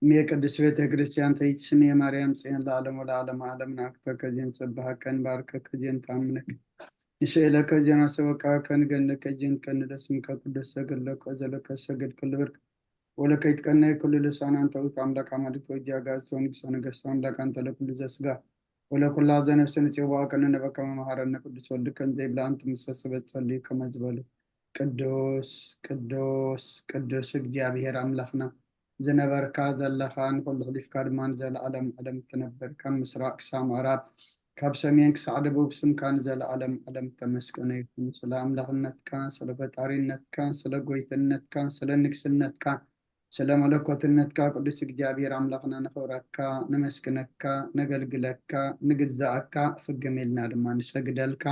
مية قدس بيت كريستيان تيت سمية مريم سين العالم والعالم عالمنا أكتر كجين سبها كان بارك كجين تعمنك نسألك جنا سوك كان جنك جين كان اسمك قدس سجل لك أزلك سجل كل برك ولك يتكنى كل لسان أنت وتعملك عملك وجه جاستون بسان جستون لك أنت لكل جسجا ولا كل هذا نفس نتيوا كان نبكى مهارنا قدس ولك أنت بلا أنت مسسبت صلي كما زبالك قدوس قدوس قدوس እግዚአብሔር አምላክና ዝነበርካ ዘለኻን ኩሉ ሕሊፍካ ድማ ንዘለዓለም ዓለም ትነብር ካብ ምስራቅ ክሳብ ምዕራብ ካብ ሰሜን ክሳብ ደቡብ ስምካ ንዘለዓለም ዓለም ተመስገነ ይሁን። ስለ አምላክነትካ፣ ስለ ፈጣሪነትካ፣ ስለ ጎይትነትካ፣ ስለ ንግስነትካ፣ ስለ መለኮትነትካ ቅዱስ እግዚአብሔር አምላክና ንኽብረካ፣ ነመስግነካ፣ ነገልግለካ፣ ንግዛእካ ፍግም ኢልና ድማ ንሰግደልካ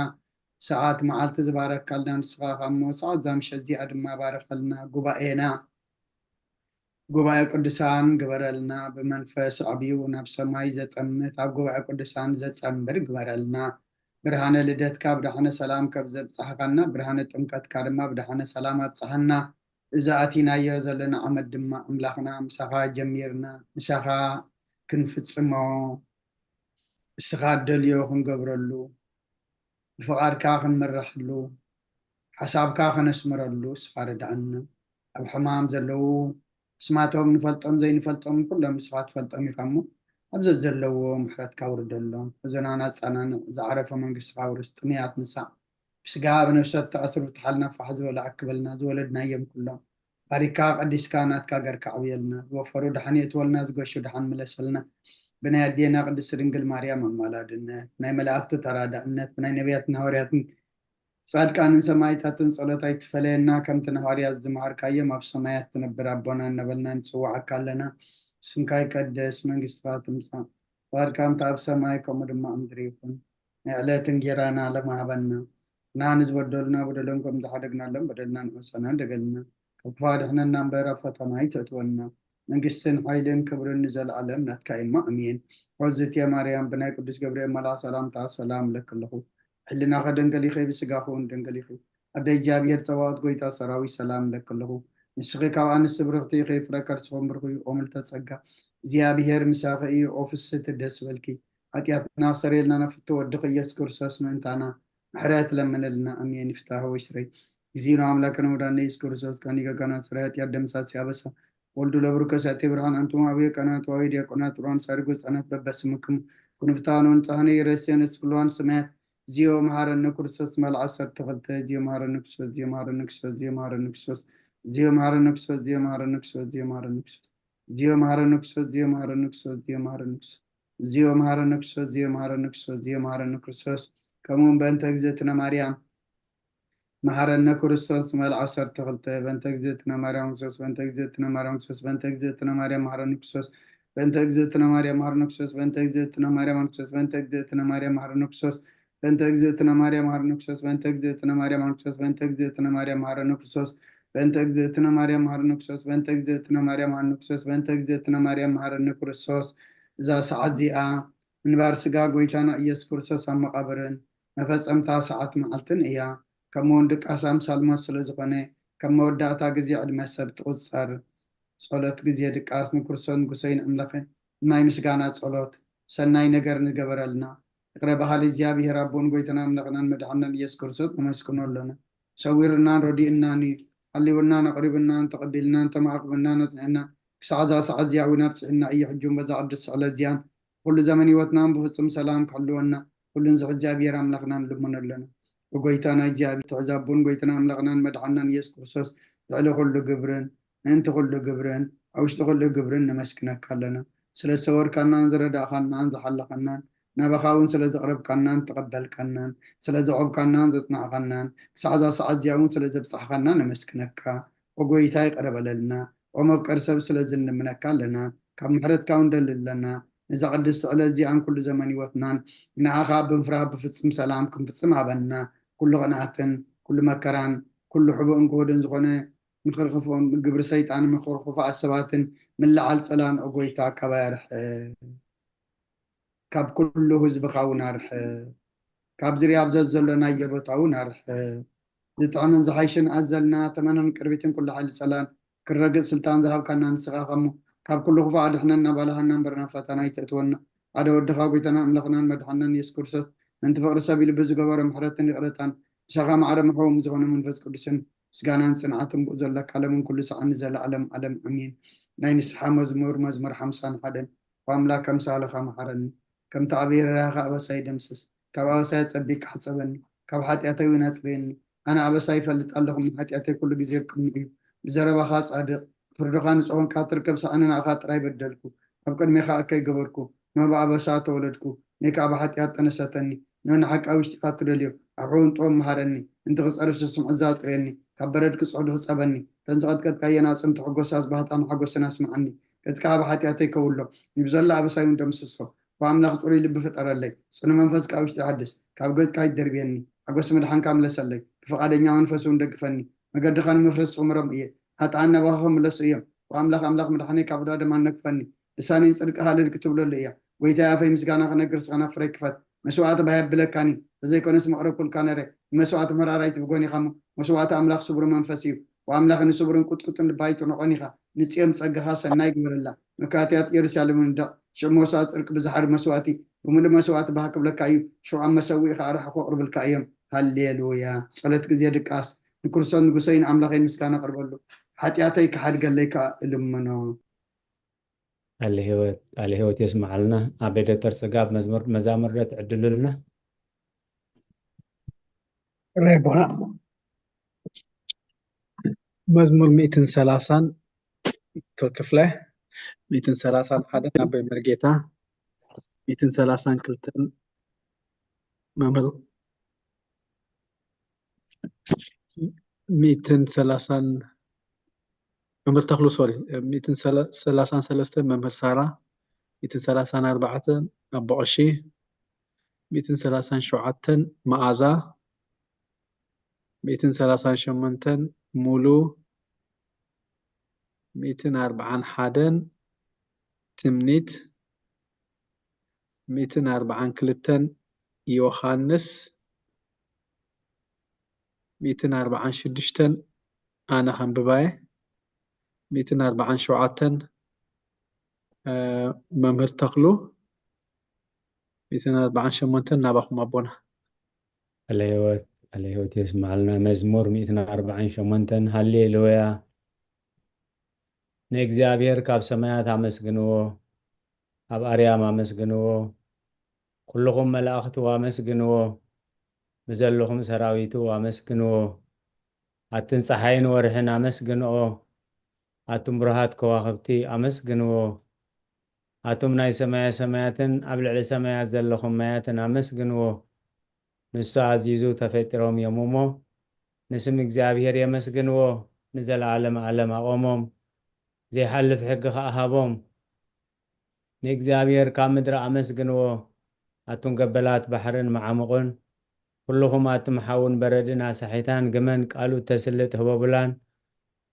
ሰዓት መዓልቲ ዝባረካልና ንስኻ ሞ ሰዓት ዛምሸ እዚኣ ድማ ባረኸልና ጉባኤና ጉባኤ ቅዱሳን ግበረልና ብመንፈስ አብዩ ናብ ሰማይ ዘጠምት ኣብ ጉባኤ ቅዱሳን ዘፀምብር ግበረልና ብርሃነ ልደትካ ብድሓነ ሰላም ከብ ዘብፅሐካና ብርሃነ ጥምቀትካ ድማ ብድሓነ ሰላም ኣብፅሐና እዛ ኣቲናዮ ዘለና ዓመት ድማ ኣምላኽና ምሳኻ ጀሚርና ምሳኻ ክንፍፅሞ እስኻ ደልዮ ክንገብረሉ ብፍቃድካ ክንመራሕሉ ሓሳብካ ከነስምረሉ እስኻ ረዳእና ኣብ ሕማም ዘለው ስማቶም ንፈልጦም ዘይንፈልጦም ኩሎም እስኻ ትፈልጦም ኢኻ እሞ ኣብዚ ዘለዎ ምሕረትካ ውርደሎም እዞናና ፀናንዕ ዝዓረፈ መንግስትካ ውርስ ጥምያት ንሳእ ብስጋ ብነፍሰት ተኣስሩ ተሓልና ፋሕ ዝበለ ኣክበልና ዝወለድናዮም ኩሎም ባሪካ ቀዲስካ ናትካ ገርካ ዕብየልና ዝወፈሩ ድሓን የትወልና ዝገሹ ድሓን መለሰልና ብናይ ኣዴና ቅድስቲ ድንግል ማርያም ኣማላድነት ናይ መላእክቲ ተራዳእነት ብናይ ነቢያትን ሃዋርያትን ጻድቃንን ሰማዕታትን ጸሎት ኣይትፈለየና ከምቲ ነሃርያት ዝመሃርካዮም ኣብ ሰማያት ትነብር ኣቦና እናበልና ንፅዋዓካ ኣለና ስምካ ይቀደስ መንግስትካ ትምፃእ ፈቃድካ ከምቲ ኣብ ሰማይ ከምኡ ድማ ኣብ ምድሪ ይኹን ናይ ዕለት እንጀራና ሎሚ ሃበና ንሓኒ ዝበደሉና በደሎም ከም ዝሓደግናሎም በደልና ንዕሰና እንደገልና ካብ ክፉ ኣድሕነና እምበር ኣብ ፈተና ኣይተእትወና መንግስትን ሓይልን ክብርን ንዘለኣለም ናትካ ኢማ ኣሜን ወዝትየ ማርያም ብናይ ቅዱስ ገብርኤል መልኣክ ሰላምታ ሰላም ለክ ኣለኹ ሕልናኸ ደንገል ኢኸ ብስጋኸ እውን ደንገል ኢኸ ኣደ እግዚኣብሔር ፀባዖት ጎይታ ሰራዊት ሰላም ለክ ኣለኹ ንስኺ ካብ ኣንስቲ ብርክቲ ኢኸ ፍረ ከርስኹም ብርኪ ኦምልተ ፀጋ እግዚኣብሔር ምሳኺ እዩ ኦፍስቲ ደስ በልኪ ሓጢኣትና ክሰረየልና ነፍቲ ወድኺ ኢየሱስ ክርስቶስ ምእንታና ምሕረት ለምንልና ኣሜን ይፍታህ ወይስረይ እግዚእነ ኣምላክነ ወዳነ ኢየሱስ ክርስቶስ ከኒ ገጋናት ስረ ኃጢአት ደምሳስ ያበሳ ወልዱ ለብሩከ ሳቴ ብርሃን አንቱም አብየ ቀናት ዋዊ ዲያቆናት ሩዋን ሳርጎ ጸናት በበስምክሙ ኩንፍታኖን ጻህነ የረስየንስ ፍሉዋን ስማያት ዚዮ መሃረነ ክርስቶስ መልዓ ሰርተ ኸልተ ዚዮ መሃረነ ክርስቶስ ዚዮ መሃረነ ክርስቶስ ዚዮ መሃረነ ክርስቶስ ዚዮ መሃረነ ክርስቶስ ዚዮ መሃረነ ክርስቶስ ዚዮ መሃረነ ክርስቶስ ዚዮ መሃረነ ክርስቶስ ዚዮ መሃረነ ክርስቶስ ዚዮ መሃረነ ክርስቶስ ዚዮ መሃረነ ክርስቶስ ዚዮ መሃረነ ክርስቶስ ዚዮ መሃረነ ክርስቶስ ከምኡን በእንተ እግዝእትነ ማርያም መሃረነ ክርስቶስ መልዓ ሰርተ ኸልተ በእንተ እግዝእትነ ማርያም ክርስቶስ በእንተ እግዝእትነ ማርያም ክርስቶስ በእንተ እግዝእትነ ማርያም መሃረነ ክርስቶስ በእንተ እግዝእትነ ማርያም መሃረነ ክርስቶስ በእንተ እግዝእትነ ማርያም ክርስቶስ በእንተ እግዝእትነ ማርያም መሃረነ ክርስቶስ በእንተ እግዝእትነ ማርያም መሃረነ ክርስቶስ በእንተ እግዝእትነ ማርያም ክርስቶስ በእንተ እግዝእትነ ማርያም መሃረነ ክርስቶስ በእንተ እግዝእትነ ማርያም መሃረነ ክርስቶስ በእንተ እግዝእትነ ማርያም መሃረነ ክርስቶስ በእንተ እግዝእትነ ማርያም መሃረነ ክርስቶስ እዛ ሰዓት እዚኣ ምንባር ስጋ ጎይታና ኢየሱስ ክርስቶስ ኣብ መቃብርን መፈፀምታ ሰዓት መዓልትን እያ ከምኡውን ድቃስ ኣምሳልሞት ስለ ዝኾነ ከም መወዳእታ ግዜ ዕድመ ሰብ ትቁፀር ጸሎት ግዜ ድቃስ ንክርስቶስ ንጉሰይን ኣምላኸ ማይ ምስጋና ጸሎት ሰናይ ነገር ንገበረልና ይቅረ ባህሊ እግዚኣብሔር ኣቦን ጎይታና ኣምላኽናን መድሓኒናን ኢየሱስ ክርስቶስ ነመስግኖ ኣለና ሰዊርናን ረዲእናን ሃሊውናን ኣቕሪብናን ተቐቢልናን ተማዕቕብናን ኣፅኒዕና ክሳዕ እዛ ሰዓት እዚኣ እውን ኣብፅሕና እዩ ሕጁን በዛ ቅዱስ ስዕለት እዚያን ኩሉ ዘመን ሂወትናን ብፍፁም ሰላም ክሕልወና ኩሉን ዝ እግዚኣብሔር ኣምላኽና ንልሙን ኣለና وقويتانا جاب تعزبون قويتنا أملاقنا مدعنا يسوع كريستوس على كل جبرن أنت كل جبرن أو اشتغل جبرن نمسكنا كلنا سلا سور كنا نزر داخلنا نزح الله كنا نبخاون سلا تقرب كنا تقبل كنا سلا دعوب كنا نزتنا كنا سعد جاون سلا زبصح كنا نمسكنا كا وقويتاي قرب لنا وما بكر سب سلا زن من كلنا كم حرت كون دلنا إذا قدس على زي عن كل زمان وثنان نعاقب بنفرح بفتسم سلامكم بفتسم عبنا كل غناتن كل مكران كل حبوب جودن زغنا مخرخفون قبر سيطان مخرخف عصباتن من لعل صلان أقويتا كبارح كاب كل حزب خاونا رح كاب دري أبزز زلنا يبطعونا رح زطعمن زحيشن أزلنا تمنن كربيتن كل حال صلان كرقل سلطان ذهب كنا نسغاقمو كاب كل خفاء دحنا نبالها نمبرنا فتنا يتأتونا هذا ودخا قيتنا أملقنا مدحنا يسكرسس أنت فقر سبيل بزق بار محرتني قرتان شغام عرم حوم زغنا منفس كدسن سجانا سنعتم بوزل لك على من كل سعى نزل علم علم أمين نين سحا مزمور حمسان حدن وأملا كم سالخ محرني كم تعبير راخ أبساي دمسس كم أبساي تسبيك حسبني كم حتياتي ونسريني أنا أبساي فلت اللهم حتياتي كل جزير كمي بزربا خاص عدق فردخان صون كاتر كبس أنا أخاطر أي بدلكو أبقى ميخا أكي جبركو ما بقى بساط ولدكو نيك أبا حتيات أنا ستني نون حق أوش تقاتل اليوم أعون طوم مهارني أنت غص عرفت سمع ذات غيرني كبردك صعود حسابني تنزغت قد كاي ناس أنت حقوس أس بهت أنا حقوس ناس معني قد كعب حتياتي كله يبزل لا بس أيون دمسسه وعم لخطوري اللي بفتر اللي سنة منفس كاوش تحدث كاب قد كاي دربيني حقوس مدحان كامل سلي فقادني منفسون دقفني ما قد خان مفرس عمرم إيه هتعنا بهم لسيم وأملاخ مدحني كابدا دمان نكفني لساني صدق هالك كتب له ليا ويتا في مسكانا خنقرس أنا فريك فت مسوعات بهاب بلكاني زي كون اسمه عرب كل كان ري مسوعات مرة رايت بقوني خمو مسوعات أملاخ صبر منفسي وأملاخ إن صبر كنت بايت ونقوني خا نسيم صدق خاصة نايق من الله مكاتيات يرسل من دا شو مسوعات رك بزحر مسوعاتي ومن مسوعات بهاك بلكايو شو عم مسوي خا راح أقرب الكايم هالليلويا صلاتك زيادك أس نكرسون نقصين أملاخين مسكانا قرب له حتياتي كحد قال لك إلمنو اللي هو يسمع لنا عبيدة ترسقاب مزامر تعدل لنا ريبونا مزمور 130 توقف له 130 حدا نبي مرقيتا 130 كلتن ممر 230 ممر تخلو سوري 233 ممر سارة 234 أبو عشي 230 شعاتن معازا 238 مولو 240 حدن تمنيت 240 كلتن يوحنس 240 شدشتن أنا حنبباي 240 شعاتن ممهر تقلو 240 شمونتن نابخم أبونا اللي هو يسمع لنا مزمور 240 شمنتن هالليلويا نእግዚአብሔር ካብ ሰማያት አመስግንዎ ኣብ ኣርያም አመስግንዎ ኩልኩም መላእኽቱ አመስግንዎ ብዘለኹም ሰራዊቱ አመስግንዎ ኣትን ፀሓይን ወርሕን አመስግንኦ ኣቱም ብርሃት ከዋኽብቲ አመስግንዎ ኣቱም ናይ ሰማያ ሰማያትን ኣብ ልዕሊ ሰማያት ዘለኹም ማያትን አመስግንዎ ንሱ ኣዚዙ ተፈጢሮም እዮም እሞ ንስም እግዚኣብሔር የመስግንዎ ንዘለዓለም ዓለም ኣቆሞም ዘይሓልፍ ሕጊ ከኣሃቦም ንእግዚኣብሔር ካብ ምድሪ አመስግንዎ ኣቱም ገበላት ባሕርን መዓምቁን ኩልኹም ኣቱም ሓውን በረድን ኣሳሒታን ግመን ቃሉ ተስልጥ ህበቡላን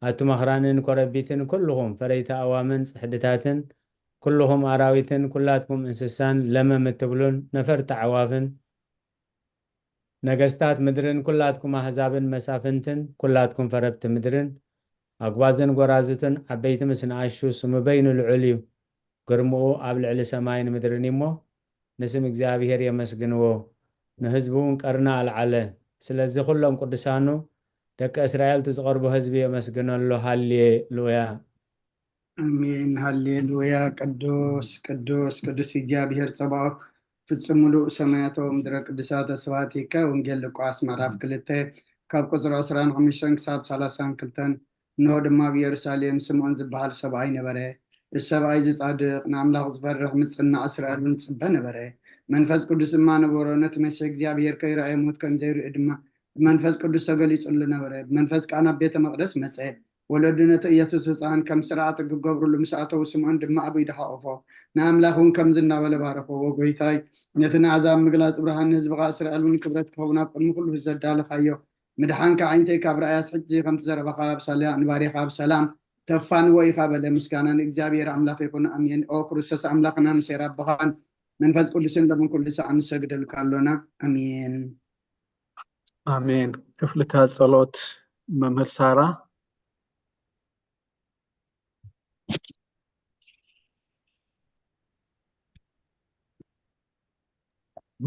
ኣቱም ኣኽራንን ኮረቢትን ኩልኹም ፈረይቲ ኣዋምን ፅሕድታትን ኩልኹም ኣራዊትን ኩላትኩም እንስሳን ለመም እትብሉን ነፈርቲ ዓዋፍን ነገስታት ምድርን ኩላትኩም ኣሕዛብን መሳፍንትን ኩላትኩም ፈረብቲ ምድርን ኣጓዝን ጎራዝትን ዓበይቲ ምስ ንኣሹ ስሙ በይኑ ልዑል እዩ ግርምኡ ኣብ ልዕሊ ሰማይን ምድርን እሞ ንስም እግዚኣብሔር የመስግንዎ ንህዝቡ እውን ቀርና ኣልዓለ ስለዚ ኩሎም ቅዱሳኑ ደቂ እስራኤል ዝቐርቡ ህዝቢ የመስግነሎ ሃሌሉያ አሜን ሃሌሉያ ቅዱስ ቅዱስ ቅዱስ እግዚአብሔር ጸባኦት ፍጹም ሙሉእ ሰማያታዊ ምድረ ቅዱሳት ተስፋቲከ ወንጌል ሉቃስ ምዕራፍ 2 ካብ ቁፅሪ 25 ክሳብ 32 እንሆ ድማ ብኢየሩሳሌም ስምዖን ዝበሃል ሰብኣይ ነበረ እዚ ሰብኣይ ዝጻድቕ ንኣምላኽ ዝፈርሕ ምጽናዕ እስራኤልን ጽበ ነበረ መንፈስ ቅዱስ ድማ ነበሮ ነቲ መሲሕ እግዚኣብሔር ከይረኣየ ሞት ከም ዘይርኢ ድማ መንፈስ ቅዱስ ተገሊጹሉ ነበረ መንፈስ ቃና ቤተ መቅደስ መጽ ወለዱ ነቲ ኢየሱስ ህፃን ከም ስርዓት ክገብሩሉ ምስ ኣተው ስምዖን ድማ ኣብ ኢዱ ሓቆፎ ንኣምላኽ እውን ከምዚ እናበለ ባረኮዎ ጎይታይ ነቲ ንኣሕዛብ ምግላፅ ብርሃን ንህዝብኻ እስራኤል እውን ክብረት ክኸውን ኣብ ቅድሚ ኩሉ ዘዳልኻዮ ምድሓንካ ዓይንተይ ካብ ረኣያስ ሕጂ ከምቲ ዘረበኻ ንባሪኻ ብሰላም ተፋንዎ ኢኻ በለ ምስጋና ንእግዚኣብሔር ኣምላኽ ይኹን ኣሜን ኦ ክርስቶስ ኣምላኽና ምሴራ ኣቦኻን መንፈስ ቅዱስን ለምን ኩሉ ሰዓት ንሰግደልካ ኣሎና ኣሜን አሜን ክፍልታ ጸሎት መምህር ሳራ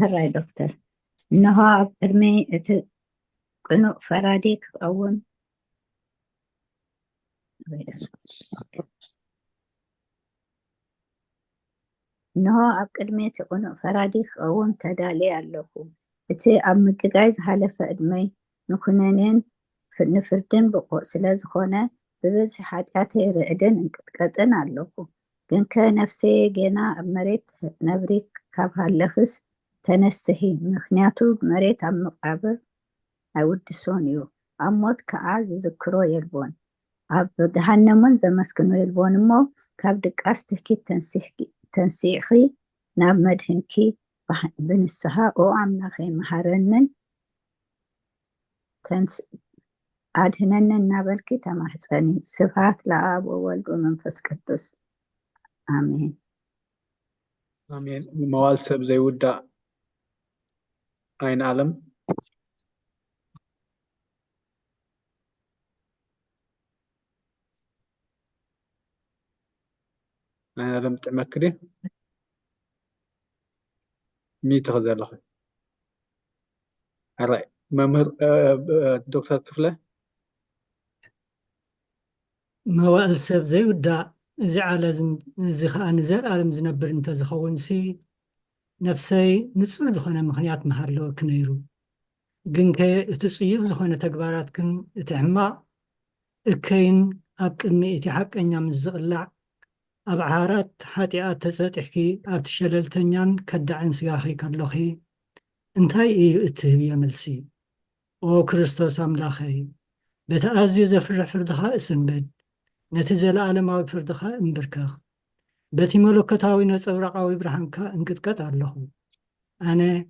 هراي دكتور إنه أرمي كنو فراديك أول إنه أقدمي تكونوا فراديك أول تدالي اللكم إتي أم جايز حلف أدمي نكونين نفردن بقو سلازخونة ببز حاجاتي رئدن انكتكتن اللكم جنك نفسي جينا أمريت نبريك كابها اللخص تنسهي مخنياتو مريت أم مقابر أودسونيو أموت كعاز ذكرو يلبون أب جهنمون زمسكنو يلبون مو كاب دقاستكي تنسيخي ناب مدهنكي بنسها أو عمناخي محرنن أدهنن نابلكي تمحسني صفات لآب وولد ومنفس قدس آمين آمين موال سب زي ودا أين عالم أين عالم تعمكري مي تغزل لخي هراي ممر دكتور كفلة موال سب زي ودا إذا على زخاء نزل عالم زنبر انت زخونسي نفسي نصر دخونا مخنيات محلو كنيرو جنك تصيف زخونا تقبارات كن اتعمى اكين اب قمي حق انيا مزغلع اب عارات حاتيات تسطحكي اب تشللتنيان كدعن سغاخي كدلخي انتاي اي اتهبيا ملسي او كريستوس املاخي بتأزي زفرح فردخا اسنبد نتزل عالماوي فردخا امبركاخ بتي ملوكتاوي نصبرقاوي برهانكا انقطقط ኣለኹ أنا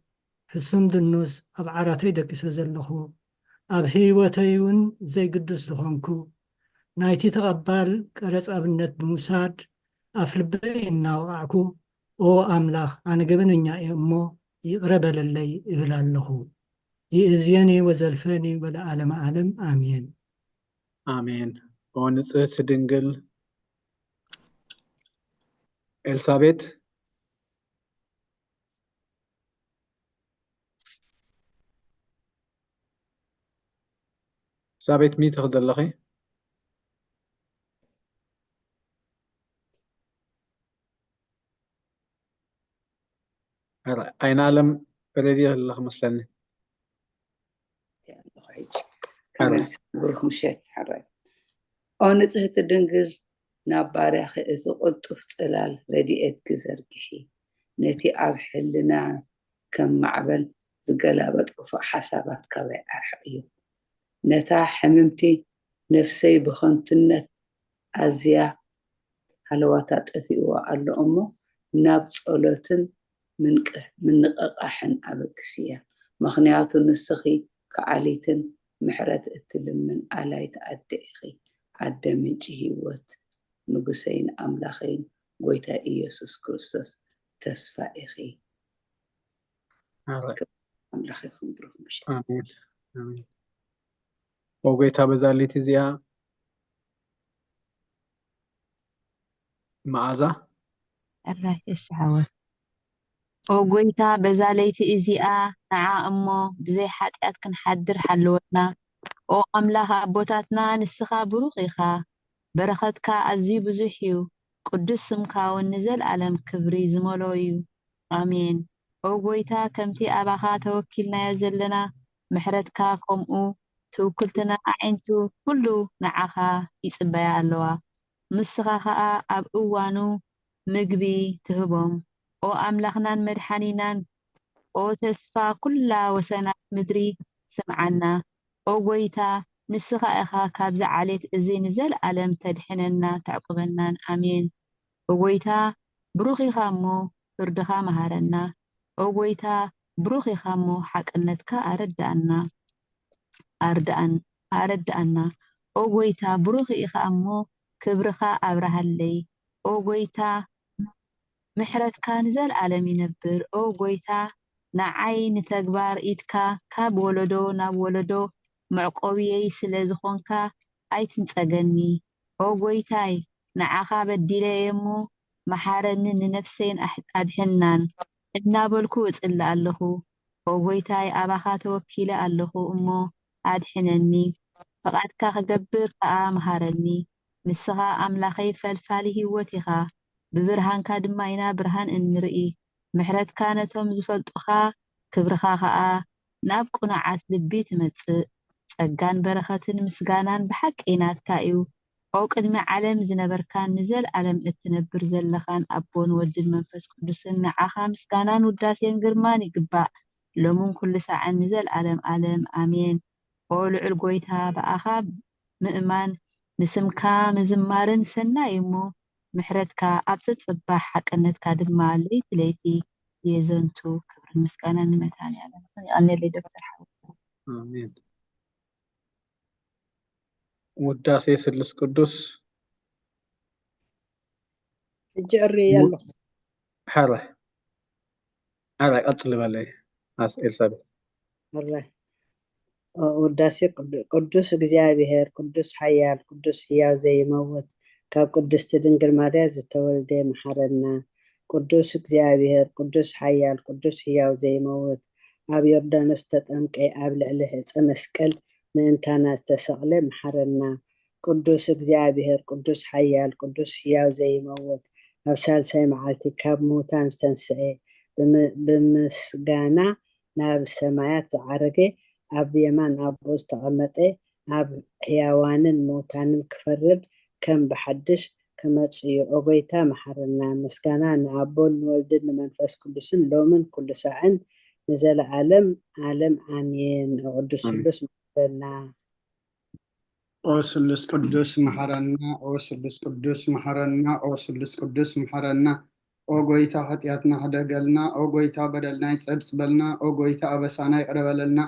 حسن دنوس أب عراتي دقس زلخو أب هيوتيون زي قدس لخونكو نايتي تقبال قرص أبنت بمساد أفلبي إناوعكو أو أملاخ أنا قبننيا إمو يقرب للي إبلالخو يأزيني وزلفني ولا عالم عالم آمين آمين ونصت دنجل إلسابيت سابيت مي تغزل لخي هراي أين عالم بريدي الله مسلني كمان بركم شيت حراي أو نصهت دنجل نابارخ إذا قلت افتلال رديئت كزرقحي نتي أبحلنا كم معبل زقلابت قفا حسابات كوي أرحبيو نتا حممتي نفسي بخنتنت أزيا حلواتات أفيوا ألو أمو ناب صولتن من نقاحن أبكسيا مخنياتو نسخي كعاليتن محرت اتلمن آلايت أدئخي عد من جهيوت نقسين أملاخين قويتا إيسوس كريستوس تسفائخي هراي أملاخيكم بروكم شيء آمين آمين وقيتها بزاليتي زيها معازة الراي الشعوة وقويتا بزاليتي إزياء نعا أمو بزي حاتيات كنحدر حلوتنا او أملاها أبوتاتنا نسخا بروخيخا برختكا أزي بزحيو قدس سمكا ونزل ألم كبري زمولويو آمين او قويتا كمتي أباخا توكلنا يزلنا محرتكا كومؤو توكلتنا عينتو كلو نعاخا يصبيا اللوا مسخا خا أب أوانو مقبي تهبهم او أملاخنان مدحانينان او تسفا كلا وسنات مدري سمعنا او قويتا نسخا اخا كابز عليت ازين زل ألم تدحننا تعقبنا آمين او قويتا بروخي خامو فردخا مهارنا او قويتا بروخي خامو حقنتكا أردأنا او قويتا بروخي خامو كبرخا أبرهالي او قويتا محرت كان زل ألم ينبر او قويتا نعين تكبار إيدكا كاب ولدو ناب ولدو معقوبيي سلازخونكا أيتنساقني او قويتاي نعاقا بديلي يمو محارن ننفسين أدهنان እናበልኩ እጽሊ ኣለኹ ጎይታይ ኣባኻ ተወኪለ ኣለኹ እሞ ኣድሕነኒ ፈቃድካ ክገብር ከዓ መሃረኒ ንስኻ ኣምላኸይ ፈልፋሊ ህይወት ኢኻ ብብርሃንካ ድማ ኢና ብርሃን እንርኢ ምሕረትካ ነቶም ዝፈልጡኻ ክብርኻ ከዓ ናብ ቁኑዓት ልቢ ትመጽእ ጸጋን በረኸትን ምስጋናን ብሓቂ ናትካ እዩ او ቅድሚ ዓለም ዝነበርካን ንዘለዓለም እትነብር ዘለኻን ኣቦን ወልድን መንፈስ ቅዱስን ንዓኻ ምስጋናን ውዳሴን ግርማን ይግባእ ሎሙን ኩሉ ሰዓን ንዘለዓለም ዓለም ኣሜን ኦ ልዑል ጎይታ በኣኻ ምእማን ንስምካ ምዝማርን ሰናይ እሞ ምሕረትካ ኣብ ዘጽባሕ ሓቅነትካ ድማ ለይቲ ለይቲ የዘንቱ ክብርን ምስጋናን ንመድኃኔዓለም ይቀኒለይ ዶክተር ሓወት አሜን ውዳሴ ስሉስ ቅዱስ الجري يلا حالة قتل بالي ناس إلسابيث مرة وداسي قدوس እግዚአብሔር ቅዱስ ኃያል ቅዱስ ሕያው ዘይመውት ካብ ቅድስት ድንግል ማርያም ዝተወልደ መሐረና ቅዱስ እግዚአብሔር ቅዱስ ኃያል ቅዱስ ሕያው ዘይመውት ኣብ ዮርዳኖስ ተጠምቀ ኣብ ልዕሊ ዕፀ መስቀል ምእንታና ዝተሰቕለ መሐረና ቅዱስ እግዚአብሔር ቅዱስ ኃያል ቅዱስ ሕያው ዘይመውት ኣብ ሳልሳይ መዓልቲ ካብ ሙታን ዝተንስአ ብምስጋና ናብ ሰማያት ዝዓረገ ኣብ የማን ኣቦ ዝተቐመጠ ኣብ ሕያዋንን ሙታንን ክፈርድ ከም ብሓድሽ ከመጽኡ ኦጎይታ መሐረና ምስጋና ንኣቦን ንወልድን ንመንፈስ ቅዱስን ሎምን ኩሉ ሰዓን ንዘለዓለም ዓለም ኣሜን ቅዱስ ስሉስ መሐረና ኦ ስሉስ ቅዱስ መሐረና ኦ ስሉስ ቅዱስ መሐረና ኦ ስሉስ ቅዱስ መሐረና ኦ ጎይታ ኃጢአትና ሓደገልና ኦ ጎይታ በደልና ይጸብስበልና ኦ ጎይታ ኣበሳና ይቅረበለልና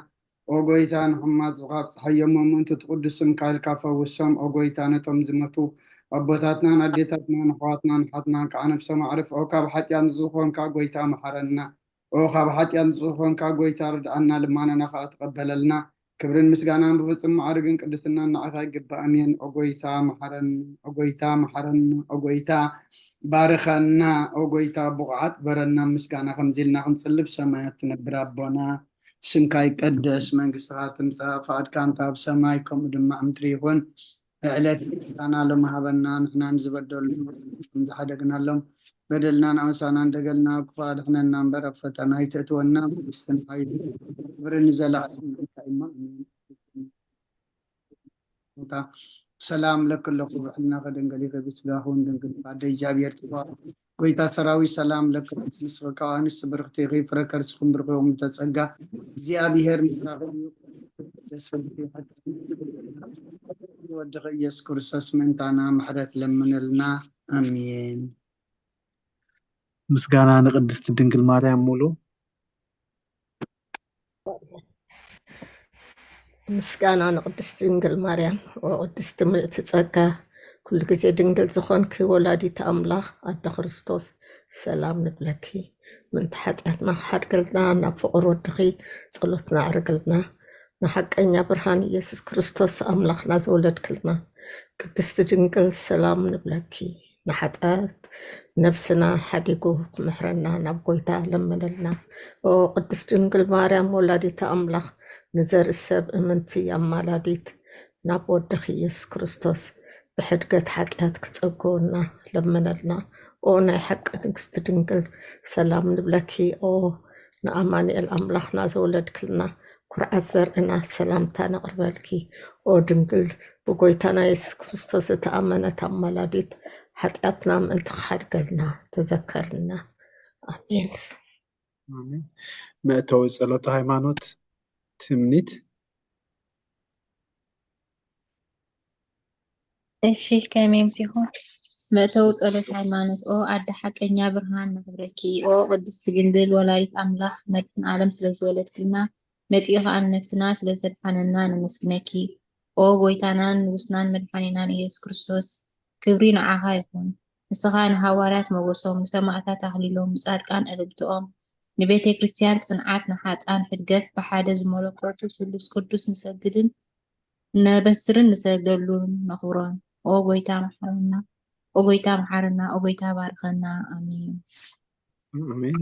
ኦ ጎይታ ንሕማት ዝቓብ ፀሓዮሞም እንቱ ትቅዱስም ካይልካ ፈውሶም ኦ ጎይታ ነቶም ዝመቱ ኣቦታትና ኣዴታትና ንኣሕዋትና ንሓትና ከዓ ነብሶም ኣዕርፍ ኦ ካብ ሓጢአት ዝኾንካ ጎይታ መሐረና ኦ ካብ ሓጢአት ዝኾንካ ጎይታ ርድኣና ልማነና ከዓ ተቀበለልና ክብርን ምስጋናን ብፍጹም ማዕርግን ቅድስናን ንዓኻ ይግባእ ኣሜን ኦ ጎይታ መሐረና ኦ ጎይታ መሐረና ኦ ጎይታ ባርኸና ኦ ጎይታ ብቑዓት በረና ምስጋና ከምዚልና ክንጽልብ ሰማያት ትነብር ኣቦና ስምካ ይቀደስ መንግስትኻ ትምጻእ ፈቃድካ እንተ ኣብ ሰማይ ከምኡ ድማ ምድሪ ይኹን ዕለት ና ለማሃበና ንሕና ንዝበደሉ ዝሓደግናሎም በደልናን ኣመሳናን ደገልና ክፋድሕነና እምበር ኣብ ፈተና ይተእትወና ብርን ዘለዓለም ሰላም ለክለኹ ብሕልና ከደንገሊ ከቢስጋኹን ድንግል ባደ እግዚኣብሔር ጽባቕ ጎይታ ሰራዊት ሰላም ለክለኹ ምስኸካዋንስ ብርክቲ ፍረከር ስኹም ብርክዮም ተጸጋ እግዚኣብሔር ወድኸ ኢየሱስ ክርስቶስ ምእንታና ምሕረት ለምንልና ኣሜን ምስጋና ንቅድስት ድንግል ማርያም ሙሉ ምስጋና ንቅድስት ድንግል ማርያም ወቅድስት ምልእቲ ጸጋ ኩሉ ግዜ ድንግል ዝኾንኪ ወላዲት ኣምላኽ ኣደ ክርስቶስ ሰላም ንብለኪ ምንቲ ሓጢአትና ክሓድገልና ናብ ፍቅር ወድኺ ጸሎትና ኣዕርግልና ንሓቀኛ ብርሃን ኢየሱስ ክርስቶስ ኣምላኽና ዘወለድክልና ቅድስት ድንግል ሰላም ንብለኪ ንሓጢአት ነፍስና ሓዲጉ ክምሕረና ናብ ጎይታ ለመነልና ኦ ቅድስት ድንግል ማርያም ወላዲት ኣምላኽ ንዘርኢ ሰብ እምንቲ ኣማላዲት ናብ ወድኺ ኢየሱስ ክርስቶስ ብሕድገት ሓጢአት ክጸግወና ለመነልና ኦ ናይ ሓቂ ንግስቲ ድንግል ሰላም ንብለኪ ኦ ንኣማኑኤል ኣምላኽና ዘወለድክልና ኩርዓት ዘርእና ሰላምታ ነቕርበልኪ ኦ ድንግል ብጎይታና ኢየሱስ ክርስቶስ እተኣመነት ኣማላዲት ሓጢአትና ምእንቲ ክሓድገልና ተዘከርና ኣሜን አሜን መእተዊ ጸሎተ ሃይማኖት ትምኒት እሺ ከመይ ምሲኹም መእተዊ ጸሎት ሃይማኖት ኦ ኣደ ሓቀኛ ብርሃን ንኽብረኪ ኦ ቅድስቲ ድንግል ወላዲት ኣምላኽ መድሕን ዓለም ስለዝወለድክልና መጺኡ ከዓ ነፍስና ስለዘድሓነና ንመስግነኪ ኦ ጎይታናን ንጉስናን መድሓኒናን ኢየሱስ ክርስቶስ ክብሪ ንዓኻ ይኹን ንስኻ ንሃዋርያት መጎሶም ንሰማዕታት ኣኽሊሎም ንጻድቃን እልልትኦም ንቤተ ክርስቲያን ጽንዓት ንሓጣን ሕድገት ብሓደ ዝመለኮቱ ስሉስ ቅዱስ ንሰግድን ነበስርን ንሰግደሉን ነኽብሮን ኦ ጎይታ መሐረና ኦ ጎይታ መሐረና ኦ ጎይታ ባርከና ኣሜን አሜን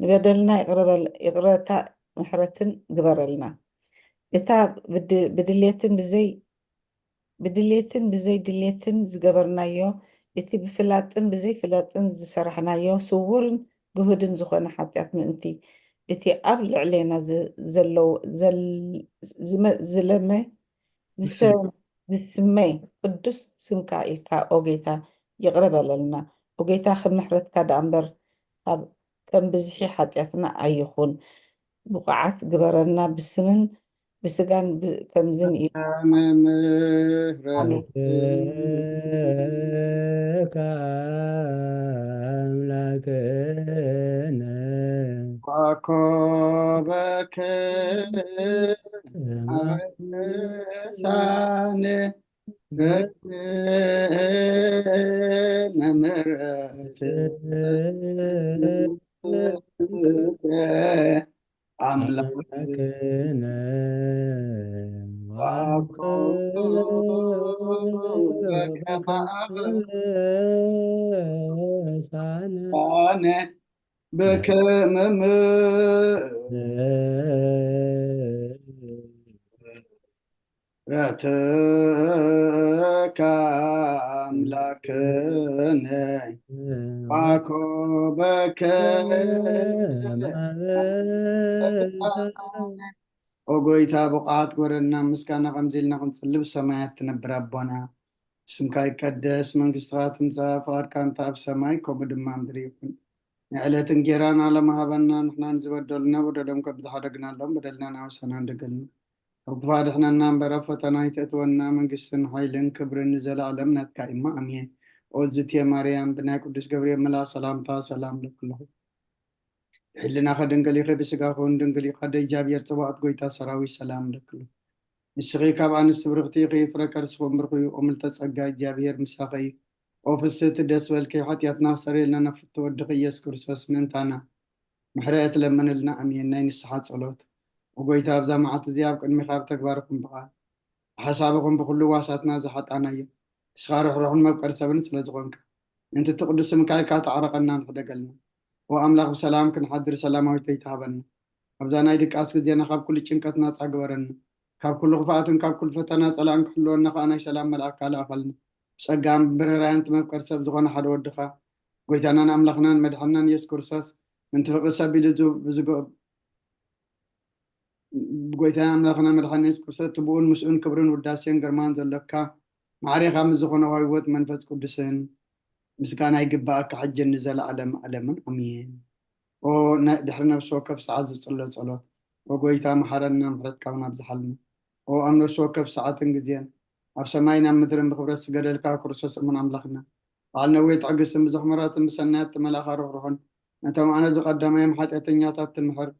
نبدلنا يقرأتا محرتن قبرلنا إتا بدليتن بزي دليتن زقبرنايو إتي بفلاتن بزي فلاتن زسرحنايو صورن جهودن زخونا حتيات من انتي إتي قبل علينا زلمة زسمي قدس سمكا إلكا أوجيتا يقرب لنا أوجيتا خد محرتكا دامبر كم بزحي حتياتنا أيخون بقعات قبرنا بسمن بسجان كم زن آمين أملاكنا وعقابك ساني ممرت أملاكنا وعقابك ساني بك رتك أملاكنا عقبك وقويتا بقعات قرنا مسكانا غمزيلنا قنصلب سمايات تنبر أبونا سمكاي كدس من قصرات مسافر كان تاب سماي كوبد ماندريكم نعلة تنجيران على مهابنا نحن نزبدلنا ودلهم كبد حرقنا لهم بدلنا نعوسنا ندقلنا وقفاد احنا نامبرا فتناي تتونا من قصن حيلن كبر نزل علمنا تكايما أمين أوزت يا مريم بنا قدس جبريل ملا سلام تا سلام لكله حلنا خدن قلي خي بسقاخون دنقلي خد إيجاب يرتباط قويتا سراوي سلام لكله السغي كابان السبرغتي غي فركر سخون برقوي ومل تسقى إيجابير مساقي وفسيت الدس والكي حتياتنا سري لنا نفت ودقي يسكر سوس من تانا محرقة لمن لنا أمين نين الصحات صلوت وقويتا بزا معات زياب كن مخاب تكباركم بقى حسابكم بكل واساتنا زحات أنا شغار روحون مبكر سبن سلزغونك انت تقدس مكاي كات عرقنا نخدقلنا وأملاق بسلام كن حدر سلامة ويتيتابنا أبزانا يدك أسك زينا خاب كل چنكتنا تاقبرنا كاب كل غفاتن كاب كل فتنا سلام كحلونا خانا سلام ملاك على أقلنا سقام برران تمبكر سبزغون حد ودخا قويتانا أملاقنا مدحنا يسكر ساس انت فقر سبيل بزقو بقويتانا أملاقنا مدحنا يسكر ساس تبون مسؤون كبرون وداسين قرمان زلكا معري خامز زغون وايوت منفس قدسين مسكانا يقباك حج نزل علم أمين ودحرنا بسوكف ساعات صلوت وقويتا محرنا محرت كونا بزحلنا وأمنا سوكف ساعات انجزين أب سماينا مدرن بخبرة سقدر كا كرسوس من أملاقنا قالنا ويت عقس بزحمرات مسنات ملاخا روحن انت معنا زقدام يوم حتى تنياتات المحر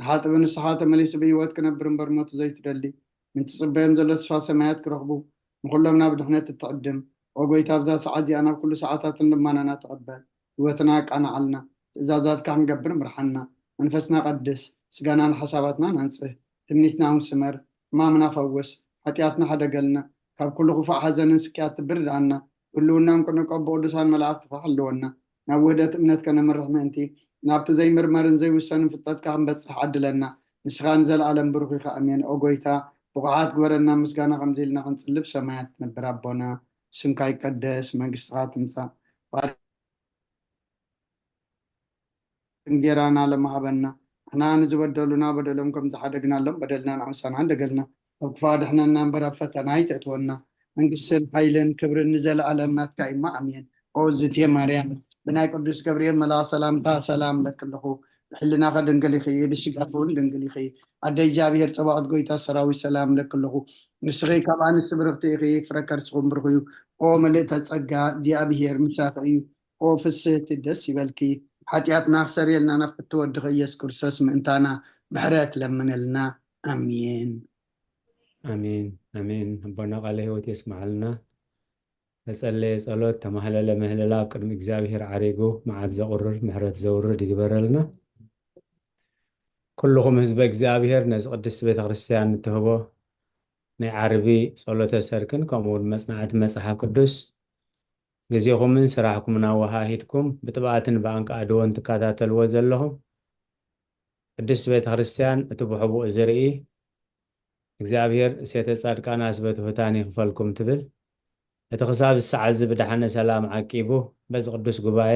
حتى بن الصحات مليس بيوت كنبرن برموت زي تدلي من تصبهم زلس شا سمايات كرهبو مخلونا بدحنا تتقدم وقويتا بزا ساعات أنا كل ساعات لما أنا نتقبل وتناك أنا علنا إزازات كان قبر مرحنا منفسنا قدس سقانا حساباتنا ننسه تمنيتنا مسمر ما منافوس حتياتنا حدا قلنا كاب كل غفاء حزن سكيات برد عنا كلنا ممكن نقبو دسان ملاف تفحلونا نودت امنت كان من رحمتي نابت زي مرمرن زي وسان فتات كان بس عدلنا نسخان زل عالم بروخي خامين اوغويتا بقعات قورنا مسقانا غمزيلنا غنصلب سمايات نبرابونا سمكاي قدس منقصات مسا انجيرانا لما هبنا احنا نزبدلنا بدلهم كم تحدقنا لهم بدلنا نعمسان عندقلنا وكفاد احنا ننبرا فتناي تتونا منقسل حيلن كبر نزل علمنات كايما امين اوزت يا مريم بناي قدس جبريل ملا سلام تا سلام لك له حلنا قد انقلي خي بشقافون انقلي خي ادي جابير صباحت قويتا سراوي سلام لك له نسغي كمان سبرغتي خي فركر سقوم برغيو او مليت تصقا جابير مساقيو او فسيت الدس يبلكي حتياتنا خسري لنا نفت ودغ يسكر سوس منتانا محرات لمن لنا امين آمين آمين ربنا عليه وتسمع لنا نسأل صلاة تمهل مهللا قدم እግዚአብሔር عريقو معاد زقرر محرت زورر يقبر لنا كلهم حزب እግዚአብሔር نز قدس بيت ክርስቲያን تهبو ናይ ዓርቢ ጸሎተ ሰርክን ከምኡውን መጽናዕቲ መጽሓፍ ቅዱስ ግዚኹምን ስራሕኩምን ኣወሃሂድኩም ብጥብኣትን ብኣንቃ ድወን ትከታተልዎ ዘለኹም ቅድስት ቤተ ክርስቲያን እቲ ብሕቡእ ዝርኢ እግዚኣብሔር እሴተ ጻድቃን ኣስበቱ ፍታን ይኽፈልኩም ትብል እቲ ክሳብ ዝሰዓት ብድሓነ ሰላም ዓቂቡ በዚ ቅዱስ ጉባኤ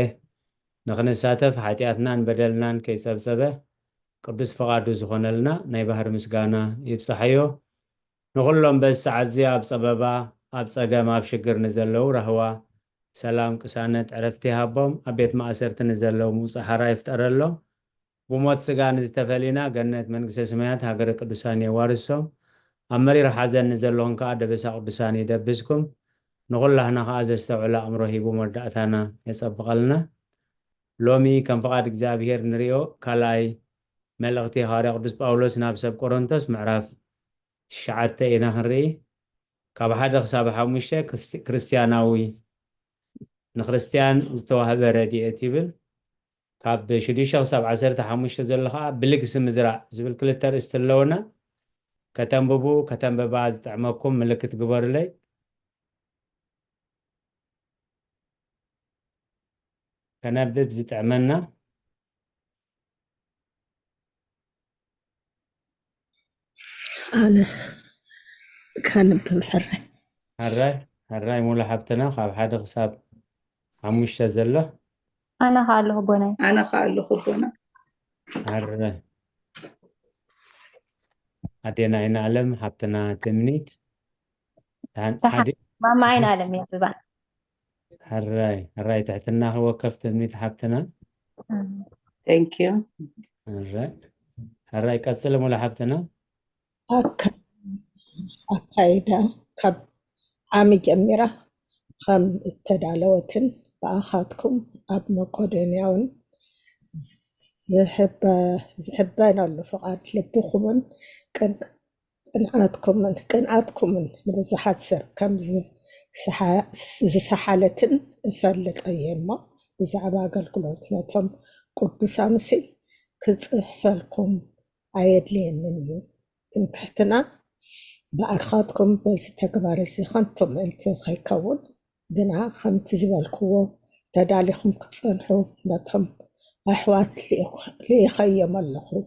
ንኽንሳተፍ ሓጢኣትናን በደልናን ከይጸብጸበ ቅዱስ ፈቓዱ ዝኾነልና ናይ ባህር ምስጋና ይብፅሓዮ ንኹሎም በዚ ሰዓት እዚ ኣብ ፀበባ ኣብ ፀገም ኣብ ሽግር ንዘለዉ ረህዋ ሰላም ቅሳነት ዕረፍቲ ሃቦም ኣብ ቤት ማእሰርቲ ንዘለዉ ምውፃእ ሓራ ይፍጠረሎም ብሞት ስጋ ንዝተፈሊና ገነት መንግስተ ሰማያት ሃገረ ቅዱሳን የዋርሶም ኣብ መሪር ሓዘን ንዘለኹም ከዓ ደበሳ ቅዱሳን ይደብስኩም ንኹላህና ከዓ ዘስተውዕለ ኣእምሮ ሂቡ መርዳእታና የፀብቐልና ሎሚ ከም ፍቓድ እግዚኣብሔር ንሪኦ ካልኣይ መልእኽቲ ሐዋርያ ቅዱስ ጳውሎስ ናብ ሰብ ቆሮንቶስ ምዕራፍ 9 ኢና ክንርኢ ካብ 1 ክሳብ 5 ክርስቲያናዊ ንክርስቲያን ዝተዋህበ ረድኤት ይብል ካብ 6 ክሳብ 15 ዘሎ ከዓ ብልግሲ ምዝራእ ዝብል ክልተ ርእስቲ ኣለውና ከተንብቡ ከተንብባ ዝጥዕመኩም ምልክት ግበሩለይ ከነብብ ዝጥዕመና أنا كان بمحرة هراي مولا حبتنا خاب حدا خساب عموش تزله أنا خاله بني أنا خاله خبنا هراي عدينا إن علم حبتنا تمنيت تحت ما معين علم يا ببان هراي تحتنا هو كف تمنيت حبتنا thank you هراي كتسلم ولا حبتنا أكايدا كب عامي جميرة خم التدالوتن بأخاتكم أب مقدنيون زحبان اللفقات لبخمن كنعاتكم نبزحات سر كم زسحالتن فلت أيما بزعبا قلقلوتنا تم قدسانسي كتصفلكم عيد ليننيو تنكحتنا بأخاتكم بس تكبارسي خنتم انت خيكون دنا خمت زبالكو تداليكم كتصنحو باتهم أحوات لي خيم اللخو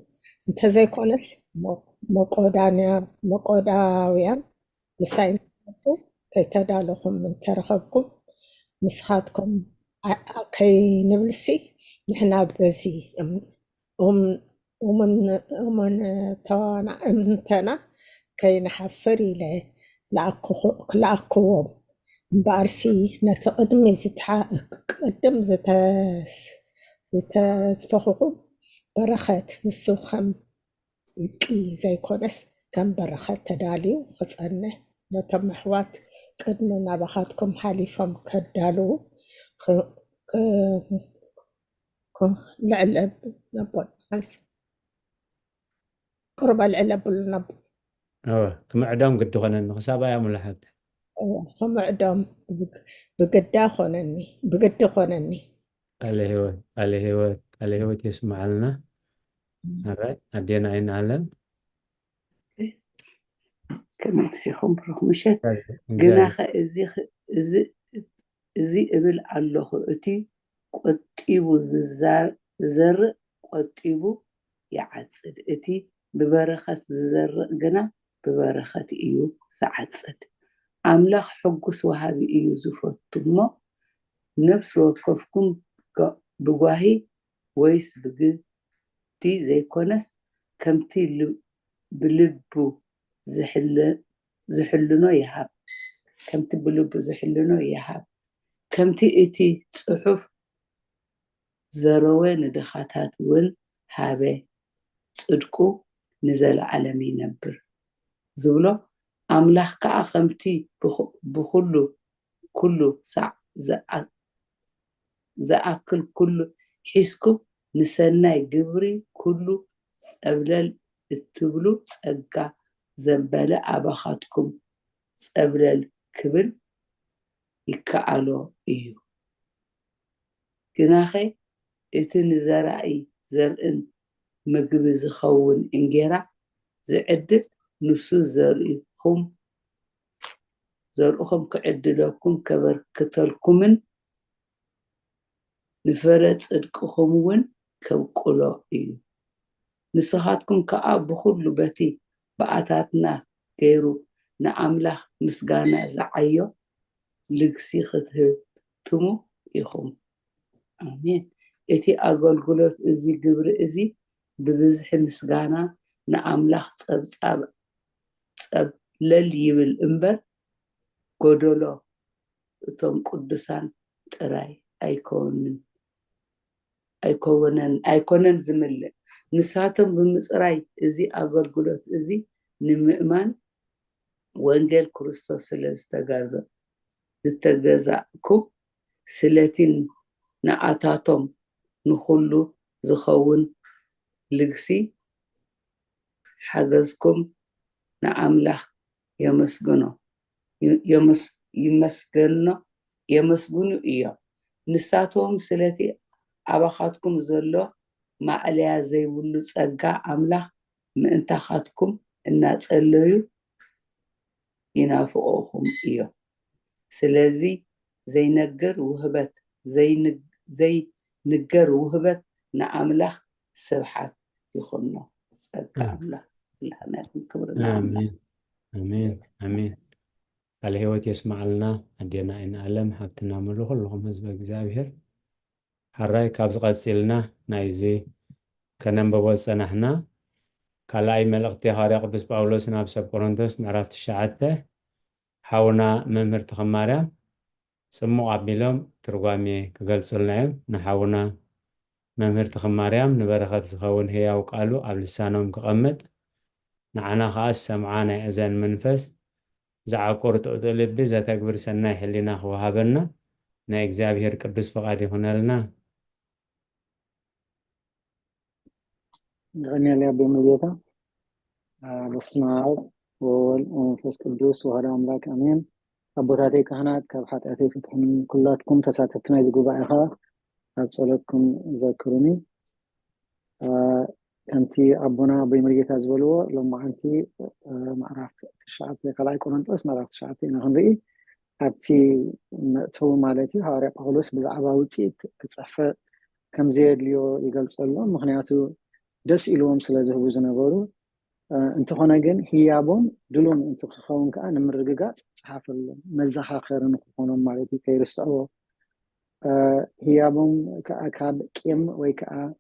انت زي كونس مقوداويان مساين كي تداليكم من ترخبكم مسخاتكم كي نبلسي نحنا بزي ومن تانا امتنا كي نحفر إلى لأكوهم بارسي نتقدم قدم زتسفخهم برخات نسوخم يبقي زي كونس كم برخات تدالي وخصنا نتمحوات قدنا بخاتكم حالفهم كدالو لعلب نبون قرب العلب والنبو كم عدام قد خنن خسابة يا ملاحظة كم عدام بقد خنني عليه هو تسمع لنا أدينا عين علم كما يكسيهم بروح مشت جناخ زي قبل الله أتي قطيبو زر قطيبو يعصد أتي ببرخة زر جنا ببرخة إيو سعصد أملاخ حقوس وهابي إيو زفتمو نفس وقفكم بواهي ويس بقتي زي كونس كمتي بلبو زحلنو يحب كمتي بلبو زحلنو يحب كمتي إتي صحف زروين دخاتات ون هابي صدقو نزل عالمي نبر زولو أملاح كا خمتي كله ساعة زأكل كله حسكو نسناي جبري كله سأبلل التبلو سأقا زنبالة أباخاتكم سأبلل كبل يكالو إيو كناخي إتن زرعي زرعن مقبي زخون إنجرع زعدل نسو زرعكم كعدلكم كبركتلكمن نفرت صدقكم ون كوقلو إيو ንስኻትኩም ከዓ ብኩሉ በቲ በኣታትና ገይሩ ንኣምላኽ ምስጋና ዝዓዮ ልግሲ ክትህብትሙ ኢኹም ኣሜን እቲ ኣገልግሎት እዚ ግብሪ እዚ ብብዝሒ ምስጋና ንኣምላኽ ፀብለል ይብል እምበር ጎደሎ እቶም ቅዱሳን ጥራይ ኣይኮነን ዝምልእ ንሳቶም ብምፅራይ እዚ ኣገልግሎት እዚ ንምእማን ወንጌል ክርስቶስ ስለ ዝተገዛእኩም ስለቲ ንኣታቶም ንኩሉ ዝኸውን ልግሲ ሓገዝኩም ንኣምላኽ የመስግኑ እዮም ንሳቶም ስለቲ ኣባኻትኩም ዘሎ ማዕልያ ዘይብሉ ፀጋ ኣምላኽ ምእንታኻትኩም እናፀለዩ ይናፍቆኹም እዮም ስለዚ ዘይንገር ውህበት ንኣምላኽ ስብሓት ይኹኖ ፀጋ ኣምላኽ ለናትን ክብርና آمين آمين آمين على هوت يسمع لنا أدينا إن ألم حبتنا ملوخ اللهم حزب እግዚአብሔር حراي كابز قصيلنا نايزي كنن بوصنحنا كلاي ملقتي هاري قدس باولوس ناب سب قرنቶስ ምዕራፍ 9 حاونا ممهر تخماريا سمو عبيلهم ترغامي كገልጹልና እዮም ንሓውና መምህር ተኸማርያም ንበረኸት ዝኸውን ህያው ቃሉ ኣብ ልሳኖም ክቐምጥ ንዓና ከዓ ሰምዓ ናይ እዘን መንፈስ ዝዓቁር ጥቕጥ ልቢ ዘተግብር ሰናይ ሕሊና ክወሃበና ናይ እግዚአብሔር ቅዱስ ፈቃድ ይኹነልና غني يا بمليتا بسم الله ووالد ومنفس قدوس وهذا أملاك أمين أبوتاتي كهنات كبحات أتي فتحن كلاتكم تساتتنا يزقوا بأيها أبصلتكم ذكروني أنتي أبونا بمليتا زولو لما أنتي معرف الشعب كلا يكون أنت اسم معرف الشعب إنه رئي أبتي تو مالتي هارب أغلوس بزعباوتي تتصفى كم زياد ليو يقال صلوا مخنياتو دس إلوهم سلازه زنبورو انت هنا جن هيابون دلون انت خاون كأن مرققات صحاف المزحة خير نخونهم مالتي كيرسعوا هيابون كأكاد كيم ويكأ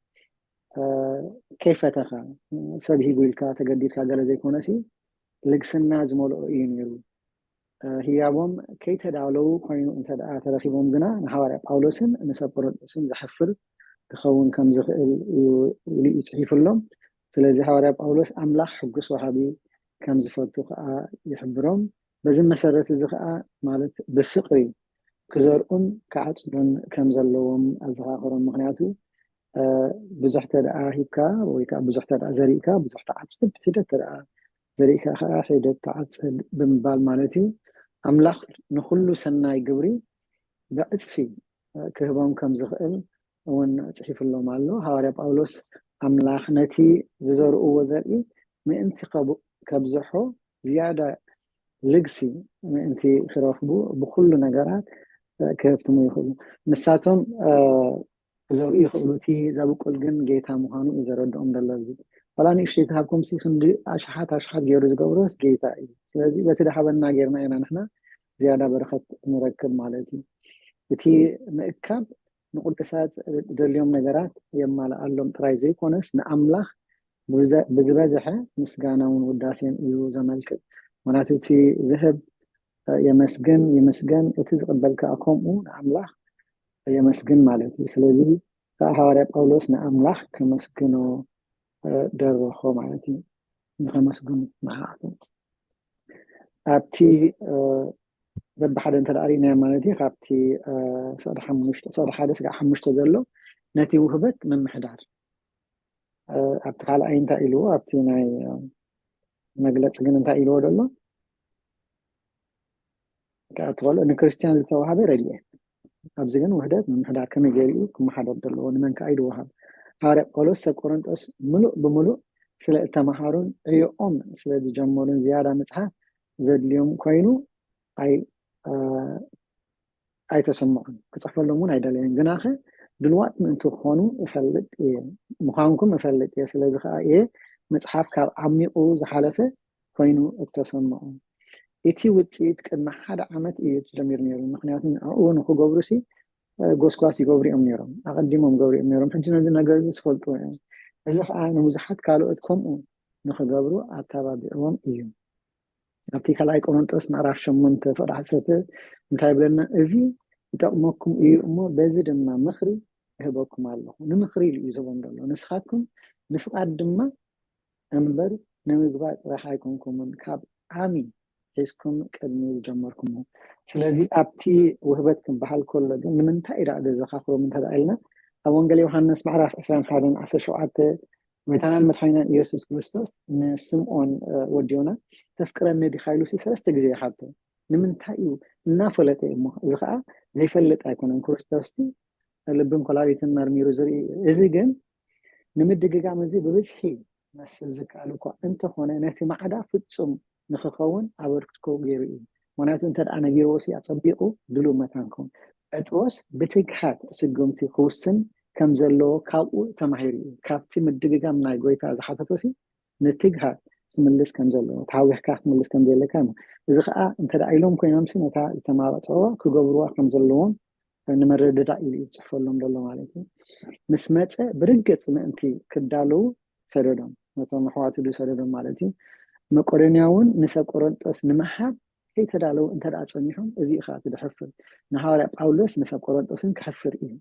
كيف تخا سبه يقول كا تقدير كا قال زي كونسي لقسنا زمولو ينيرو هيابون كي تدعولو كوينو انت دعا ترخيبهم جنا نحواري باولوسن نسابورو اسم زحفر تخون كم زخيل يتصحيف لهم ስለዚህ ሐዋርያ ጳውሎስ አምላኽ ሕጉስ ወሃቢ ከም ዝፈቱ ከዓ ይሕብሮም በዚ መሰረት እዚ ከዓ ማለት ብፍቅሪ ክዘርኡን ከዓጽዱን ከም ዘለዎም ኣዘኻኽሮም ምክንያቱ ብዙሕ ተደኣ ሂብካ ወይ ከዓ ብዙሕ ተደኣ ዘሪእካ ብዙሕ ተዓጽድ ሂደት ተደኣ ዘሪእካ ከዓ ሂደት ተዓጽድ ብምባል ማለት እዩ ኣምላኽ ንኩሉ ሰናይ ግብሪ ብዕፅፊ ክህቦም ከም ዝኽእል እውን ጽሒፍሎም ኣሎ ሐዋርያ ጳውሎስ أملاخ نتي زرق وزرقي ما أنت كبزحو زيادة لقسي ما أنت خرافبو بكل نجارات كيف تمو يخلو مساتهم زرقي يخلو تي زابو كل جن جيتها مهانو إذا ردهم دلالي فلا نيشتي تهاكم سيخن دي أشحات جيروز جورس جيتا لازم بتدا حبنا جيرنا إنا نحنا زيادة برخة مركب مالتي تي مأكب نقول كسات دليوم نجارات يمال علم ترايزي كونس نأملاخ بزبازحة مسجانون وداسين يو زمالك مناتو تي ذهب يمسجن اتقبل كأكم نأملاخ يمسجن مالتي سلبي فهاري باولوس نأملاخ كمسجنو درو خو مالتي نخمسجن معاهم أبتي رب حدا انت الارينا مالتي خابتي صار حادث قاع حمشت دلو ناتي وهبت من محدار ابتي على اين تايلو ابتي ناي مغلط ግን انت ايلو دلو كاتقول ان كريستيان لتوهاب رليه ابزي ግን وحدت من محدار كما جيريو كما حدا دلو من كايدو وهاب هاري قولوس كورنثوس ملو بملو سلا تمحارون ايوم سلا جمهورن زياده مصحف زدليوم كوينو اي تسمعون كتصحف لهم ايدالين جناخه دلوقت من تخونوا يفلت إيه مخانكم يفلت إيه سلازي خا إيه مصحف كاب عميقو زحلفه كوينو التسمعوا إتي وتيت كما حدا عمت إيه تجمير نيرو مخنياتنا أون خو قبرسي قوسقاسي قبري أم نيرو أقدمهم قبري أم نيرو حجنا زي نقل سفلتو يعني إذا أنا مزحت كالو إتكم نخو قبرو أتابعهم إيهم أبتي كلاي قرنطس معرف شمنت فرحسته እንታይ ብለና እዚ ይጠቅመኩም እዩ እሞ በዚ ድማ ምኽሪ ይህበኩም ኣለኹ ንምኽሪ እዩ ዝቦም ዘሎ ንስኻትኩም ንፍቃድ ድማ እምበር ንምግባር ጥራሕ ኣይኮንኩምን ካብ ዓሚ ሒዝኩም ቅድሚ ዝጀመርኩም ስለዚ ኣብቲ ውህበት ክንበሃል ከሎ ግን ንምንታይ ኢዳ ዘዘኻኽሮም እንተደኣልና ኣብ ወንጌል ዮሃንስ ምዕራፍ 21:17 ጌታና መድሓኒና ኢየሱስ ክርስቶስ ንስምዖን ወዲዮና ተፍቅረኒ ዲኻ ኢሉ ሰለስተ ግዜ ይሓቶ ንምንታይ እዩ እናፈለጠ እሞ እዚ ከዓ ዘይፈልጥ ኣይኮነን ክርስቶስ ልብን ኮላሊትን መርሚሩ ዝርኢ እዚ ግን ንምድግጋም እዚ ብብዝሒ መስል ዝከኣል እኳ እንተኾነ ነቲ ማዕዳ ፍጹም ንክኸውን ኣበርክትኮ ገይሩ እዩ ምክንያቱ እንተደኣ ነጊሮሲ ኣፀቢቑ ድሉው መታንኩም ጴጥሮስ ብትግሓት ስጉምቲ ክውስን ከም ዘለዎ ካብኡ ተማሂሩ እዩ ካብቲ ምድግጋም ናይ ጎይታ ዝሓተቶሲ ንትግሓት ትምልስ ከም ዘለዎ ታዊሕካ ክትምልስ ከም ዘለካ እዚ ከዓ እንተደኣ ኢሎም ኮይኖምሲ ነታ ዝተማረፅዋ ክገብርዋ ከም ዘለዎም ንመረዳዳ ኢሉ ይፅሕፈሎም ዘሎ ማለት እዩ ምስ መፀ ብርግፅ ምእንቲ ክዳለዉ ሰደዶም ነቶም ኣሕዋቱ ሰደዶም ማለት እዩ መቄዶንያ እውን ንሰብ ቆሮንጦስ ንምሓብ ከይተዳለዉ እንተደኣ ፀኒሖም እዚ ኢኻ ትድሕፍር ንሃዋርያ ጳውሎስ ንሰብ ቆሮንጦስን ክሕፍር እዩ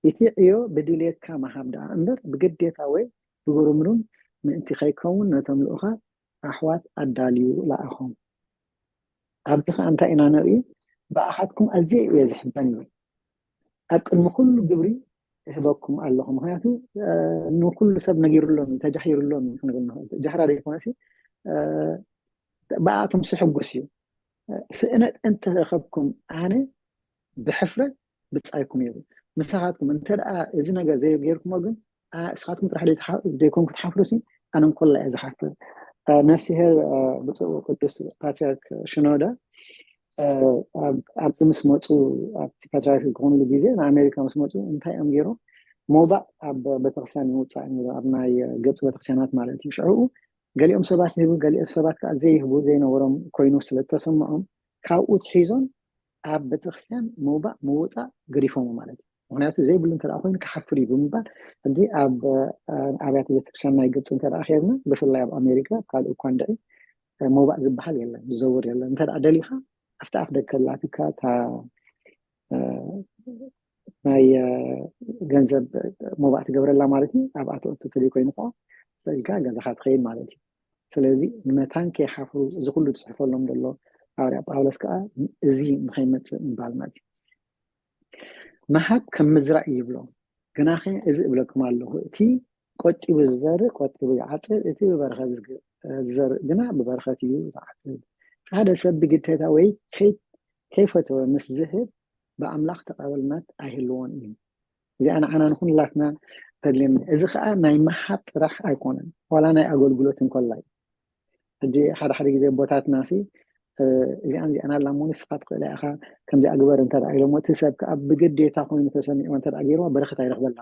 እቲ ዕዮ ብድሌትካ መሃብ ደኣ እምበር ብግዴታ ወይ ብጉርምሩም ምእንቲ ከይከውን ነቶም ልኡኻት ኣሕዋት ኣዳልዩ ለኣኾም ኣብዚ ከዓ እንታይ ኢና ንርኢ ብኣሓትኩም ኣዝየ እየ ዝሕበኒ ኣብ ቅድሚ ኩሉ ግብሪ ይህበኩም ኣለኹ ምክንያቱ ንኩሉ ሰብ ነጊሩሎም ተጃሂሩሎም ክንብል ንኽእል ጃህራ ዘይኮነሲ ብኣቶም ስሕጉስ እዩ ስእነት እንተረኸብኩም ኣነ ብሕፍረት ብፃይኩም እዩ ንስኻትኩም እንተደኣ እዚ ነገር ዘይገይርኩሞ ግን እስኻትኩም ጥራሕ ደይኮንኩ ትሓፍሩሲ ኣነ ንኮላ እየ ዝሓፍር ነፍሲሄር ብፅኡ ቅዱስ ፓትርያርክ ሽኖዳ ኣብቲ ምስ መፁ ኣብቲ ፓትርያርክ ክኾኑሉ ግዜ ንኣሜሪካ ምስ መፁ እንታይ እዮም ገይሮም መውባእ ኣብ ቤተክርስትያን ይውፃእ ኣብ ናይ ግብፂ ቤተክርስትያናት ማለት እዩ ሽዑ ገሊኦም ሰባት ይህቡ ገሊኦም ሰባት ከዓ ዘይህቡ ዘይነበሮም ኮይኑ ስለተሰምዖም ካብኡ ትሒዞም ኣብ ቤተክርስትያን መውባእ ምውፃእ ገዲፎም ማለት እዩ ምክንያቱ ዘይብሉ እንተደኣ ኮይኑ ክሓፍር እዩ ብምባል ሕጂ ኣብ ኣብያተ ቤተክርስትያን ናይ ግብፂ እንተደኣ ኸይድና ብፍላይ ኣብ ኣሜሪካ ካልእ እኳ ንድዒ መውባእ ዝበሃል የለን ዝዘውር የለን እንተደኣ ደሊኻ ኣብቲ ኣፍ ደገላትካ ናይ ገንዘብ መውባእ ትገብረላ ማለት እዩ ኣብ ኣተእቱ ተደይ ኮይኑ ከዓ ሰኢልካ ገዛኻ ትኸይድ ማለት እዩ ስለዚ ንመታን ከይሓፍሩ እዚ ኩሉ ትፅሕፈሎም ዘሎ ሃዋርያ ጳውሎስ ከዓ እዚ ንኸይመፅእ ምባል ማለት እዩ መሃብ ከም ምዝራእ ይብሎ ግናኸ እዚ እብለኩም ኣለኹ እቲ ቆጢቡ ዝዘርእ ቆጢቡ ይዓፅድ እቲ ብበረኸ ዝዘርእ ግና ብበረኸት እዩ ዝዓፅድ ሓደ ሰብ ብግዴታ ወይ ከይፈተወ ምስ ዝህብ ብኣምላኽ ተቐበልነት ኣይህልዎን እዩ እዚኣ ንዓና ንኩላትና ተድልየና እዚ ከዓ ናይ መሃብ ጥራሕ ኣይኮነን ዋላ ናይ ኣገልግሎት እንኮላ እዩ ሕጂ ሓደ ሓደ ግዜ ቦታትናሲ እዚኣን እዚኣና ላሞ ንስኻት ክእለ ኢኻ ከምዚ ኣግበር እንተደኣ ኢሎሞ እቲ ሰብ ከዓ ብግዴታ ኮይኑ ተሰሚዕዎ እንተደኣ ገይርዎ በረኸት ኣይረኽበላ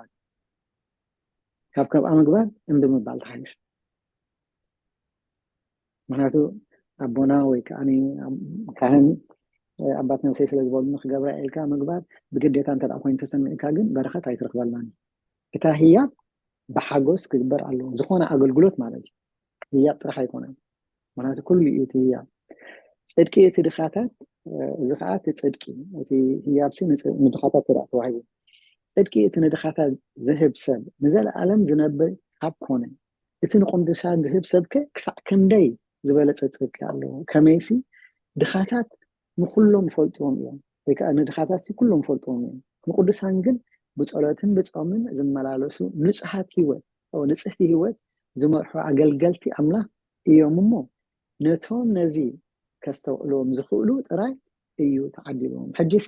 ካብ ከብኣ ምግባር እምቢ ምባል ተሓይሽ ምክንያቱ ኣቦና ወይ ከዓኒ ካህን ኣባት ነብሰይ ስለ ዝበሉ ንክገብራ ኢልካ ምግባር ብግዴታ እንተደኣ ኮይኑ ተሰሚዕካ ግን በረኸት ኣይትረኽበላን እታ ህያብ ብሓጎስ ክግበር ኣለዎ ዝኾነ ኣገልግሎት ማለት እዩ ህያብ ጥራሕ ኣይኮነን ምክንያቱ ኩሉ እዩ እቲ ህያብ ጽድቂ እቲ ድኻታት እዚ ከዓ እቲ ጽድቂ እቲ ህያብሲ ንድኻታት ተደኣ ተዋሂቡ ጽድቂ እቲ ንድኻታት ዝህብ ሰብ ንዘለኣለም ዝነብር ካብ ኮነ እቲ ንቁምድሳን ዝህብ ሰብከ ክሳዕ ክንደይ ዝበለፀ ጽድቂ ኣለዎ ከመይሲ ድኻታት ንኩሎም ፈልጥዎም እዮም ወይ ከዓ ንድኻታት ኩሎም ፈልጥዎም እዮም ንቁድሳን ግን ብጸሎትን ብጾምን ዝመላለሱ ንጹሓት ህይወት ንጽሕቲ ህይወት ዝመርሑ ኣገልገልቲ ኣምላኽ እዮም እሞ ነቶም ነዚ ከስተውዕሎም ዝኽእሉ ጥራይ እዩ ተዓዲሎም ሕጂሲ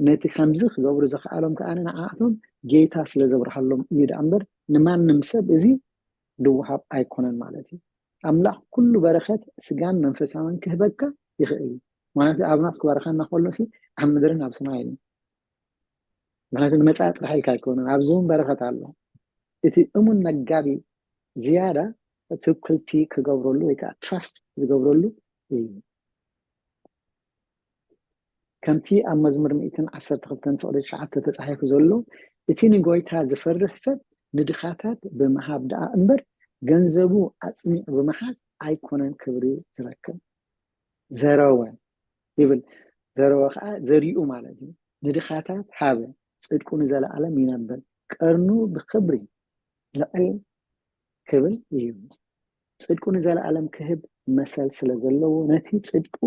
ነቲ ከምዚ ክገብሩ ዝኽኣሎም ከኣነ ንዓኣቶም ጌታ ስለ ዘብርሃሎም እዩ ዳ እምበር ንማንም ሰብ እዚ ድውሃብ ኣይኮነን ማለት እዩ ኣምላኽ ኩሉ በረኸት ስጋን መንፈሳውን ክህበካ ይኽእል እዩ ማለት ኣብ ናት ክበረኸና ከሎሲ ኣብ ምድርን ኣብ ሰማይ እዩ ምክንያቱ ንመፃኢ ጥራሕ ኢልካ ኣይኮነን ኣብዚ እውን በረኸት ኣሎ እቲ እሙን መጋቢ ዝያዳ ትክልቲ ክገብረሉ ወይ ከዓ ትራስት ዝገብረሉ እዩ ከምቲ ኣብ መዝሙር 112 ፍቅዲ 9 ተፃሒፉ ዘሎ እቲ ንጎይታ ዝፈርህ ሰብ ንድኻታት ብምሃብ ደኣ እምበር ገንዘቡ ኣፅኒዕ ብምሓዝ ኣይኮነን ክብሪ ዝረክብ ዘረወ ይብል ዘረወ ከዓ ዘሪኡ ማለት እዩ ንድኻታት ሃበ ጽድቁ ንዘለዓለም ይነብር ቀርኑ ብክብሪ ልዕል ክብል እዩ ጽድቁ ንዘለዓለም ክህብ መሰል ስለ ዘለዎ ነቲ ጽድቁ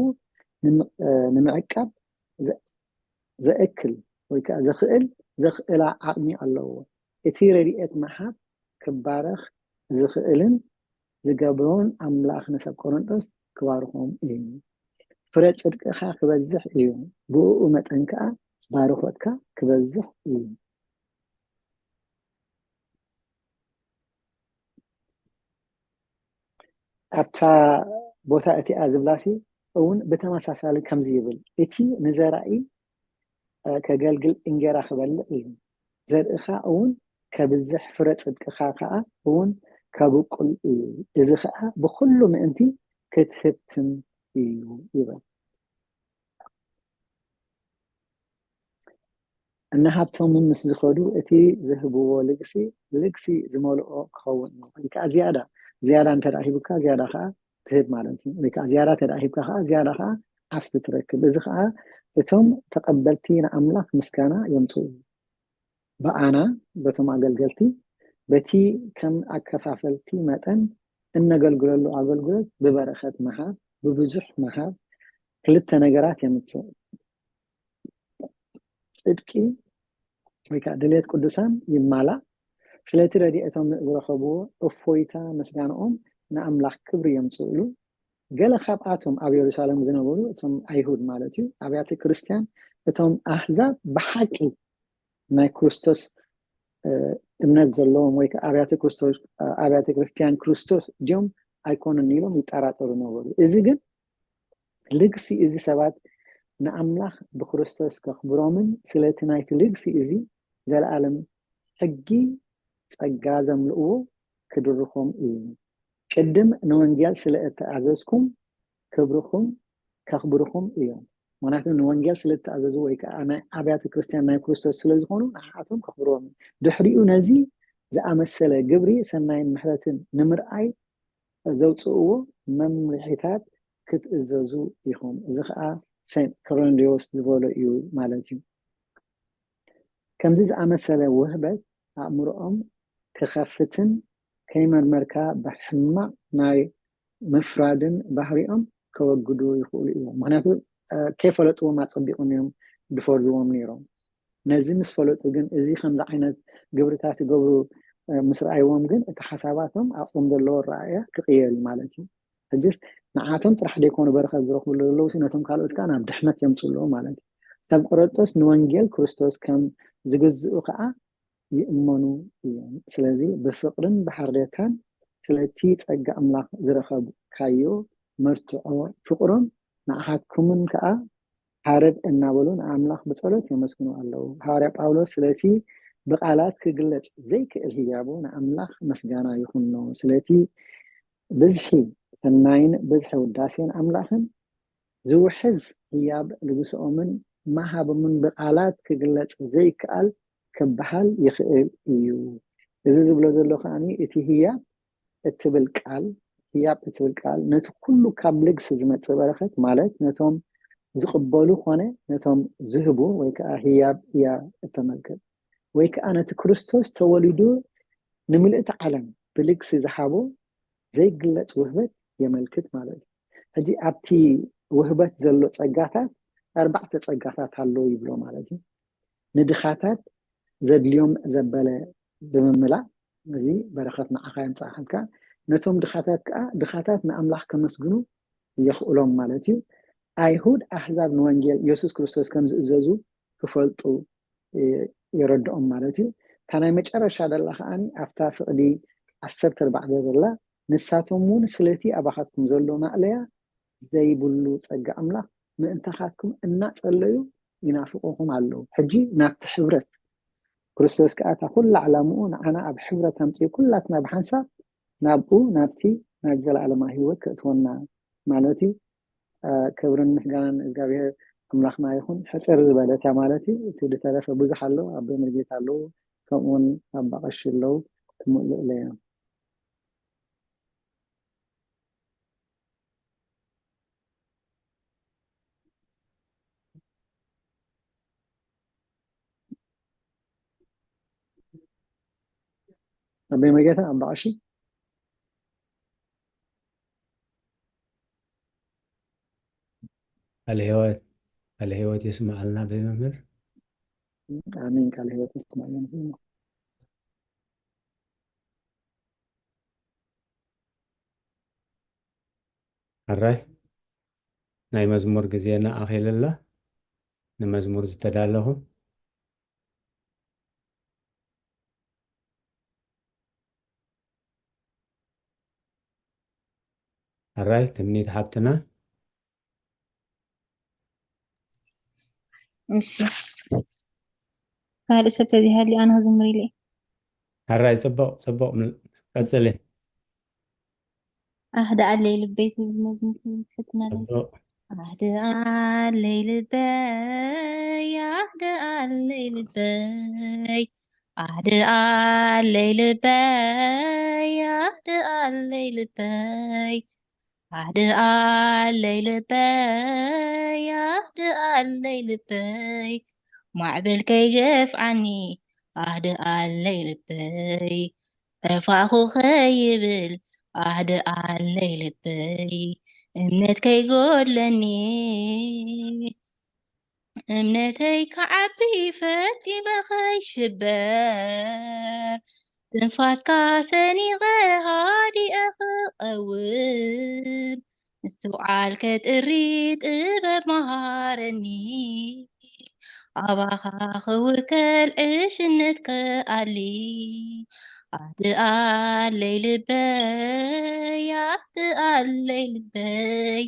ንምዕቃብ ዘእክል ወይ ከዓ ዘኽእላ ዓቕሚ ኣለዎ እቲ ረድኤት መሃብ ክባረኽ ዝኽእልን ዝገብሮን ኣምላኽ ንሰብ ቆሮንጦስ ክባርኾም እዩ ፍረ ጽድቅኻ ክበዝሕ እዩ ብኡ መጠን ከዓ ባርኾትካ ክበዝሕ እዩ ኣብታ ቦታ እቲኣ ዝብላሲ እውን ብተመሳሳሊ ከምዚ ይብል እቲ ንዘራኢ ከገልግል እንጀራ ክበልዕ እዩ ዘርእኻ እውን ከብዝሕ ፍረ ጽድቅኻ ከዓ እውን ከብቁል እዩ እዚ ከዓ ብኩሉ ምእንቲ ክትህብትን እዩ ይብል እናሃብቶም ምስ ዝኸዱ እቲ ዝህብዎ ልግሲ ዝመልኦ ክኸውን እዩ ወይ ከዓ ዝያዳ እንተዳ ሂብካ ዝያዳ ከዓ ትህብ ማለት እዩ ወይ ከዓ ዝያዳ እንተዳ ሂብካ ከዓ ዝያዳ ከዓ ዓስቢ ትረክብ እዚ ከዓ እቶም ተቐበልቲ ንኣምላኽ ምስጋና የምፅኡ በኣና በቶም ኣገልገልቲ በቲ ከም ኣከፋፈልቲ መጠን እነገልግለሉ ኣገልግሎት ብበረኸት መሃብ ብብዙሕ መሃብ ክልተ ነገራት የምፅእ ጽድቂ ወይ ከዓ ድሌት ቅዱሳን ይማላእ ስለቲ ረድኤቶም ዝረኸብዎ እፎይታ ምስጋንኦም ንኣምላኽ ክብሪ የምፅእሉ ገለ ካብኣቶም ኣብ ኢየሩሳሌም ዝነበሩ እቶም ኣይሁድ ማለት እዩ ኣብያተ ክርስቲያን እቶም ኣሕዛብ ብሓቂ ናይ ክርስቶስ እምነት ዘለዎም ወይ ከዓ ኣብያተ ክርስቲያን ክርስቶስ ጆም ኣይኮኑን ኢሎም ይጠራጠሩ ነበሩ እዚ ግን ልግሲ እዚ ሰባት ንኣምላኽ ብክርስቶስ ከኽብሮምን ስለቲ ናይቲ ልግሲ እዚ ዘለዓለም ሕጊ ጸጋ ዘምልእዎ ክድርኹም እዩ ቅድም ንወንጌል ስለ እተኣዘዝኩም ክብርኹም ከኽብርኹም እዮም ምክንያቱ ንወንጌል ስለ እተኣዘዙ ወይ ከዓ ናይ ኣብያተ ክርስቲያን ናይ ክርስቶስ ስለ ዝኾኑ ንዓቶም ከኽብሮም ድሕሪኡ ነዚ ዝኣመሰለ ግብሪ ሰናይን ምሕረትን ንምርኣይ ዘውፅእዎ መምርሒታት ክትእዘዙ ኢኹም እዚ ከዓ ሴንት ኮሮንዲዮስ ዝበሎ እዩ ማለት እዩ ከምዚ ዝኣመሰለ ውህበት ኣእምሮኦም ክኸፍትን ከይመርመርካ ብሕማቕ ናይ ምፍራድን ባህሪኦም ከወግዱ ይኽእሉ እዮም ምክንያቱ ከይፈለጥዎም ኣፀቢቖም እዮም ድፈርድዎም ነይሮም ነዚ ምስ ፈለጡ ግን እዚ ከምዚ ዓይነት ግብርታት ይገብሩ ምስ ረኣይዎም ግን እቲ ሓሳባቶም ኣብኦም ዘለዎ ረኣያ ክቕየር ማለት እዩ ሕጅስ ንዓቶም ጥራሕ ደይኮኑ በረኸት ዝረኽብሉ ዘለዉ ነቶም ካልኦት ከዓ ናብ ድሕነት የምፅልዎ ማለት እዩ ሰብ ቆሮንጦስ ንወንጌል ክርስቶስ ከም ዝግዝኡ ከዓ ይእመኑ እዮም ስለዚ ብፍቅርን ብሓርደታን ስለቲ ፀጋ ኣምላኽ ዝረኸብካዮ መርትዖ ፍቅሮም ንኣሓትኩምን ከዓ ሓረድ እናበሉ ንኣምላኽ ብፀሎት የመስግኑ ኣለዉ ሃዋርያ ጳውሎስ ስለቲ ብቃላት ክግለጽ ዘይክእል ህያቡ ንኣምላኽ መስጋና ይኹኖ ስለቲ ብዝሒ ሰናይን ብዝሒ ውዳሴን ኣምላኽን ዝውሕዝ ህያብ ልግስኦምን ማሃቦምን ብቃላት ክግለጽ ዘይከኣል ክበሃል ይኽእል እዩ እዚ ዝብሎ ዘሎ ከዓኒ እቲ ህያብ እትብል ቃል ነቲ ኩሉ ካብ ልግሲ ዝመፅእ በረኸት ማለት ነቶም ዝቕበሉ ኮነ ነቶም ዝህቡ ወይ ከዓ ህያብ እያ እተመልክት ወይ ከዓ ነቲ ክርስቶስ ተወሊዱ ንምልእቲ ዓለም ብልግሲ ዝሃቦ ዘይግለጽ ውህበት የመልክት ማለት እዩ ሕጂ ኣብቲ ውህበት ዘሎ ፀጋታት 4 ፀጋታት ኣለዉ ይብሎ ማለት እዩ ንድኻታት ዘድልዮም ዘበለ ብምምላእ እዚ በረኸት ንዓኻ የምፅኣልካ ነቶም ድኻታት ከዓ ድኻታት ንኣምላኽ ከመስግኑ የኽእሎም ማለት እዩ ኣይሁድ ኣሕዛብ ንወንጌል ኢየሱስ ክርስቶስ ከም ዝእዘዙ ክፈልጡ ይረድኦም ማለት እዩ እታ ናይ መጨረሻ ደላ ከዓኒ ኣብታ ፍቕዲ 14 ዘላ ንሳቶም እውን ስለቲ ኣባኻትኩም ዘሎ ማዕለያ ዘይብሉ ፀጋ ኣምላኽ ምእንታኻትኩም እናፀለዩ ይናፍቑኹም ኣለዉ ሕጂ ናብቲ ሕብረት ክርስቶስ كأታ كل علامه أنا أب حبرة تمشي كلاتنا بحنسا نابو نابتي نجزل على ما هو كأتونا مالتي كبرن مسجان إزجابيه أملاخنا يكون حتى رزبالة مالتي تدي ثلاثة بوزح له أبي مرجيت له كمون أبقش له تمول إليه أبي مرجيت أبقشي الهوات يسمع لنا بممر آمين قال هي تستمعين فيه الرأي ناي مزمور جزينا أخيل الله نمزمور زتدالهم الرأي تمنيت حبتنا እሺ ካልእ ሰብ ተዚሃሊ ኣነ ክዝምር ኢለ الرأي صبق من قصلي ኣህደ ኣለይ ልበይ ትብል መዝሙር ትፍትና ኣለይ صبق ኣህደ ኣለይ ልበይ ኣህደ ኣለይ ልበይ ኣህደ ኣለይ ልበይ ኣህደ ኣለይ ልበይ ኣህደ ኣለይ ልበይ ኣህደ ኣለይ ልበይ ማዕበል ከይገፍዓኒ ኣህደ ኣለይ ልበይ ጠፋኹ ኸይብል ኣህደ ኣለይ ልበይ እምነት ከይጎድለኒ እምነተይ ከዓቢ ፈፂመ ኸይሽበር ትንፋስካ ሰኒቐ ሃዲአ ክቐውም ምስትውዓል ከጥሪ ጥበብ መሃረኒ ኣባኻ ክውከል ዕሽነት ከኣሊ ኣህደ ኣለይ ልበይ ኣህደ ኣለይ ልበይ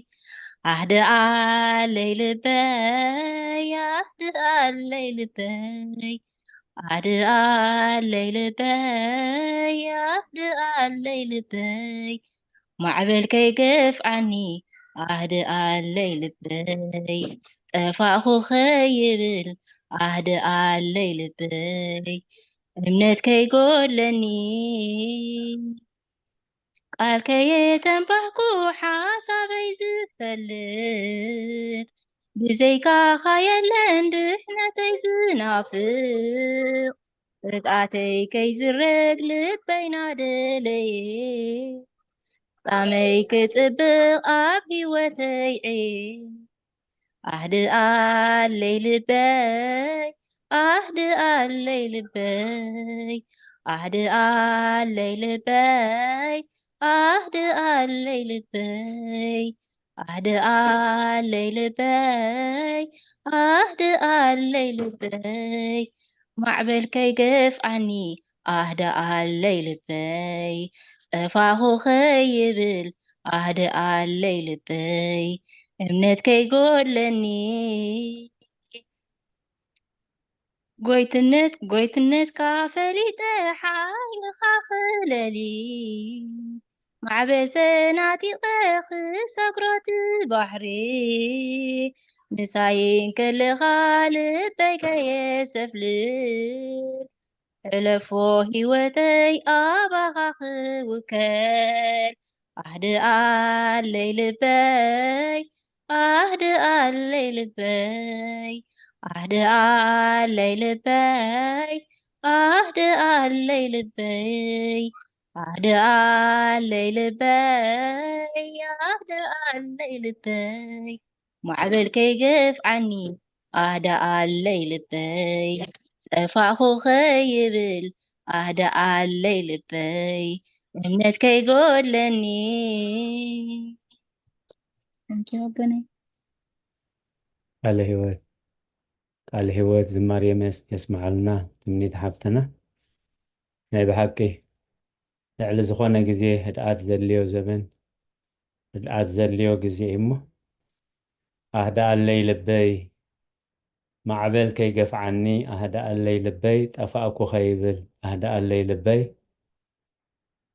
ኣህደ ኣለይ ልበይ ኣህደ ኣለይ ልበይ ኣህደ ኣለይ ልበይ ኣህደ ኣለይ ልበይ ማዕበል ከይገፍዓኒ ኣህደ ኣለይ ልበይ ጠፋኹ ኸይብል ኣህደ ኣለይ ልበይ እምነት ከይጎድለኒ ቃል ከየተንባህኩ ሓሳበይ ዝፈልጥ ብዘይካኻ የለን ድሕነተይ ዝናፍቕ ርግኣተይ ከይዝረግ ልበይ ናደለየ ጻመይ ክጽብቕ ኣብ ሂወተይ ኣህደ ኣለይ ልበይ ኣህደ ኣለይ ልበይ ኣህደ ኣለይ ልበይ ኣህደ ኣለይ ልበይ ኣህደ ኣለይ ልበይ ኣህደ ኣለይ ልበይ ማዕበል ከይገፍዓኒ ኣህደ ኣለይ ልበይ ጠፋኹ ኸይብል ኣህደ ኣለይ ልበይ እምነት ከይጎድለኒ ጎይትነትካ ፈሊጠ ሓይልኻ ክለሊ ማዕበል ሰናጢቐ ክሰግሮት ባሕሪ ንሳይን ከለኻ ልበይ ከየሰፍልል ዕለፎ ሂወተይ ኣባኻ ክውከል ኣህደ ኣለይ ልበይ ኣህደ ኣለይ ልበይ ኣህደ ኣለይ ልበይ ኣህደ ኣለይ ልበይ ኣህደ ኣለይ ልበይ ኣህደ ኣለይ ልበይ ማዕበል ከይገፍዓኒ ኣህደ ኣለይ ልበይ ጠፋኹ ኸይብል ኣህደ ኣለይ ልበይ እምነት ከይጎድለኒ እንኪ ቃል ህይወት ዝማር የስማዓልና ትምኒት ሓፍተና ናይ ብሓቂ ልዕሊ ዝኾነ ግዜ ህድኣት ዘልዮ ዘበን ህድኣት ዘልዮ ግዜ እሞ ኣህደ ኣለይ ልበይ معبل كي قفعني أهدأ اللي لبي طفأكو خيبل أهدأ اللي لبي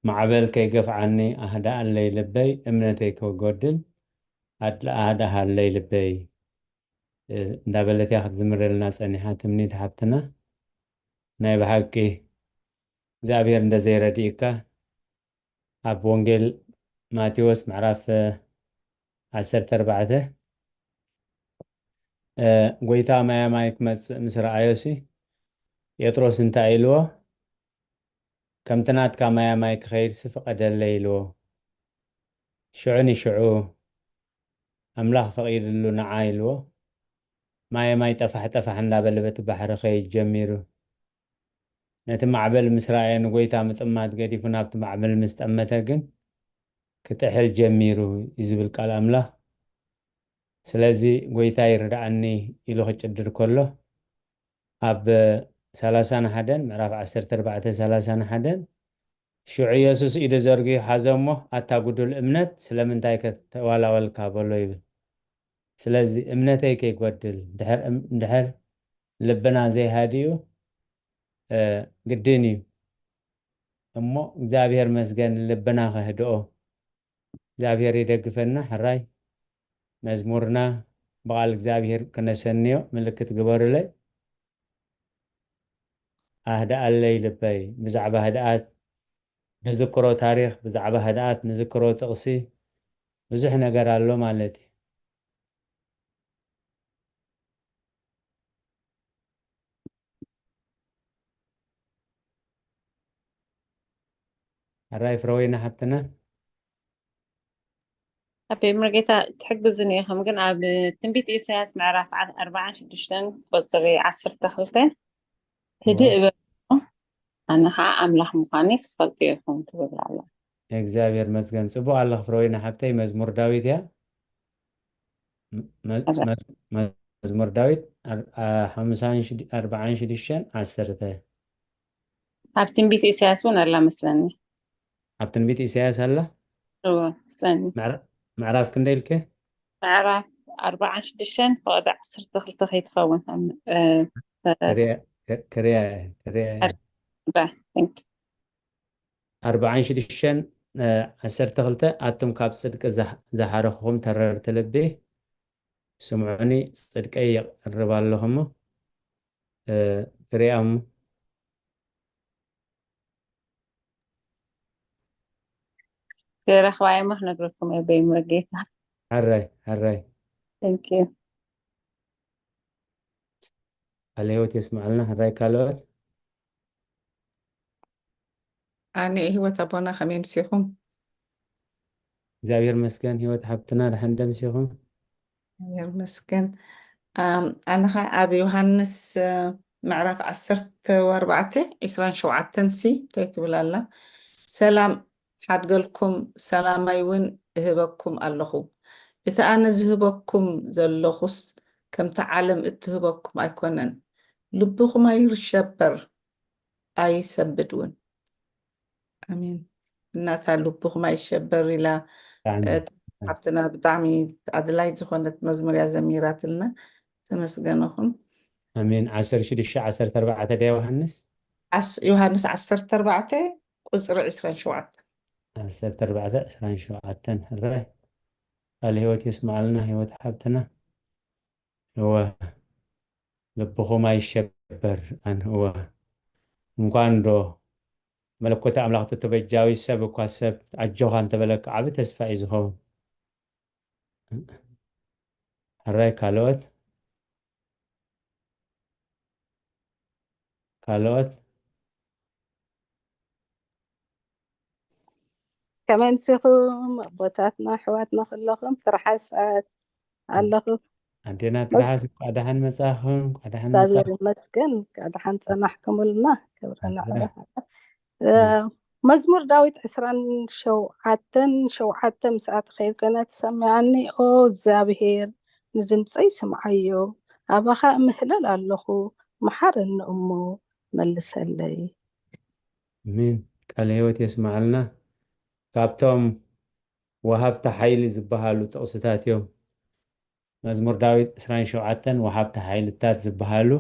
معبل كي قفعني أهدأ اللي لبي امنتي كو قدل أهدأ اللي لبي دابلت ياخد زمر الناس أني حاتمني تحبتنا ناي بحقي زابير اندزي رديكا أب وانجل ماتيوس معرف 14 قويتا ما مايك مسر آيوسي يطروس انت ايلو كم تنات كما مايك خير سفقد الليلو شعني شعو أملاح فقير اللو نعايلو ماي تفح لابلبت بحر خير جميرو نتم عبل مسرائين قويتا متأمات قد يكون هابت معبل مستأمتاقن كتحل جميرو يزبل قال أملاح سلازي قويتا يردعني إلو خجدر كله أب 31 معرف 14 شوعي يسوس إذا زرقي حزمه أتاقودو الإمنت سلمنتاي كتوالا والكابولو يبل سلازي إمنتاي كي قدل دحر لبنا زي هاديو قدينيو أمو زابير مسجن لبنا خهدو زابير يدقفنا حراي مزمورنا بقال زابير كنسنيو ملكت قبر لي أهدأ اللي لبي بزعب هدأت نذكرو تاريخ بزعب هدأت نذكرو تقصي بزح نقر له مالتي حراي فروينا حتنا أبي مرقيتا تحجزني يا خمجن أب تنبيت إساس معرف 4 6 بطري 10 تخلته هدي بقى أنا أملح مخانيك فلتي يخون تقول الله እግዚአብሔር መስገን ጽቡቅ ኣለኽ ፍሮይና ሓብተይ መዝሙር ዳዊት እያ መዝሙር ዳዊት 46 أب تنبيت إساس وين الله مسلني ኣብ ትንቢት ኢሳያስ ኣላ هو مسلني ምዕራፍ ክንደይ ኢልከ معرف 4 6 فقد 10 تخلته يتخون ክርያ بقى thank you 46 12 ኣቱም ካብ ጽድቂ ዝሓረኽኹም ተረርቲ ልቢ ስምዑኒ ጽድቀይ የቕርብ ኣለኹም ክርያሙ كرخواي ما نقولكم يا بي مرقيتا حراي thank you الهوت يسمع لنا حراي كالوت ኣነ ህይወት ኣቦና ከመይ ምሲኹም እግዚአብሔር መስገን ህይወት ሓብትና ድሓን ደምሲኹም እግዚአብሔር መስገን ኣነ ኸ ኣብ ዮሃንስ ምዕራፍ 14 27 ሲ እንታይ ትብል ኣላ ሰላም ሓድገልኩም ሰላማይ እውን እህበኩም ኣለኹ እቲ ኣነ ዝህበኩም ዘለኹስ ከምቲ ዓለም እትህበኩም ኣይኮነን ልብኹም ኣይርሸበር ኣይሰብድ እውን ኣሜን እናታ ልብኹም ኣይሸበር ኢላ ሓፍትና ብጣዕሚ ኣድላይት ዝኾነት መዝሙር እያ ዘሚራትልና ተመስገነኹም ኣሜን 16:14 ዳ ዮሃንስ ዮሃንስ 14 ቁፅሪ 27 14:27 حراي الهوت يسمع لنا هوت حبتنا هو لبخو ما يشبر أن هو እንኳን ዶ መለኮት ኣምላኽ ተበጃዊ ሰብ እኳ ሰብ ኣጆኻ እንተበለክ ዓብ ተስፋ እዩ ዝኸውን ሕራይ ካልኦት كمان مسيخم أبوتاتنا حواتنا خلقهم ترحسات علقوا عندنا ترحس قادحن مساخم قادحن تابير المسكن قادحن سنحكم لنا كبرنا مزمور داويت 27 مساعات خير كانت سمعني أو زابهير نزمصي يسمعيو أباخا مهلل ኣለኹ محرن أمو ملسلي مين قال هيوت يسمع لنا كابتم وهبت حيل زبهالو تقصتات يوم መዝሙር ዳዊት 27 ወሃብቲ ሓይልታት ዝበሃሉ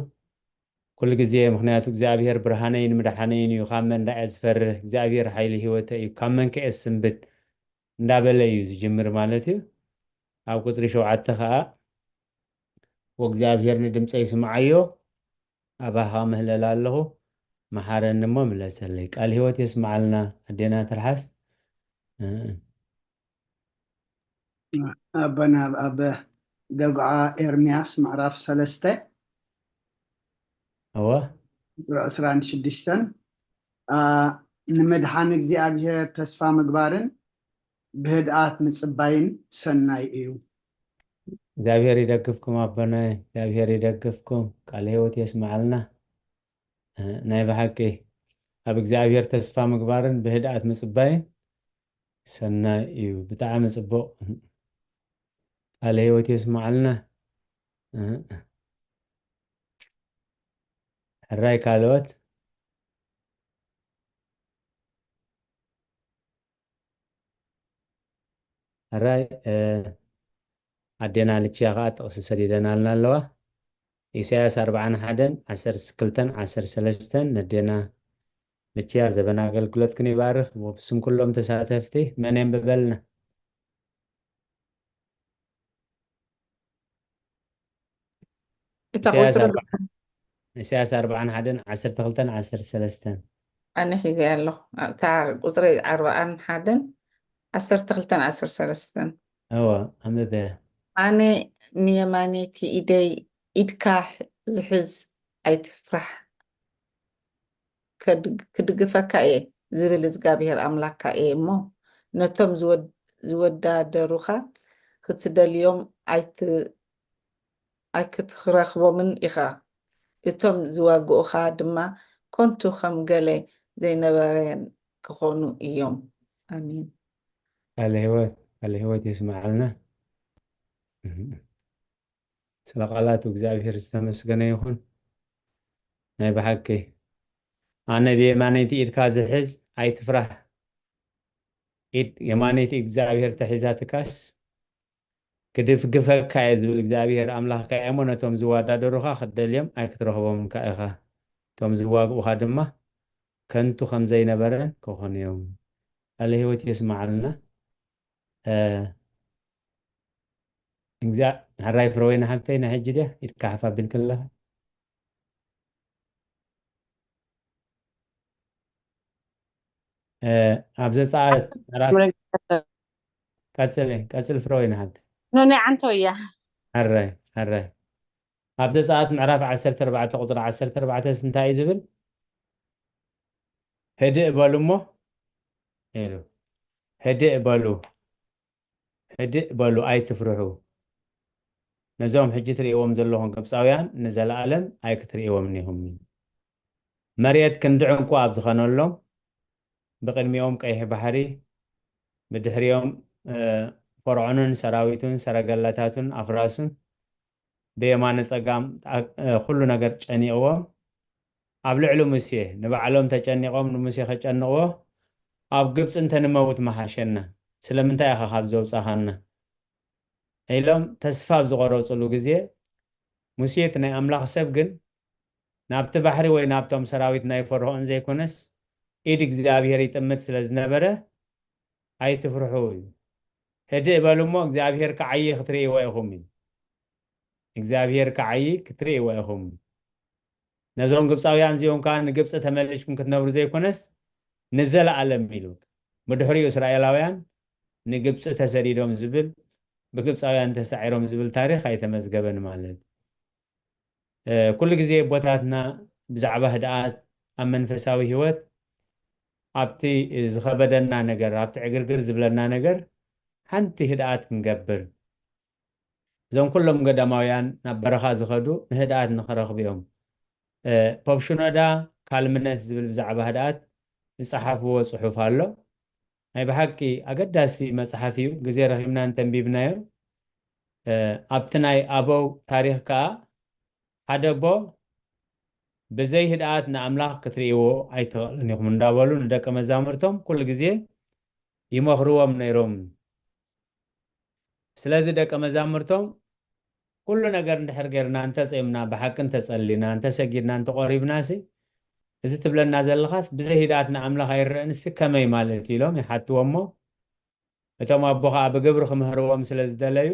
ኩሉ ግዜ ምክንያቱ እግዚኣብሔር ብርሃነይን ምድሓነይን እዩ ካብ መን እንዳእየ ዝፈርህ እግዚኣብሔር ሓይሊ ሂወተ እዩ ካብ መን ከ እየ ዝስንብድ እንዳበለ እዩ ዝጅምር ማለት እዩ ኣብ ቁፅሪ 7 ከዓ ወእግዚኣብሔር ንድምፀይ ስምዓዮ ኣባኻ ምህለል ኣለኹ መሓረኒ እሞ ምለሰለይ ቃል ሂወት የስምዓልና ኣዴና ትርሓስ أبنا أب دقعة إرمياس معرف 3 እወ أسران شدشتن نمدحان እግዚአብሔር ተስፋ ምግባርን ብህድኣት ምጽባይን ሰናይ እዩ እግዚአብሔር ይደግፍኩም ኣቦና እግዚአብሔር ይደግፍኩም ቃል ሂወት የስምዓልና ናይ ብሓቂ ኣብ እግዚአብሔር ተስፋ ምግባርን ብህድኣት ምጽባይን ሰናይ እዩ ብጣዕሚ ጽቡቕ ቃል ሂወት የስምዓልና ሕራይ ካልኦት ሕራይ ኣዴና ልችያ ከዓ ጥቕሲ ሰዲደናልና ኣለዋ ኢሳያስ 41 12 13 ነዴና ልችያ ዘበና ኣገልግሎት ክን ይባርኽ ብስም ኩሎም ተሳተፍቲ መን የንብበልና ኢሳያስ 41 12 13 أنا حيزي الله تاع قصري 41 12 13 እወ ኣንብበ أنا نيمانيتي إيدي إدكاح زحز أيتفرح كدقفك إيه زبل زقابير أملاك إيه مو نتم زودا دروخا كتدا اليوم أيكتخرخبو من إخا يتم زواجوخا دما كنتو خمقلي زي نبارين كخونو إيوم آمين ቃል ሂወት የስምዓልና ስለ ቃላቱ እግዚአብሔር ዝተመስገነ ይኹን ናይ ብሓቂ ኣነ ብየማነይቲ ኢድካ ዝሕዝ ኣይትፍራሕ ኢድ የማነይቲ እግዚኣብሔር ተሒዛ ትካስ ክድፍግፈካ እየ ዝብል እግዚኣብሔር ኣምላኽካ እሞ ነቶም ዝዋዳደሩኻ ክደልዮም ኣይክትረኽቦምን ካ ኢኻ እቶም ዝዋግኡኻ ድማ ከንቱ ከም ዘይነበረን ክኾኑ እዮም ቃል ሂወት የስምዓልና ሕራይ ፍረወይና ሃብተይ ናይ ሕጂ ድያ ኢድካ ሓፍ ኣቢል ከለኻ ኣብ ዘፀኣት ቀፅል ፍረወይና ሃብተይ نوني عنتو إياه ሕራይ ኣብ ዘፀኣት ምዕራፍ 14 ቁፅሪ 14 እንታይ እዩ ዝብል ህድእ በሉ እሞ ኢሉ ህድእ በሉ ኣይትፍርሑ ነዞም ሕጂ ትርእይዎም ዘለኹም ግብፃውያን ንዘለኣለም ኣይክትርእይዎም ኒኹም መሬት ክንድዕንቁ ኣብ ዝኾነሎም ብቅድሚኦም ቀይሕ ባሕሪ ብድሕሪኦም ፈርዖንን ሰራዊቱን ሰረገላታቱን ኣፍራሱን ብየማነ ፀጋም ኩሉ ነገር ጨኒቕዎም ኣብ ልዕሊ ሙሴ ንባዕሎም ተጨኒቖም ንሙሴ ከጨንቕዎ ኣብ ግብፂ እንተንመውት መሓሸና ስለምንታይ ኢኻ ካብ ዘውፃኻና ኢሎም ተስፋ ብዝቆረፅሉ ግዜ ሙሴ እቲ ናይ ኣምላኽ ሰብ ግን ናብቲ ባሕሪ ወይ ናብቶም ሰራዊት ናይ ፈርዖን ዘይኮነስ ኢድ እግዚኣብሔር ይጥምት ስለ ዝነበረ ኣይትፍርሑ እዩ ህድእ በሉ እሞ እግዚኣብሔር ክዓይ ክትርእይዎ ኢኹም እዩ እግዚኣብሔር ክዓይ ክትርእይዎ ኢኹም ነዞም ግብፃውያን እዚኦም ከዓ ንግብፂ ተመሊስኩም ክትነብሩ ዘይኮነስ ንዘለኣለም ኢሉ ብድሕሪኡ እስራኤላውያን ንግብፂ ተሰዲዶም ዝብል ብግብፃውያን ተሳዒሮም ዝብል ታሪክ ኣይተመዝገበን ማለት ኩሉ ግዜ ቦታትና ብዛዕባ ህድኣት ኣብ መንፈሳዊ ሂወት ኣብቲ ዝኸበደና ነገር ኣብቲ ዕግርግር ዝብለና ነገር ሓንቲ ህድኣት ክንገብር እዞም ኩሎም ገዳማውያን ናብ በረኻ ዝኸዱ ንህድኣት ንኽረኽቡ እዮም ፖፕሽኖዳ ካልምነት ዝብል ብዛዕባ ህድኣት ዝፀሓፍዎ ፅሑፍ ኣሎ ናይ ብሓቂ ኣገዳሲ መፅሓፍ እዩ ግዜ ረኺብና እንተንቢብናዮ ኣብቲ ናይ ኣበው ታሪክ ከዓ ሓደ ኣቦ ብዘይ ህድኣት ንኣምላኽ ክትርእይዎ ኣይትኽእሉን ኢኹም እንዳበሉ ንደቀ መዛሙርቶም ኩሉ ግዜ ይመኽርዎም ነይሮም ስለዚ ደቀ መዛሙርቶም كل ነገር እንድሕር ጌርና እንተፀምና ብሓቂ እንተፀሊና እንተሰጊድና እንተቆሪብና ሲ እዚ ትብለና ዘለኻስ ብዘይ ሂዳትና ኣምላኽ ኣይረአንስ ከመይ ማለት ኢሎም ይሓትዎ እሞ እቶም ኣቦ ከዓ ብግብሪ ክምህርዎም ስለ ዝደለዩ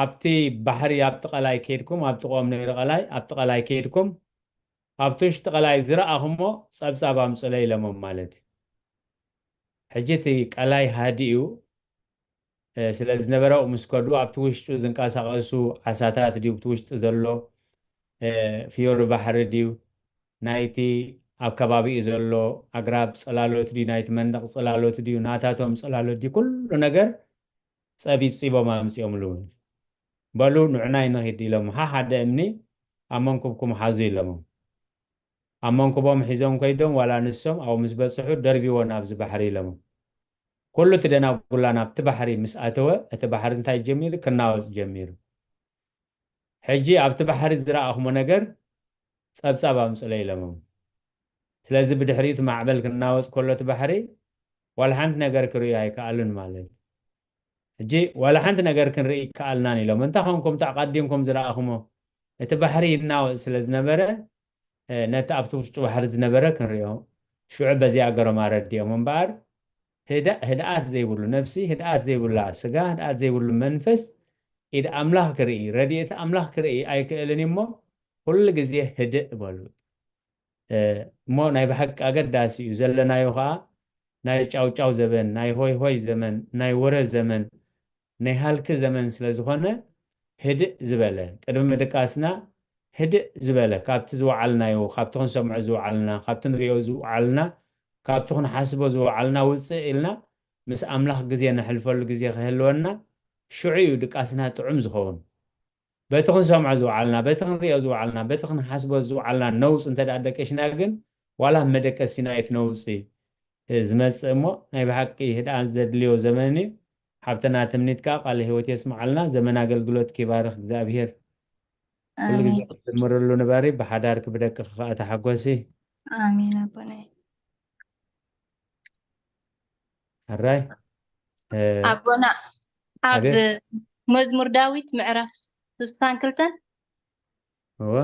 ኣብቲ ባሕሪ ኣብቲ ቀላይ ከይድኩም ኣብቲ ቆም ነይሩ ቀላይ ኣብቲ ቀላይ ከይድኩም ኣብቲ ውሽጢ ቀላይ ዝረኣኹሞ ፀብፃብ ኣምፅለ ኢሎሞም ማለት እዩ ሕጂ እቲ ቀላይ ሃዲኡ ስለ ዝነበረው ምስ ከዱ ኣብቲ ውሽጡ ዝንቀሳቐሱ ዓሳታት ድዩ ኣብቲ ውሽጢ ዘሎ ፊዮሪ ባሕሪ ድዩ ናይቲ ኣብ ከባቢኡ ዘሎ ኣግራብ ፀላሎት ድዩ ናይቲ መንደቕ ፀላሎት ድዩ ናታቶም ፀላሎት ድዩ ኩሉ ነገር ፀቢብፂቦም ኣምፂኦምሉ በሉ ንዕናይ ንኽድ ኢሎም ሓደ እምኒ ኣብ መንኩብኩም ሓዙ ኢሎሞም ኣብ መንኩቦም ሒዞም ከይዶም ዋላ ንሶም ኣብኡ ምስ በፅሑ ደርቢዎ ናብዚ ባሕሪ ኢሎሞም ኩሉ ትደናጉላ ናብቲ ባሕሪ ምስ ኣተወ እቲ ባሕሪ እንታይ ጀሚሩ ክናወፅ ጀሚሩ ሕጂ ኣብቲ ባሕሪ ዝረኣኽሞ ነገር ፀብፃብ ኣምፅለ ኢሎሞም ስለዚ ብድሕሪቱ ማዕበል ክናወፅ ከሎ እቲ ባሕሪ ዋላ ሓንቲ ነገር ክርእዩ ኣይከኣሉን ማለት ሕጂ ዋላ ሓንቲ ነገር ክንርኢ ከኣልናን ኢሎም እንታይ ኾንኩም ተዓቃዲምኩም ዝረኣኽሞ እቲ ባሕሪ ይናወፅ ስለ ዝነበረ ነቲ ኣብቲ ውሽጡ ባሕሪ ዝነበረ ክንሪኦ ሽዑ በዚኣ ገሮም ኣረዲኦም እምበኣር ህድኣት ዘይብሉ ነፍሲ ህድኣት ዘይብላ ስጋ ህድኣት ዘይብሉ መንፈስ ኢድ ኣምላኽ ክርኢ ረድኤት ኣምላኽ ክርኢ ኣይክእልን እሞ ኩሉ ግዜ ህድእ በሉ እሞ ናይ ብሓቂ ኣገዳሲ እዩ ዘለናዮ ከዓ ናይ ጫውጫው ዘመን ናይ ሆይ ሆይ ዘመን ናይ ወረ ዘመን ናይ ሃልኪ ዘመን ስለ ዝኾነ ህድእ ዝበለ ቅድሚ ምድቃስና ህድእ ዝበለ ካብቲ ዝወዓልናዮ ካብቲ ክንሰምዖ ዝወዓልና ካብቲ ንሪኦ ዝወዓልና ካብቲ ክንሓስቦ ዝወዓልና ውፅእ ኢልና ምስ ኣምላኽ ግዜ ነሕልፈሉ ግዜ ክህልወና ሽዑ እዩ ድቃስና ጥዑም ዝኸውን በቲ ክንሰምዖ ዝወዓልና በቲ ክንሪኦ ዝወዓልና በቲ ክንሓስቦ ዝወዓልና ነውፅ እንተደኣ ደቀሽና ግን ዋላ መደቀሲና የትነውፅ ዝመፅእ እሞ ናይ ብሓቂ ህድኣን ዘድልዮ ዘመን እዩ ሓብተና ትምኒትካ ቃል ሂወት የስማዓልና ዘመን ኣገልግሎት ክባርኽ እግዚኣብሔር ኩሉ ግዜ ዝምርሉ ንበሪ ብሓዳር ክብደቅኽ ከዓ ተሓጎሲ አሜን አቦና ኣራይ አቦና ኣብ ኣቤት መዝሙር ዳዊት ምዕራፍ 62 እወ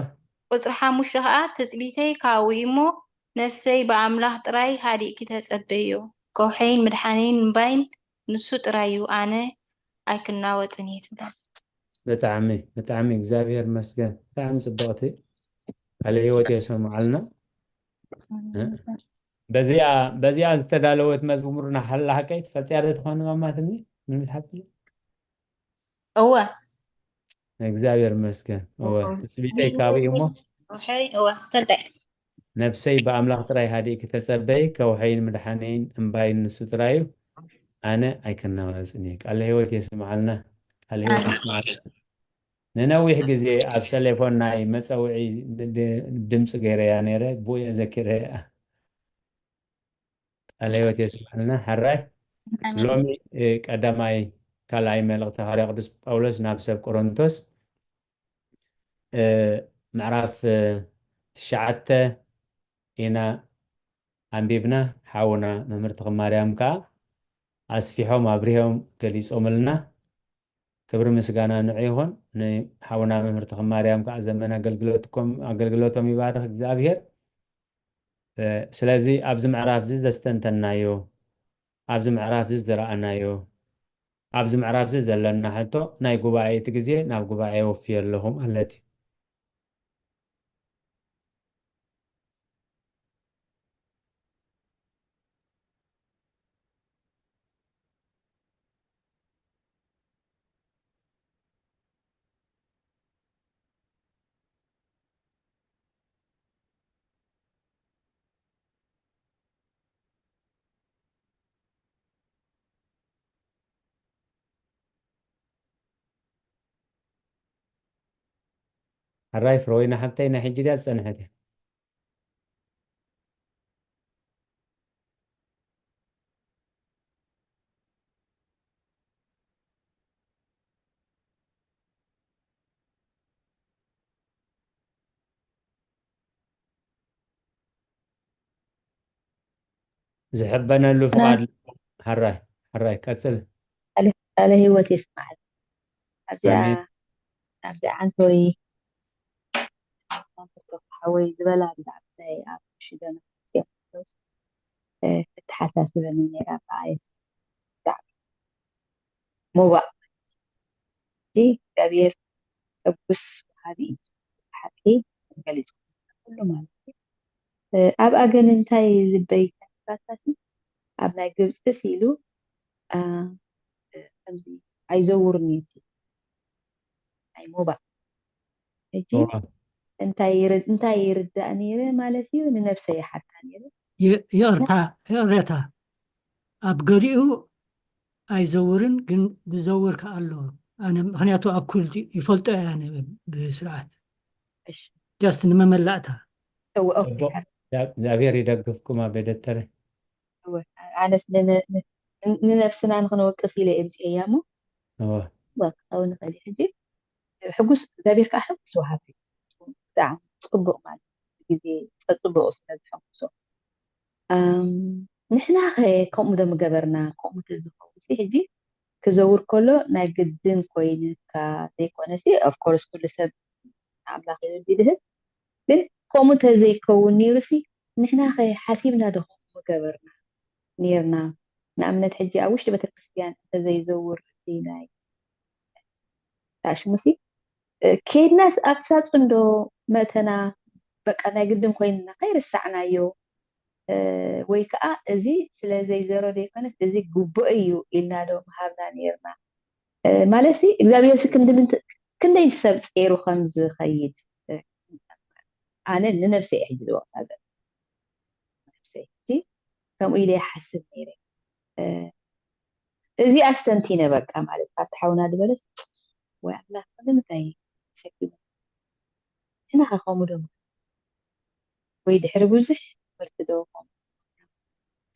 ቁፅሪ 5 ከዓ ተፅቢተይ ካዊ እሞ ነፍሰይ ብኣምላኽ ጥራይ ሃዲእኪ ተፀበዮ ከውሐይን ምድሓነይን እምባይን ንሱ ጥራይ እዩ ኣነ ኣይክናወፅን እየ ትብላ ብጣዕሚ እግዚኣብሔር መስገን ብጣዕሚ ፅብቕቲ ካለ ሂወት የሰምዓልና በዚኣ ዝተዳለወት መዝሙር ናሓላሓቀይ ትፈልጥያ ዶ ትኾን ማማትኒ ምን ምትሓብት እወ እግዚኣብሔር መስገን እወ ተፅቢተይ ካብኡ እሞ ከውሐይ እወ ፈልጠይ ነፍሰይ ብኣምላኽ ጥራይ ሃዲእኪ ተፀበይ ከውሐይን ምድሓነይን እምባይን ንሱ ጥራይ እዩ ኣነ ኣይክናወፅን እየ ቃል ሂወት የስምዓልና ቃል ሂወት የስምዓልና ንነዊሕ ግዜ ኣብ ቴሌፎን ናይ መፀውዒ ድምፂ ገይረያ ነይረ ብኡ ዘኪረያ ቃል ሂወት የስምዓልና ሓራይ ሎሚ ቀዳማይ ካልኣይ መልእኽቲ ሃዋርያ ቅዱስ ጳውሎስ ናብ ሰብ ቆሮንቶስ ምዕራፍ 9 ኢና ኣንቢብና ሓውና መምህርቲ ማርያም ከዓ ኣስፊሖም ኣብሪሆም ገሊፆምልና ክብሪ ምስጋና ንዑ ይኹን ንሓውና መምህርቲ ማርያም ከዓ ዘመን ኣገልግሎቶም ይባርኽ እግዚኣብሔር ስለዚ ኣብዚ ምዕራፍ እዚ ዘስተንተናዮ ኣብዚ ምዕራፍ እዚ ዝረኣናዮ ኣብዚ ምዕራፍ እዚ ዘለና ሕቶ ናይ ጉባኤ እቲ ግዜ ናብ ጉባኤ ወፍዮ ኣለኹ ማለት እዩ ሓራይ ፍሮይና ሓብተይ ናይ ሕጂ ድያ ዝፀንሐት እያ ዝሕበነሉ ፍቓድ ሓራይ ቀፅል ቃለ ሂወት የስማዓል ኣብዚኣ ኣሜን أبدأ عن توي حوي زبالة بدعتي شدنا تحساسبني إني عايز دعم مو بقى دي كبير بس هذه حكي قالت كله ما أبقى جن انتي زبيت فاتسي أبناء جبس تسيلو أمزي عايزورني تي أي مو بقى هجي انتي يرد أنيرة مالتي ونفسي حتى أنيرة يقرأ أب قريئو أيزورن جن دزور كألو أنا مخنياتو أب كل يفلت يعني بسرعة جاست إنما ملأتها هو أوكي እግዚአብሔር ይደግፍኩም አበደተረ هو أنا نفسنا نوقف إلى إنت أيامه أو نخلي حجي حجوس زابير كحجوس وهابي دعم صبق مال جدي صبق أصلا حجوسه نحنا خي كم دم جبرنا كم تزوج سي حجي كزور كله نجدين كوين كديكونسي of course كل سب عملا خير بيده لكن كم تزي كوني رسي نحنا خي حسيبنا ده مجبرنا نيرنا نأمنت حجي أوش تبى الكريستيان تزي زور ديناي تعش مسي كيد ناس أبساط عنده مثلا بقى أنا قدم كوين غير السعنة يو ويكا زي سلا زي زرو دي كانت زي قبؤيو إلنا دو مهابنا نيرنا مالسي إذا سكن دمنت كندا يسبت إيرو خمز خيد أنا لنفسي أحجز وقت هذا نفسي جي كم إلي حسب ميري زي أستنتينا بقى مالت فتحونا دبلس وعلا صدمتي شكل هنا هقوم دم ويدحر بوزح مرتدوهم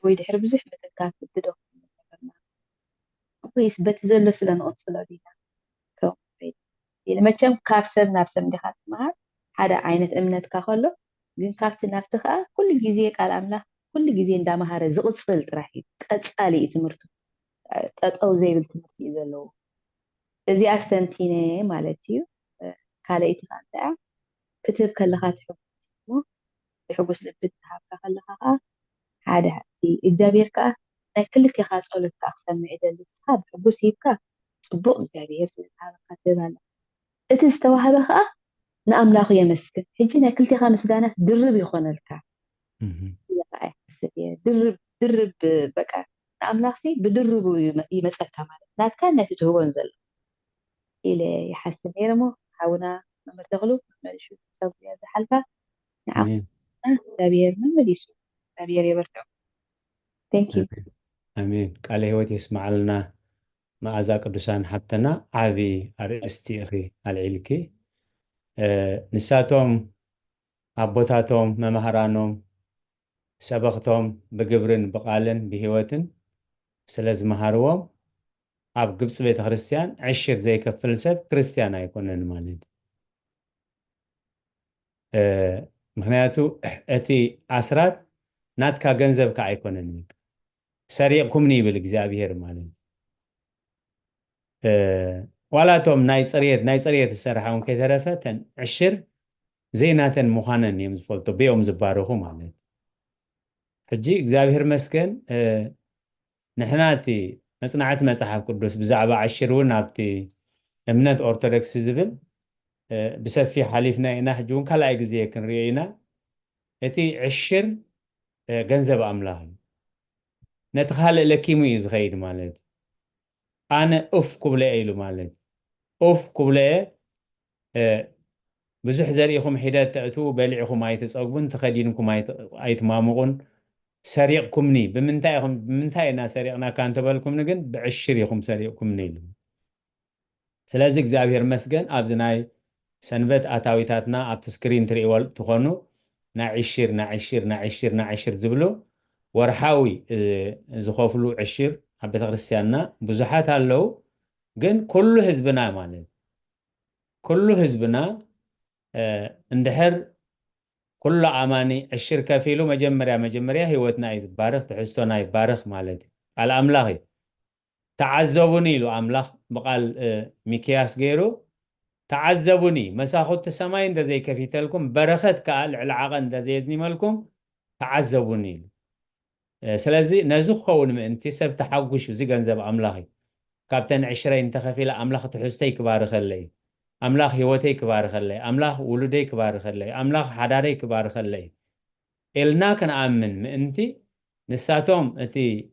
ويدحر بوزح متكاف بدو ويثبت زلو سلان أطفال دينا كم بيت لما كم كافسب نفسم دخلت معه هذا عينة أمنت كخلو ግን ካብቲ ናፍቲ ከዓ ኩሉ ግዜ ቃል ኣምላኽ ኩሉ ግዜ እንዳምሃረ ዝቕፅል ጥራሕ እዩ ቀፃሊ እዩ ትምህርቱ ጠጠው ዘይብል ትምህርቲ እዩ ዘለዎ እዚ ኣስተንቲነ ማለት እዩ ካልአይቲ ከዓ እንታይ ክትህብ ከለካ ትሕጉስ እሞ ብሕጉስ ልቢ ትሃብካ ከለካ ከዓ ሓደ እቲ እግዚኣብሔር ከዓ ናይ ክልቴኻ ፀሎት ከዓ ክሰምዕ ይደሊ ንስኻ ብሕጉስ ሂብካ ፅቡቅ እግዚኣብሔር ስለዝሃበካ ትህብ ኣላ እቲ ዝተዋህበ ከዓ ንኣምላኹ የመስግን ሕጂ ናይ ክልቴኻ ምስጋናት ድርብ ይኾነልካ ድርብ በቃ ንኣምላኽ ብድርቡ ይመፀካ ማለት ናትካ ናይቲ ትህቦን ዘሎ ኢለ ይሓስብ ነይረ ሞ ሓውና መምህር ተኽሉ መሊሹ ፀጉሪ ዝሓልካ ንዓም እግዚአብሔር መመሊሱ እግዚአብሔር የበርትዖ ቴንክ ዩ አሜን ቃለ ህይወት ይስማዓልና መዓዛ ቅዱሳን ሓብተና ዓቢ ኣርእስቲ እኺ ኣልዒልኪ ንሳቶም ኣቦታቶም መምሃራኖም ሰበኽቶም ብግብርን ብቃልን ብህይወትን ስለ ዝመሃርዎም ኣብ ግብፂ ቤተ ክርስቲያን ዕሽር ዘይከፍል ሰብ ክርስቲያን ኣይኮነን ማለት ምክንያቱ እቲ ኣስራት ናትካ ገንዘብካ ኣይኮነን ሰሪቕኩምኒ ይብል እግዚኣብሔር ማለት ዋላቶም ናይ ፅሬት ዝሰርሓውን ከይተረፈ ተን ዕሽር ዘይናተን ምዃነን እዮም ዝፈልጦ ብኦም ዝባረኹ ማለት ሕጂ እግዚኣብሔር መስገን ንሕና እቲ መፅናዕቲ መፅሓፍ ቅዱስ ብዛዕባ ዕሽር እውን ኣብቲ እምነት ኦርቶዶክስ ዝብል ብሰፊሕ ሓሊፍና ኢና ሕጂ እውን ካልኣይ ግዜ ክንሪኦ ኢና እቲ ዕሽር ገንዘብ ኣምላኽ እዩ ነቲ ካልእ ለኪሙ እዩ ዝኸይድ ማለት ኣነ ኡፍ ኩብለየ ኢሉ ማለት ኡፍ ኩብለየ ብዙሕ ዘሪኢኹም ሒደት ተእትዉ በሊዕኹም ኣይትፀግቡን ተኸዲንኩም ኣይትማምቑን ሰሪቕኩምኒ ብምንታይ ኢና ሰሪቕናካ እንተበልኩምኒ ግን ብዕሽር ኢኹም ሰሪቕኩምኒ ኢሉ ስለዚ እግዚኣብሔር መስገን ኣብዚ ናይ ሰንበት ኣታዊታትና ኣብቲ ስክሪን ትሪእዎ ትኾኑ ናዕሽር ዝብሉ ወርሓዊ ዝኸፍሉ ዕሽር ኣብ ቤተ ክርስቲያንና ብዙሓት ኣለው ግን ኩሉ ህዝብና ማለት ኩሉ ህዝብና እንድሕር ኩሉ ኣማኒ ዕሽር ከፊሉ መጀመርያ ህይወትና እዩ ዝባርኽ ትሕዝቶና ይባርኽ ማለት እዩ ቃል ኣምላኽ እዩ ተዓዘቡኒ ኢሉ ኣምላኽ ብቃል ሚክያስ ገይሩ تعذبوني مساخوت السماء إن زي كفيتلكم برخت كال العقن ده زي زني مالكم تعذبوني سلازي نزخون من انت سب تحوش وزي جنزب أملاخي كابتن 20 تخفي لا أملاخ تحستي كبار خلي أملاخ هوتي كبار خلي أملاخ ولدي كبار خلي أملاخ حداري كبار خلي إلنا كان آمن من انت نساتهم أتي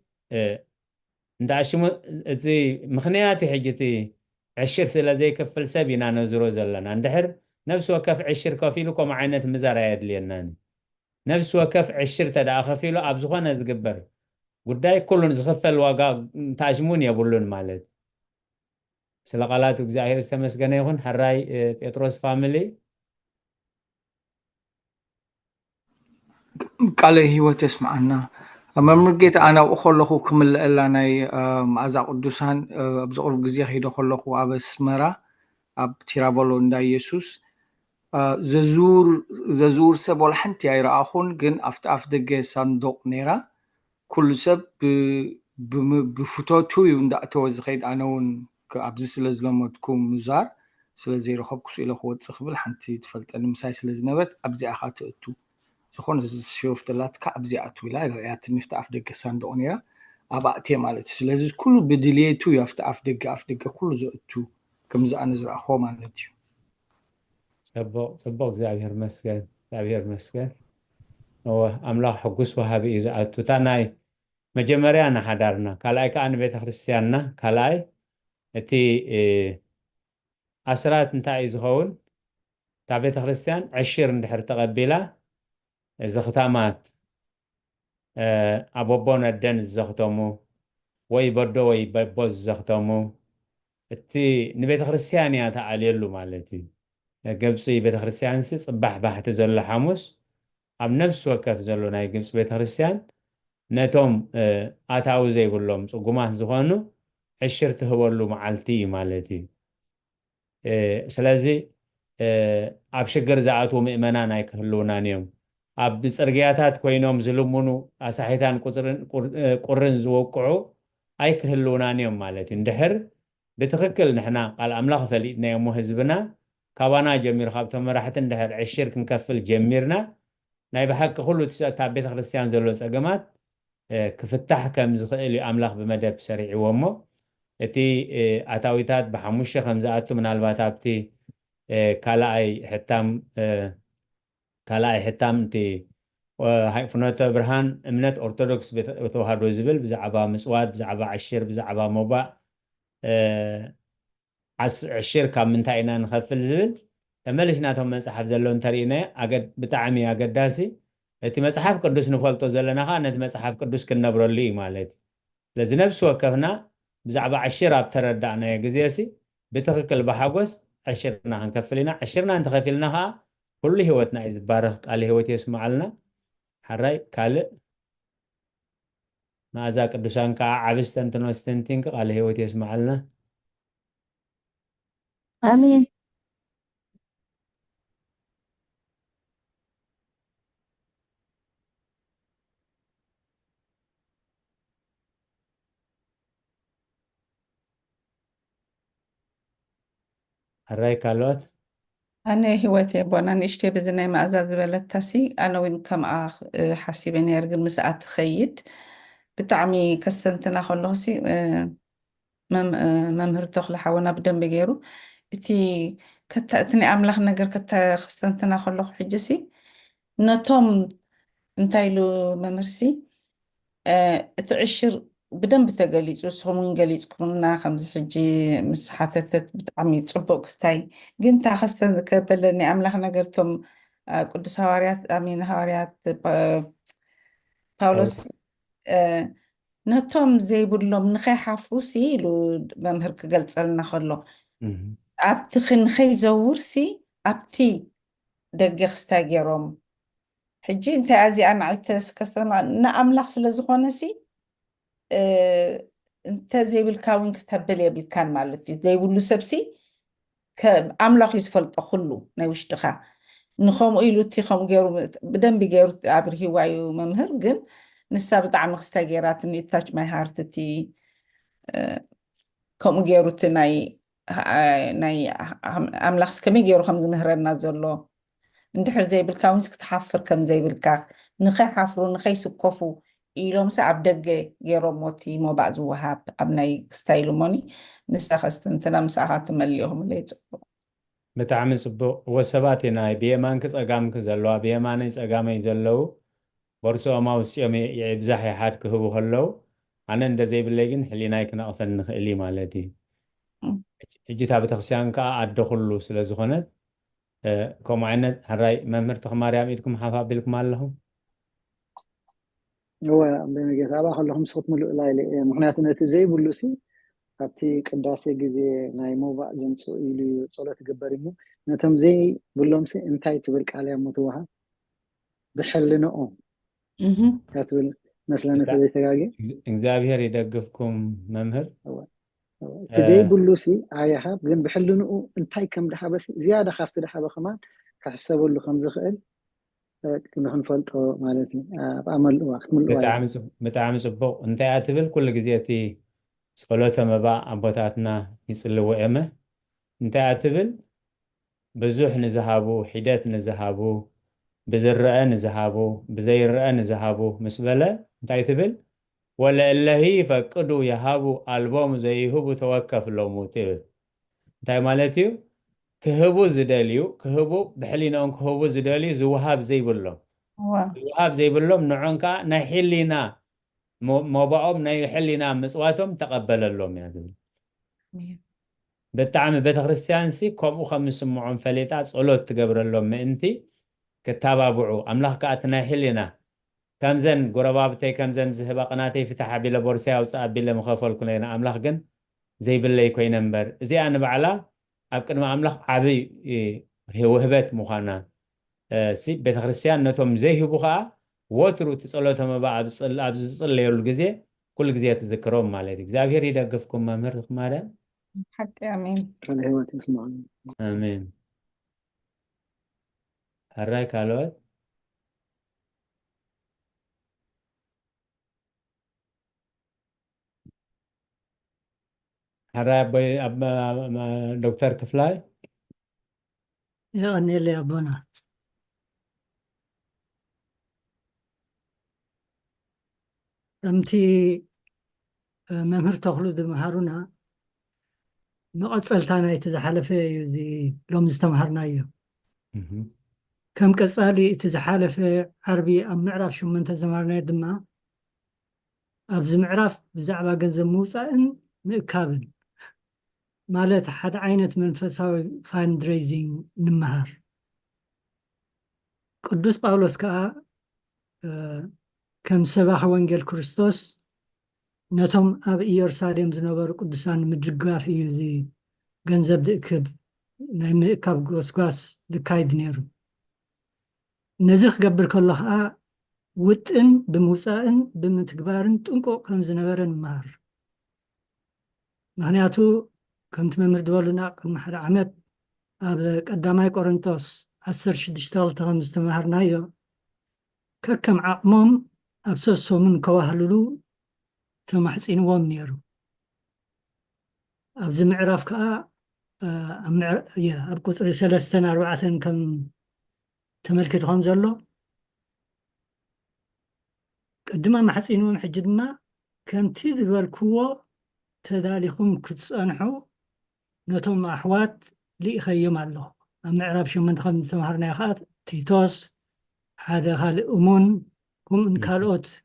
انت عشمو أتي مخنياتي حجتي عشر سلا زي كفل سبينا نزرو زلنا اندحر نفس وكف عشر كفيلكم عينة مزارع يدليناني نفس وكف عشر تدا خفيلو أبزخوانا زقبر قداي كلن زخفل واقع تعجمون يقولون مالت سلقالاتو زاهر استمسكنا يخون حراي بيتروس فاميلي قال هو تسمعنا أما مرجيت أنا وأخلقه كمل إلا أنا معزق قدوسان بزقر بجزيه هيدا خلقه أبس مرة أب تيرافولو ندا يسوس ززور سبول حنتي أي رأخون جن أف دقة صندوق نيرا كل سب بفتوتو يوندا توز خيد أنا ون كأبز سلزلمو تكون مزار سلزي رخبكس إلى خوات سخبل حنتي تفلت أنا مساي سلزنبت أبزي أخاتو أتو زخون شوفت لات كأبزي أتو لا رأيت نفت أف دقة صندوق نيرا أبأتي مالت سلزي كله بدليتو يفت أف دقة كله زأتو كم زأنا زرع خو مالتيو صبوك زابير مسكن زابير مسكن هو أملاح حقوس وهابي إذا أتوتاناي مجمري أنا حضرنا كلاي كأنا بيت خريستياننا كلاي أتي أسرات نتاع إزهون تاع بيت خريستيان 10 ندحر تقبيلا زختامات أبوبون الدن زختامو وي بدو وي ببوز زختامو أتي نبيت خريستيانيا تعاليلو مالتي قبسي بيت خريستيان سي صباح باحت زل حموس أب نفس وكف زلو ناي قبس بيت خريستيان نتوم آتاو زي كلهم صقومات زخانو 10 تهولو معالتي مالتي سلازي أب شجر زعاتو مئمنا نايك هلونانيوم أب بسرقياتات كوينوم زلمونو أساحيتان قرن زوقعو أيك هلونانيوم مالتي اندحر بتخكل نحنا قال أملاخ فليدنا يوم هزبنا كوانا جمير خابتو مراحة اندحر 10 كنكفل جميرنا ناي بحق كله تسعة بيت خريستيان زلو سقمات كفتح كم زخيل أملاخ بمدى بسريع ومو اتي أتاويتات بحموشة خمزاتو من الباتابتي كالاي حتام تي هاي فنوتا برهان امنت أرثوذكس بتوهادو زبل بزعبا مسوات بزعبا عشير بزعبا موبا عشير كام من تاينا نخفل زبل تملشناتهم مصحف زلون ترينا أجد بتعمي أجداسي اتي مصحف قدوس نفلتو زلنا خانت مصحف قدوس كنبرولي مالتي لذي نفس وكفنا بزعبا عشير ابتردعنا يا جزيسي بتخكل بحاجوس عشرنا هنكفلنا عشرنا انت خفلناها كل هوتنا إذا بارك على هوتي يسمع لنا حراي كالئ ما ذاك قدوسان كا عبستن تنوستنتين على هوتي يسمع لنا آمين. حراي كالوت أنا هوايتي بوانا نشتي بزناي ما أزاز بلتاسي أنا وين كم حاسبيني أرجل مساعد خيد بتعمي كستنتنا خلوسي ممهر تخلى حوانا بدن بغيرو إتي كتأتني أملاخ نجر كتا خستنتنا خلوخ حجسي نتوم انتايلو ممرسي تعشر بدن بتقليج وسهم انجليج كنا خمس حجي مسحاتت بتعمي تصبق ستاي قنت خستن كبلني أملاخ نجرتم قدس هواريات أمين هواريات باولوس نتوم زي بقولهم نخي حفوسي لو ممهر كقلت سألنا خلو أبتي خنخي زورسي أبتي دقيق ستاجيروم حجي انت عزي أنا عيتس كستنا نعم لخص لزخونسي انت زي بالكاوين كتبلي بالكان مالتي زي بقولو سبسي كأملاخ يتفلت أخلو ناوش تخا نخوم إيلو تيخوم جيرو بدن بجيرو عبر هوايو ممهر قن نسابت عم استاجيرات اني تاج ماي هارتتي كم جيرو تناي ናይ ኣምላኽስ ከመይ ገይሩ ከም ዝምህረና ዘሎ እንድሕር ዘይብልካ ወንስ ክትሓፍር ከም ዘይብልካ ንኸይሓፍሩ ንኸይስኮፉ ኢሎምስ ኣብ ደገ ገይሮሞ እቲ መባእ ዝወሃብ ኣብ ናይ ክስታይሉ ሞኒ ንስኻ ስትንትና ምስኻ ትመሊኦም ለይፅቡቅ ብጣዕሚ ፅቡቅ ወሰባት ናይ ብየማንክ ፀጋምክ ዘለዋ ብየማነይ ፀጋመይ ዘለው ቦርሶኦም ውስኦም ይብዛሕ ይሓድ ክህቡ ከለው ኣነ እንደዘይብለይ ግን ሕሊናይ ክነቕፈን ንኽእል ማለት እዩ ሕጂ እታ ቤተክርስትያን ከዓ ኣደ ኩሉ ስለ ዝኾነት ከምኡ ዓይነት ሕራይ መምህርቲ ማርያም ኢድኩም ሓፍ ኣቢልኩም ኣለኹም هو بمجيت أبا خلهم صوت ملء لا مخنيات نتزاي بلوسي أبتي قداسة جزء نايمو بقى زمسو إلي صلاة جباريمو نتم زي بلومسي انتاي تبرك عليها متوها بحلنا كاتبل مثلا نتزاي تجاجي እግዚአብሔር ይደግፍኩም መምህር تدي بلوسي عيها بين بحلنا انتاي كم دحا بس زيادة خافت دحا بخمان كحسبوا له خمسة خيل كنا فلت مالتي بعمل وقت من بتعمل صبغ انت اعتبر كل جزيتي صلاة مبا أبوتاتنا يصلوا إمه انت اعتبر بزوح نزهابو حدات نزهابو بزرقة نزهابو بزيرقة نزهابو مسبلة انت اعتبر ولا اللي هي فقدوا يهابو ألبوم زيهبو توقف لو موتيل انت مالتيو كهبو زداليو كهبو بحلينا كهبو زداليو زوهاب زي بلو زوهاب زي بلو نعنكا نحلينا موبعهم نحلينا مسواتهم تقبل اللهم يعني بالتعامل بتخريستيان سي كم خمس سمعون فليتات صلوت تقبل اللهم انتي كتابعو أملاك كاتنا حلينا كم زن قربابتي كم زن زهبا قناتي فتح بلا بورسيا وصعب بلا مخافل كلنا أملاك جن زي بالله يكوي نمبر زي أنا بعلا أبكر ما أملاك عبي هو هبت مخانا سي بتخريستيان نتوم زي هبوخا وترو تصلوتهم بقى أبصلي الجزء كل جزء تذكرهم مالتي زاهر يدقفكم ممر خمارة حتى آمين خلي هو تسمعون آمين هراي كالوت هراي دكتور كفلاي يعني اللي أبونا أمتي ممهر تخلد مهارونا نقصل تانا يتزحلفه يزي لو مستمهرنا ايو كم قصالي يتزحلفه عربي أم معرف شو من تزمرنا دما أبز معرف بزعبا جنزم موسى إن مكابل مالت حد عينة منفساوي فاندريزينج نمهر قدوس باولوس كا كم سباح وانجيل كريستوس نتم أب إيرساليم زنبر قدسان مدرقاف يزي جنزب دئكب نايم دئكب قوسقاس دكايد نيرو نزخ قبر كلها وطن بموسائن بمتكبارن تنقو كم زنبرن مهر مهنياتو كمت ممر دولنا قم حد عمد أب قداماي قرنطوس 10 خمسة مهر نايو ككم عقمم أبسسو من كواهلولو تمحسين وام نيرو أبز معرف كا أبقى طري 3-4 كم تملكت خنزلو قدما محسين وام حجدنا كم تذبر الكوة تذاليكم كتصنحو نتوم أحوات ليخيم الله معرف شو من دخل تمهرنا يخاط تيتوس هذا خال أمون هم إن كالوت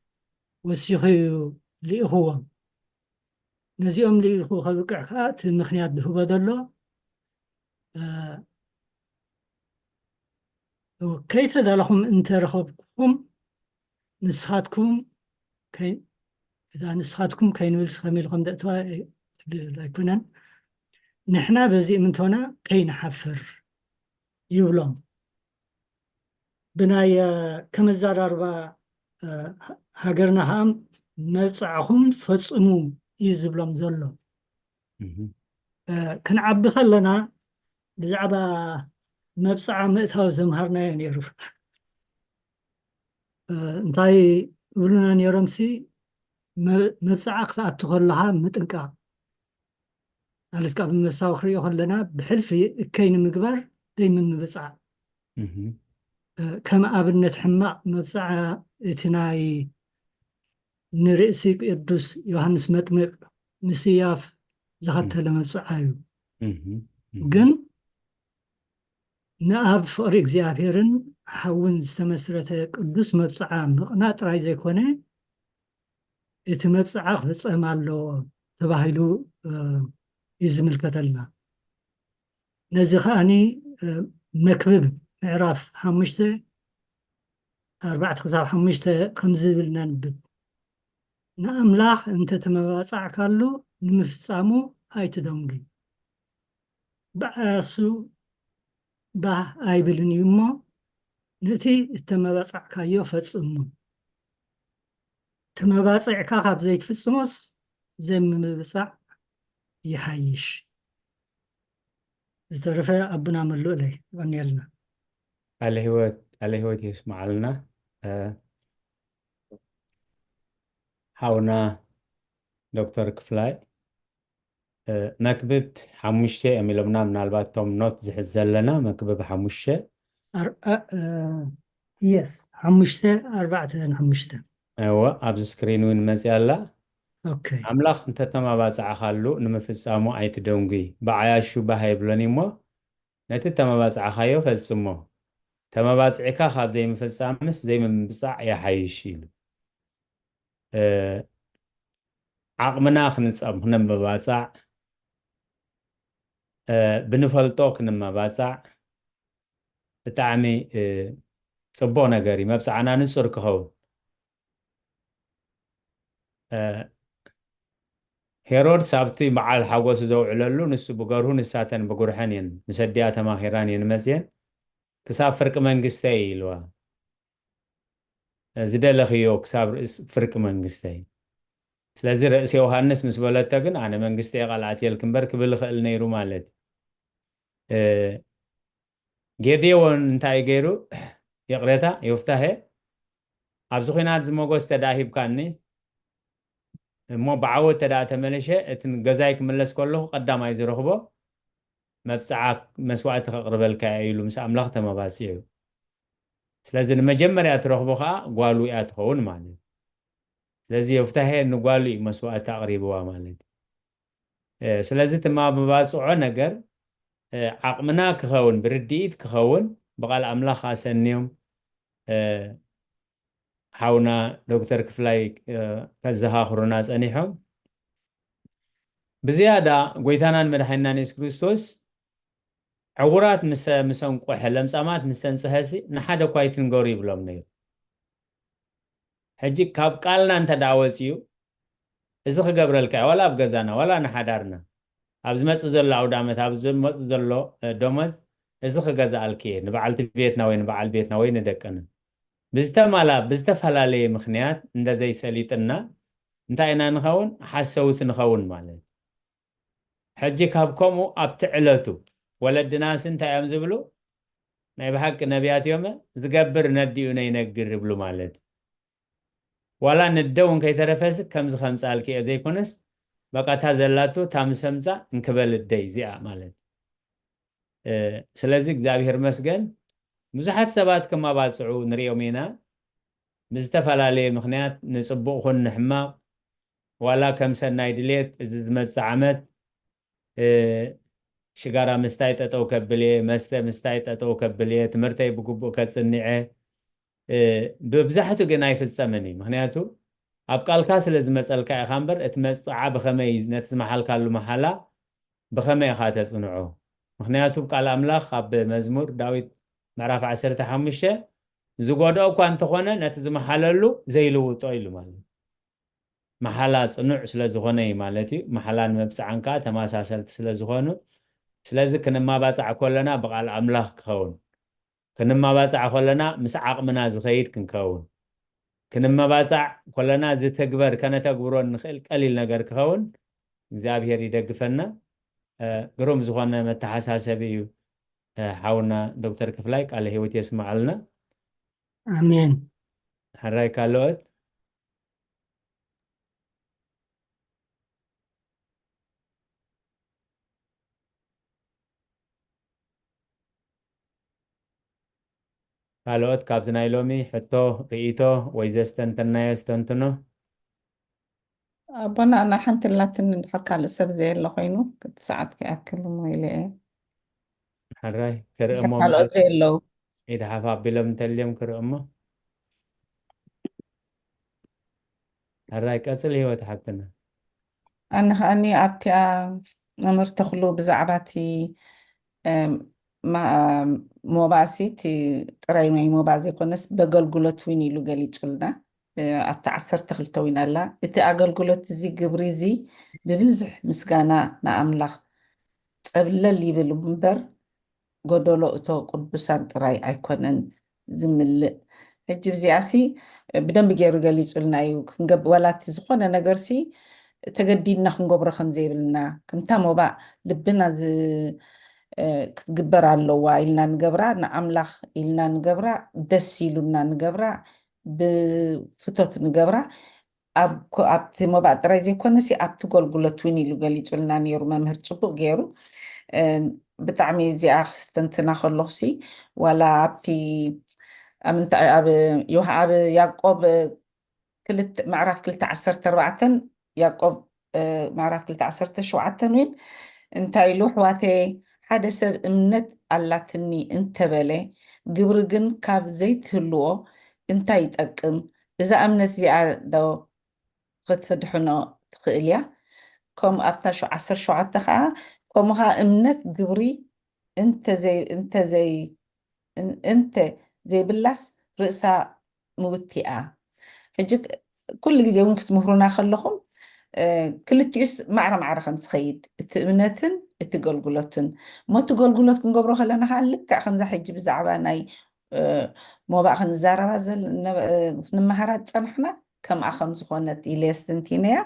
وسيخيو لإخوة نزيهم لإخوة خلوك عخات المخنيات به بدلو كي تدالهم انت رخبكم نسخاتكم كي إذا نسخاتكم كي نولس خميلكم دأتوا لكنا نحنا بزي من تونا كي نحفر يولون بنايا كم الزار 4 هاجرنا هم مبصعهم فصمو يزبلهم زلو كنعب خلنا بزعبا مبصع مئتها زمهرنا ينيرو انتاي يقولون نيرمسي مبصع قطعت تخلها متنقع ማለት ካብ መሳዊ ክሪኦ ከለና ብሕልፊ እከይ ንምግባር ዘይምምብፃዕ ከም ኣብነት ሕማቕ መብፃዕ እቲ ናይ ንርእሲ ቅዱስ ዮሃንስ መጥምቅ ምስያፍ ዝኸተለ መብፅዓ እዩ ግን ንኣብ ፍቕሪ እግዚኣብሔርን ሓውን ዝተመስረተ ቅዱስ መብፅዓ ምቕናእ ጥራይ ዘይኮነ እቲ መብፅዓ ክፍፀም ኣለዎ ተባሂሉ እዩ ዝምልከተልና ነዚ ከዓኒ መክብብ ምዕራፍ 5:4-5 ከምዚ ዝብል ነንብብ ንኣምላኽ እንተተመባፃዕካሉ ንምፍፃሙ ኣይትደንጊ በኣሱ ባህ ኣይብልን እዩ እሞ ነቲ እተመባፃዕካዮ ፈፅሙ ተመባፅዕካ ካብ ዘይትፍፅሞስ ዘይምምብፃዕ ይሓይሽ ዝተረፈ ኣቡና መሉእ ለይ ቀኒየልና ቃለ ህይወት የስማዓልና ሓውና ዶክተር ክፍላይ መክብብ 5 የሚለምና ምናልባት ቶም ኖት ዝሕዝ ዘለና መክብብ 5 የስ 5:4-5 እወ ኣብዚ ስክሪን እውን መፅያ ኣላ ኦኬ ኣምላኽ እንተተመባፅዓኻሉ ንምፍፃሙ ኣይትደንጉ በዓያሹ ባህ ይብሎን እሞ ነቲ ተመባፅዓኻዮ ፈፅሞ ተመባፅዒካ ካብ ዘይምፍፃምስ ዘይምምብፃዕ ይሓይሽ ኢሉ ዓቕምና ክንመባፃዕ ብንፈልጦ ክንመባፃዕ ብጣዕሚ ፅቡቕ ነገር እዩ መብፃዕና ንፁር ክኸውን ሄሮድስ ኣብቲ በዓል ሓጎስ ዘውዕለሉ ንሱ ብገርሁ ንሳተን ብጉርሐን እየን ምስ ኣዲኣ ተማኺራን እየን መፅየን ክሳብ ፍርቂ መንግስተይ ኢልዋ ዝደለኽዮ ክሳብ ፍርቂ መንግስተይ ስለዚ ርእሲ ዮሃንስ ምስ በለቶ ግን ኣነ መንግስተይ ቃልኣትየልክ እምበር ክብል ይኽእል ነይሩ ማለት ጌዴዎን እንታይ ገይሩ ይቕሬታ ዮፍታሄ ኣብዚ ኩናት ዝመጎስ ተዳሂብካኒ እሞ ብዓወት ተዳ ተመለሸ እቲ ገዛይ ክምለስ ከለኹ ቀዳማይ ዝረኽቦ መብፅዓ መስዋዕቲ ከቕርበልካ ኢሉ ምስ ኣምላኽ ተመባፂዑ ስለዚ ንመጀመርያ ትረኽቦ ከዓ ጓሉ እያ ትኸውን ማለት ስለዚ ዮፍታሄ ንጓሉ እዩ መስዋዕቲ ኣቕሪብዋ ማለት ስለዚ ተመባፅዖ ነገር ዓቕምና ክኸውን ብርድኢት ክኸውን ብቓል ኣምላኽ ኣሰንዮም ሓውና ዶክተር ክፍላይ ከዘኻኽሩና ፀኒሖም ብዝያዳ ጎይታናን መድሓኒናን ኢየሱስ ክርስቶስ ዕውራት ምስ እንቆሐ ለምፃማት ምስ ሰንፅሐሲ ንሓደ እኳ ኣይትንገሩ ይብሎም ነይሩ ሕጂ ካብ ቃልና እንተዳወፅዩ እዚ ክገብረልካ ዋላ ኣብ ገዛና ዋላ ንሓዳርና ኣብ ዝመፅእ ዘሎ ኣውደ ዓመት ኣብ ዝመፅእ ዘሎ ደመወዝ እዚ ክገዛኣልክ እየ ንበዓልቲ ቤትና ወይ ንበዓል ቤትና ወይ ንደቀና ብዝተፈላለየ ምክንያት እንደዘይሰሊጥና እንታይ ኢና ንኸውን ሓሰውቲ ንኸውን ማለት ሕጂ ካብ ከምኡ ኣብቲ ዕለቱ ወለድናስ እንታይ እዮም ዝብሉ ናይ ብሓቂ ነቢያት እዮም ዝገብር ነዲኡ ነይነግር ይብሉ ማለት ዋላ ንደውን ከይተረፈስ ከምዚ ከምፃልክ እየ ዘይኮነስ በቃታ ዘላቱ ታምሰምፃ እንክበል እደይ እዚኣ ማለት ስለዚ እግዚኣብሔር መስገን ብዙሓት ሰባት ከማባፅዑ ንሪኦም ኢና ብዝተፈላለየ ምክንያት ንፅቡቕ ኩን ንሕማቕ ዋላ ከም ሰናይ ድሌት እዚ ዝመፅእ ዓመት ሽጋራ ምስታይ ጠጠው ከብል እየ መስተ ምስታይ ጠጠው ከብል እየ ትምህርተይ ብግቡእ ከፅኒዐ ብብዛሕቱ ግን ኣይፍፀምን እዩ ምክንያቱ ኣብ ቃልካ ስለ ዝመፀልካ ኢኻ እምበር እቲ መፅዓ ብኸመይ ነቲ ዝመሓልካሉ መሓላ ብኸመይ ኢኻ ተፅንዖ ምክንያቱ ቃል ኣምላኽ ኣብ መዝሙር ዳዊት ምዕራፍ 15 ዝጎድኦ እኳ እንተኾነ ነቲ ዝመሓለሉ ዘይልውጦ ኢሉ ማለት መሓላ ፅኑዕ ስለ ዝኾነ እዩ ማለት እዩ መሓላን መብፅዓን ከዓ ተመሳሰልቲ ስለ ዝኾኑ ስለዚ ክንማባፃዕ ከለና ብቃል ኣምላኽ ክኸውን ክንማባፃዕ ከለና ምስ ዓቕምና ዝኸይድ ክንከውን ክንመባፃዕ ከለና ዝተግበር ከነተግብሮ ንኽእል ቀሊል ነገር ክኸውን እግዚኣብሔር ይደግፈና ግሩም ዝኾነ መተሓሳሰቢ እዩ ሓውና ዶክተር ክፍላይ ቃለ ህይወት የስማዓልና ኣሜን ሓራይ ካልኦት ካልኦት ካብቲ ናይ ሎሚ ሕቶ ርኢቶ ወይ ዘስተንተናዮ ስተንትኖ ኣቦና ኣና ሓንቲ ላትን እንድሕር ካልእ ሰብ ዘየለ ኮይኑ ክልተ ሰዓት ክኣክል ሞይለ ሓራይ ክርኢ እሞ ካልኦት ዘየለው ኢድ ሓፍ ኣቢሎም እንተልዮም ክርኢ እሞ ሓራይ ቀፅል ሂወት ሓፍትና ኣነ ከዓኒ ኣብቲኣ መምህር ተኽሉ ብዛዕባ እቲ ሞባሲ እቲ ጥራይ ናይ ሞባ ዘይኮነስ በገልግሎት ውን ኢሉ ገሊፁልና ኣብቲ 12 ውን ኣላ እቲ ኣገልግሎት እዚ ግብሪ እዚ ብብዝሕ ምስጋና ንኣምላኽ ፀብለል ይብል እምበር ጎደሎ እቶ ቅዱሳን ጥራይ ኣይኮነን ዝምልእ ሕጂ ብዚኣሲ ብደንቢ ገይሩ ገሊፁልና እዩ ወላቲ ዝኾነ ነገርሲ ተገዲድና ክንገብሮ ከም ዘይብልና ከምታ ሞባእ ልብና ክትግበር ኣለዋ ኢልና ንገብራ ንኣምላኽ ኢልና ንገብራ ደስ ኢሉና ንገብራ ብፍቶት ንገብራ ኣብቲ ሞባእ ጥራይ ዘይኮነሲ ኣብቲ ገልግሎት ውን ኢሉ ገሊፁልና ነይሩ መምህር ፅቡቅ ገይሩ ብጣዕሚ እዚኣ ክስተንትና ከለኹሲ ዋላ ኣብቲ ኣብ ያዕቆብ ምዕራፍ 2:14 ያዕቆብ ምዕራፍ 2:17 ውን እንታይ ኢሉ ኣሕዋተይ ሓደ ሰብ እምነት ኣላትኒ እንተበለ ግብሪ ግን ካብ ዘይትህልዎ እንታይ ይጠቅም እዛ እምነት እዚኣ ዶ ክትድሕኖ ትኽእል እያ ከምኡ ኣብታ 17 ከዓ ከምኡ ከዓ እምነት ግብሪ እንተ ዘይብላስ ርእሳ ምውቲኣ ሕጂ ኩሉ ግዜ እውን ክትምህሩና ከለኹም ክልቲኡስ ማዕረ ማዕረ ከም ዝኸይድ እቲ እምነትን እቲ ገልግሎትን እሞ እቲ ገልግሎት ክንገብሮ ከለና ከዓ ልክዕ ከምዛ ሕጂ ብዛዕባ ናይ ሞባእ ክንዛረባ ንመሃራ ፀናሕና ከምኣ ከም ዝኾነት ኢለየስተንቲነያ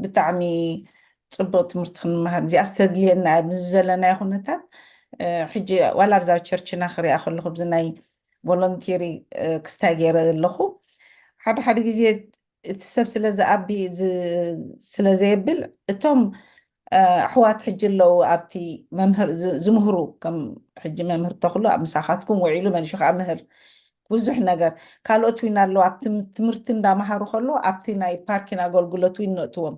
ብጣዕሚ ፅቡቅ ትምህርቲ ክንመሃር እዚኣ ዝተድልየና ምስ ዘለናዮ ኩነታት ሕጂ ዋላ ብዛ ቸርችና ክሪኣ ከለኹ ብዚ ናይ ቮለንቲሪ ክስታይ ገይረ ኣለኹ ሓደ ሓደ ግዜ እቲ ሰብ ስለዝኣቢ ስለዘየብል እቶም ኣሕዋት ሕጂ ኣለው ኣብቲ መምህር ዝምህሩ ከም ሕጂ መምህር ተኽሉ ኣብ ምሳኻትኩም ውዒሉ መኒሹ ከዓ ምህር ብዙሕ ነገር ካልኦት ውን ኣለዉ ኣብቲ ትምህርቲ እንዳምሃሩ ከሎ ኣብቲ ናይ ፓርኪን ኣገልግሎት ውን ነእትዎም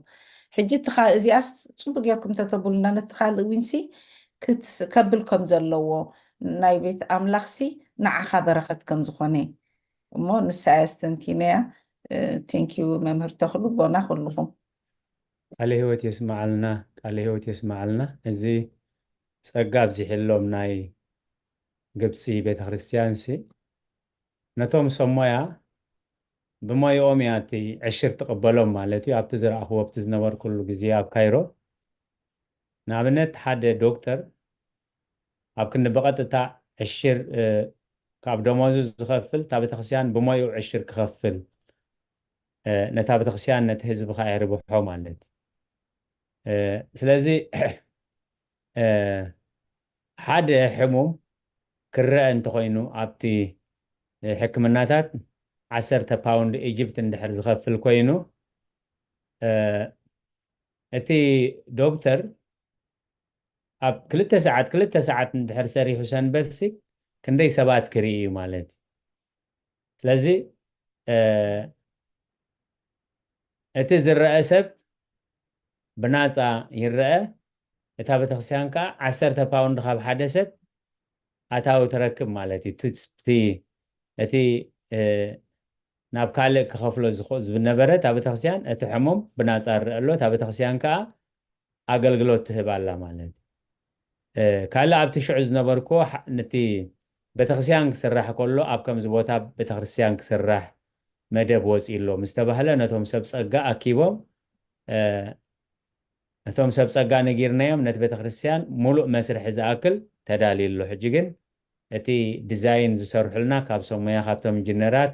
ሕጂ እዚኣስ ፅቡቅ ጌርኩም ተተብሉና ነቲ ካልእ ዊንሲ ከብል ከም ዘለዎ ናይ ቤት ኣምላኽሲ ንዓኻ በረኸት ከም ዝኾነ እሞ ንሳ የስተንቲነያ ቴንኪዩ መምህር ተኽሉ ቦና ኩልኹም ቃለ ህይወት የስማዓልና ቃለ ህይወት የስማዓልና እዚ ፀጋ ኣብዚሕሎም ናይ ግብፂ ቤተክርስትያንሲ ነቶም ሰሞያ ብሞይኦም እያ እቲ ዕሽር ትቕበሎም ማለት እዩ ኣብቲ ዝረኣኽዎ ኣብቲ ዝነበርኩሉ ግዜ ኣብ ካይሮ ንኣብነት ሓደ ዶክተር ኣብ ክንዲ በቐጥታ ዕሽር ካብ ደሞዙ ዝኸፍል እታ ቤተክርስትያን ብሞይኡ ዕሽር ክኸፍል ነታ ቤተክርስትያን ነቲ ህዝቢ ከዓ ይርብሖ ማለት ስለዚ ሓደ ሕሙም ክረአ እንተኮይኑ ኣብቲ ሕክምናታት 10 ፓውንድ ኢጅፕት እንድሕር ዝኸፍል ኮይኑ እቲ ዶክተር ኣብ 2 ሰዓት እንድሕር ሰሪሑ ሰንበትሲ ክንደይ ሰባት ክርኢ እዩ ማለት ስለዚ እቲ ዝረአ ሰብ ብናፃ ይረአ እታ ቤተክርስትያን ከዓ 10 ፓውንድ ካብ ሓደ ሰብ ኣታዊ ትረክብ ማለት እዩ እቲ ናብ ካልእ ክኸፍሎ ዝነበረ እታ ቤተክርስትያን እቲ ሕሙም ብናፃ ይረአ ኣሎ እታ ቤተክርስትያን ከዓ ኣገልግሎት ትህብ ኣላ ማለት ካልእ ኣብቲ ሽዑ ዝነበርኮ ነቲ ቤተክርስትያን ክስራሕ ከሎ ኣብ ከምዚ ቦታ ቤተክርስትያን ክስራሕ መደብ ወፂሎ ምስ ተባህለ ነቶም ሰብ ፀጋ ኣኪቦም ነቶም ሰብ ፀጋ ነጊርናዮም ነቲ ቤተክርስትያን ሙሉእ መስርሒ ዝኣክል ተዳልየሎ ሕጂ ግን እቲ ዲዛይን ዝሰርሑልና ካብ ሰሞያ ካብቶም ኢንጂነራት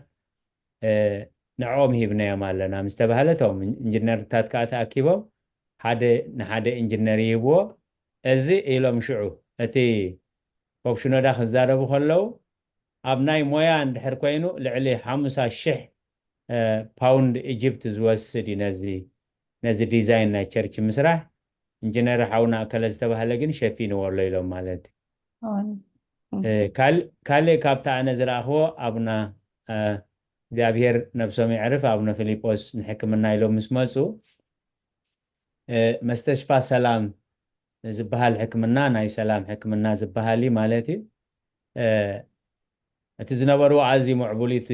ንዕኦም ሂብናዮም ኣለና ምስ ተባህለ እቶም ኢንጂነርታት ከዓ ተኣኪቦም ንሓደ ኢንጂነር ይህብዎ እዚ ኢሎም ሽዑ እቲ ፖፕ ሽኖዳ ክዛረቡ ከለው ኣብ ናይ ሞያ እንድሕር ኮይኑ ልዕሊ 5,000 ፓውንድ ኢጅፕት ዝወስድ እዩ ነዚ ዲዛይን ናይ ቸርች ምስራሕ ኢንጂነር ሓውና ኣከለ ዝተባህለ ግን ሸፊንዎ ኣሎ ኢሎም ማለት ካልእ ካብታ ኣነ ዝረኣኽቦ ኣቡና እግዚኣብሔር ነብሶም ይዕርፍ ኣቡነ ፊልጶስ ንሕክምና ኢሎም ምስ መፁ መስተሽፋ ሰላም ዝበሃል ሕክምና ናይ ሰላም ሕክምና ዝበሃል ማለት እዩ እቲ ዝነበርዎ ኣዝዩ ምዕቡሊት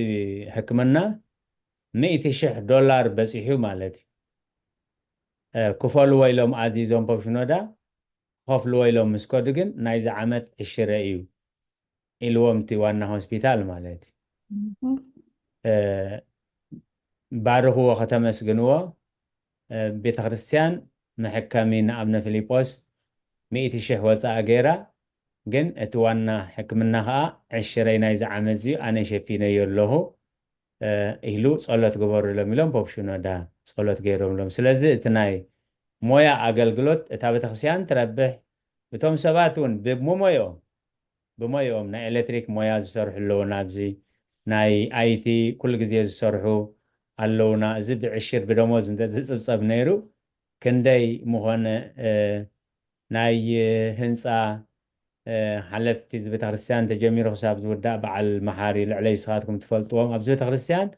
ሕክምና $100,000 በፂሑ ማለት እዩ ክፈልዎ ኢሎም ኣዚዞም ፖፕሽኖዳ ከፍልዎ ኢሎም ምስ ከዱ ግን ናይዚ ዓመት ዕሽረ እዩ ኢልዎም እቲ ዋና ሆስፒታል ማለት እዩ ባርኽዎ ከተመስግንዎ ቤተ ክርስቲያን መሐከሚ ንኣብነ ፊልጶስ 100,000 ወፃእ ገይራ ግን እቲ ዋና ሕክምና ከዓ ዕሽረይ ናይዚ ዓመት እዚዩ ኣነ ሸፊነዮ ኣለኹ ኢሉ ጸሎት ግበሩሎም ኢሎም ፖፕሽኖዳ ጸሎት ገይሮምሎም ስለዚ እቲ ናይ ሞያ ኣገልግሎት እታ ቤተክርስቲያን ትረብሕ እቶም ሰባት እውን ብሞዮኦም ናይ ኤሌክትሪክ ሞያ ዝሰርሑ ኣለውና ኣብዚ ናይ አይቲ ኩሉ ግዜ ዝሰርሑ ኣለውና እዚ ብዕሽር ብደሞዝ እንተዝፅብፀብ ነይሩ ክንደይ ምኾነ ናይ ህንፃ ሓለፍቲ ቤተክርስቲያን ተጀሚሩ ክሳብ ዝውዳእ በዓል መሓሪ ልዕለይ ስኻትኩም ትፈልጥዎም ኣብዚ ቤተክርስቲያን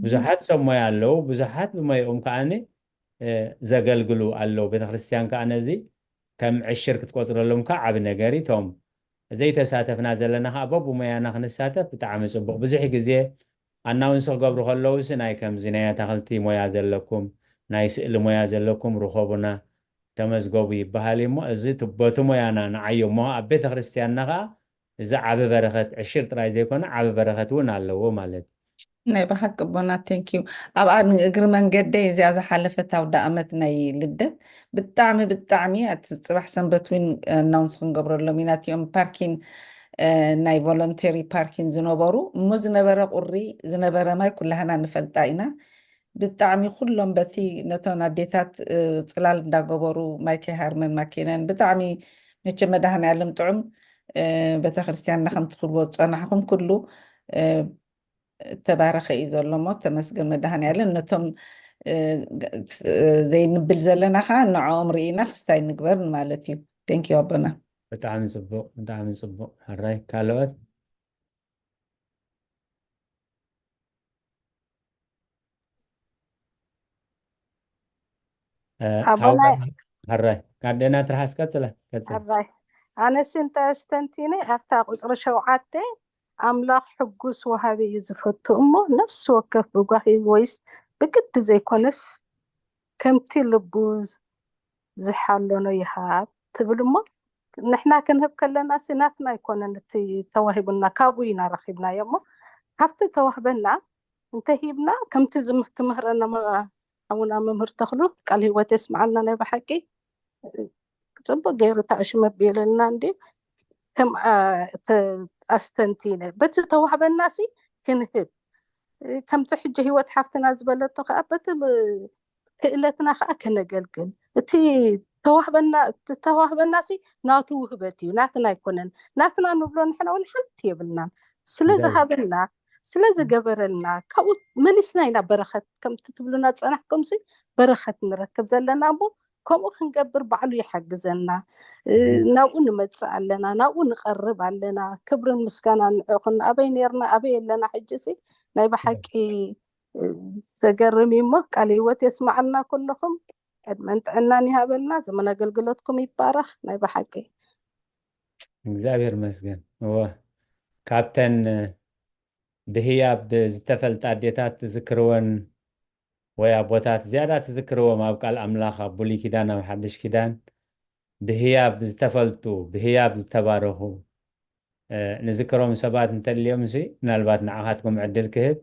ብዙሓት ሰብ ሞያ ኣለዉ ብዙሓት ብሞዮኦም ከዓኒ ዘገልግሉ ኣለዉ ቤተክርስቲያን ከዓ ነዚ ከም ዕሽር ክትቆፅረሎም ከዓ ዓብ ነገር እቶም ዘይተሳተፍና ዘለና ከዓ በብሞያና ክንሳተፍ ብጣዕሚ ፅቡቅ ብዙሕ ግዜ ኣናውንስ ክገብሩ ከለውስ ናይ ከምዚ ናይ ኣታክልቲ ሞያ ዘለኩም ናይ ስእሊ ሞያ ዘለኩም ርኸቡና ተመዝገቡ ይበሃል እሞ እዚ በቲ ሞያና ንዓዮ እሞ ኣብ ቤተ ክርስቲያንና ከዓ እዚ ዓብ በረኸት ዕሽር ጥራይ ዘይኮነ ዓብ በረኸት እውን ኣለዎ ማለት ናይ ባሓቂ ቦና ቴንኪዩ ኣብኣ ንእግሪ መንገደይ እዚኣ ዝሓለፈት ኣውዳ ኣመት ናይ ልደት ብጣዕሚ እቲ ፅባሕ ሰንበት እውን ኣናውንስ ክንገብረሎም ኢና እቲኦም ፓርኪን ናይ ቮለንተሪ ፓርኪን ዝነበሩ እሞ ዝነበረ ቁሪ ዝነበረ ማይ ኩላህና ንፈልጣ ኢና ብጣዕሚ ኩሎም በቲ ነቶም ኣዴታት ፅላል እንዳገበሩ ማይ ከይሃርመን ማኪነን ብጣዕሚ መቸ መድሃንያለም ጥዑም ቤተክርስትያንና ከምቲ ክብልዎ ዝፀናሕኩም ኩሉ ተባረኸ እዩ ዘሎ ሞ ተመስገን መድሃንያለን ነቶም ዘይንብል ዘለና ከዓ ንዕኦም ርኢና ክስታይ ንግበር ማለት እዩ ቴንኪዩ ኣቦና ብጣዕሚ ፅቡቅ ሕራይ ካልኦት ኣቦናይ ሕራይ ካደና ትርሓስ ቀፅለ ሕራይ ኣነስ እንተ ስተንቲነ ኣብታ ቁፅሪ 7 ኣምላኽ ሕጉስ ወሃቢ እዩ ዝፈቱ እሞ ነፍሲ ወከፍ ብጓሂ ወይስ ብግዲ ዘይኮነስ ከምቲ ልቡ ዝሓለኖ ይሃብ ትብል እሞ ንሕና ክንህብ ከለና ናትና ኣይኮነን እቲ ተዋሂቡና ካብኡ ኢና ረኺብናዮ እሞ ካብቲ ተዋህበና እንተሂብና ከምቲ ክምህረና ኣቡና መምህር ተኽሉ ቃል ሂወት የስማዓልና ናይ ብሓቂ ፅቡቅ ገይሩ ተኣሽመ ኣቢለና እንዲ ከም ኣስተንቲነ በቲ ተዋህበና ሲ ክንህብ ከምቲ ሕጂ ሂወት ሓፍትና ዝበለቶ ከዓ በቲ ክእለትና ከዓ ከነገልግል እቲ ተዋህበና ሲ ናቱ ውህበት እዩ ናትና ኣይኮነን ናትና ንብሎ ንሕና እውን ሓንቲ የብልናን ስለዝሃበና ስለዝገበረልና ካብኡ መሊስና ኢና በረኸት ከምቲ ትብሉና ፀናሕኩም ሲ በረኸት ንረክብ ዘለና እሞ ከምኡ ክንገብር ባዕሉ ይሓግዘና ናብኡ ንመፅእ ኣለና ናብኡ ንቐርብ ኣለና ክብርን ምስጋና ንዕኹን ኣበይ ነርና ኣበይ ኣለና ሕጂ ሲ ናይ ብሓቂ ዘገርም እሞ ቃል ሂወት የስማዓልና ኩልኩም ዕድመን ጥዕናን ይሃበልና ዘመን ኣገልግሎትኩም ይባረኽ ናይ ብሓቂ እግዚኣብሔር መስገን ካብተን ብህያብ ዝተፈልጣ ኣዴታት ትዝክርወን ወይ ኣቦታት ዝያዳ ትዝክርዎም ኣብ ቃል ኣምላኽ ኣብ ብሉይ ኪዳን ኣብ ሓድሽ ኪዳን ብህያብ ዝተፈልጡ ብህያብ ዝተባረኹ ንዝክሮም ሰባት እንተልዮም ሲ ምናልባት ንዓኻትኩም ዕድል ክህብ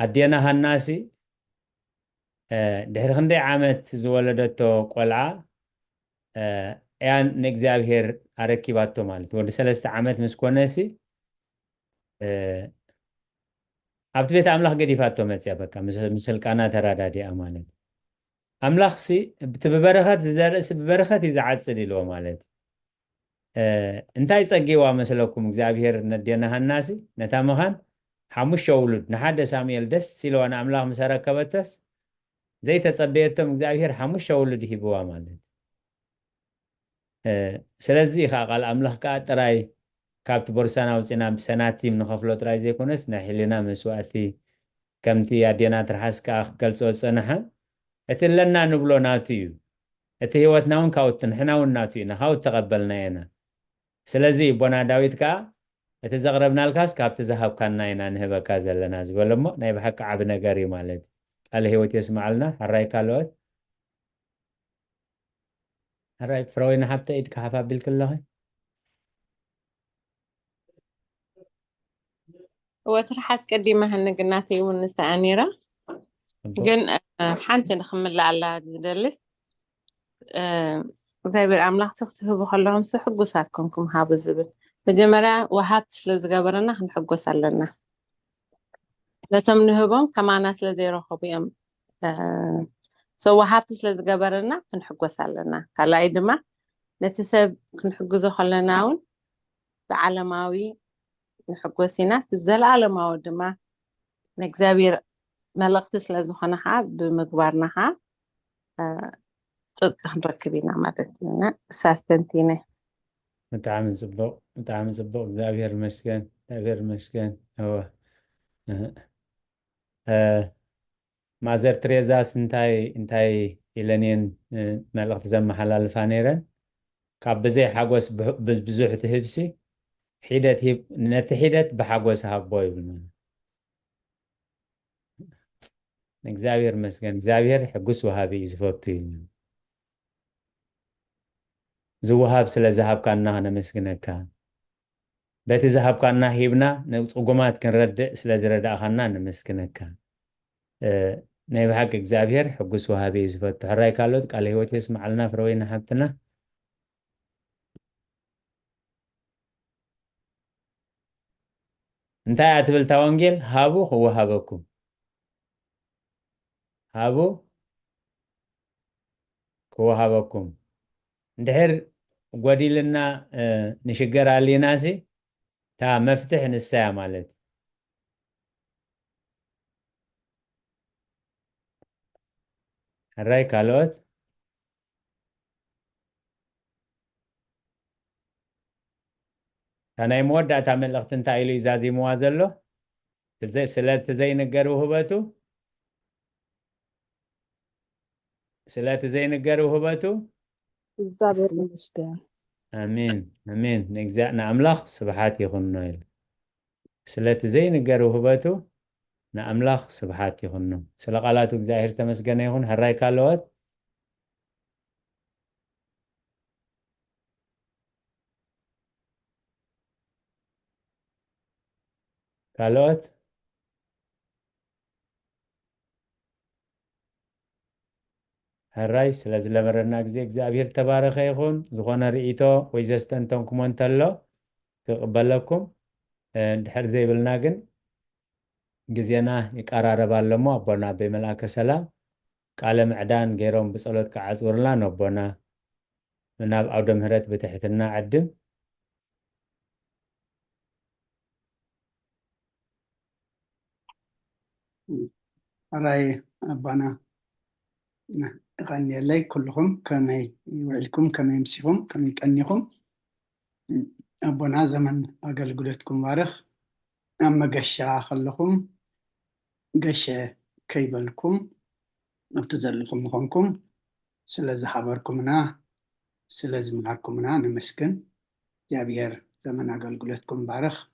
ኣዴና ሃናሲ ድሕሪ ክንደይ ዓመት ዝወለደቶ ቆልዓ እያን ንእግዚኣብሔር ኣረኪባቶ ማለት ወዲ 3 ዓመት ምስ ኮነሲ ኣብቲ ቤት ኣምላኽ ገዲፋቶ መፅያ በቃ ምስ ህልቃና ተራዳዲኣ ማለት ኣምላኽ ሲ ብበረኸት ዝዘርእሲ ብበረኸት እዩ ዝዓፅድ ኢልዎ ማለት እንታይ ፀጊዋ መስለኩም እግዚኣብሔር ነዴና ሃናሲ ነታ መኻን 5 ውሉድ ንሓደ ሳሙኤል ደስ ኢልዋ ንኣምላኽ ምስ ረከበተስ ዘይተፀበየቶም እግዚኣብሔር 5 ውሉድ ሂብዋ ማለት سلازي قال أملاح كأتراي كابت بورسانا وزينا بسناتي من خفلو تراي زي كونس نحلنا مسواتي كمتي أدينا ترحس كأخقل سوسنها اتلنا نبلو ناتيو اتهيوت ناون كاوتن حنا وناتيو نخاو تقبلنا ينا سلازي بونا داويت كا اتزغربنا الكاس كابت زهب كان ينا نهبا كازا لنا زبلمو نايب حق عبنا قاري مالد قال هيوت يسمع لنا هراي كالوت هراي فروينا حبتا ايد كحفا بالكلها وترحس قديمة هنقناتي والنساء أنيرة جن حانتي نخمل على دلس زي بالأملاح سختها بخلهم سحقوا ساتكمكم هاب الزبل مجمرة وهات سلزقابرنا هنحقوا سالنا لتمنهبهم كمان سلزي رخبيهم سو وهات سلزقابرنا هنحقوا سالنا كلا إدما نتسب نحقوا خلناون بعلماوي نحقوا سينات الزل علماوي دما نكزابير ملقت سلزخنها بمقبارنها صدق نركبينا مالتنا ساستنتينه متعامل زبق زابير مشكان هو ما زر تريزاس انتاي إلانين ملقت زم حلال فانيرا كاب بزي حاقوس بزوح تهبسي حيدت نتحيدت بحاقوس هابوي بالمعنى زابير مسكن زابير حقوس وهابي يزفوتي زوهاب سلا ذهب كاننا أنا مسكين كان بيت ذهب كاننا هيبنا نقومات كن رد سلا زرد أخنا أنا مسكين كان نبي حق إجزابير حقوس وهابي زفت هراي كالود قال هو تسمع لنا فروينا حبتنا انت أتبل توانجيل هابو هو هابكم هابو هو هابكم دهر قدي لنا نشجر على ناسي تا مفتح نساء مالت هراي كالود أنا يمود أتعمل لقطن تايلي زادي موازلو تزي سلات تزي نقرو هباتو سلات تزي نقرو هباتو الزابر المسكين آمين نجزاء أملاخ سبحات يخون نويل سلات زي نقرو هباتو أملاخ سبحات يخون سلقالاتو جزاهر تمسكن يخون هراي كالوات هراي سلاز لمرنا جزاهر تبارك يخون زخونا رئيتو ويزستنتم كمونتالو تقبلكم دحر زي بالناقن جزينا يقرار بالمو أبونا بملاك سلام قال معدان غيرهم بصلوت كعزورلا نبونا مناب عودة مهرت بتحتنا عدم راي أبانا غني لي كلهم كما يوعلكم كما يمسيهم كما يكنيهم أبونا زمن أقل قلتكم بارخ أما قشا خلكم قشا كيبلكم نبتزلكم مخونكم سلازي حبركمنا سلازي معركمنا نمسكن جابير زمن أقل قلتكم بارخ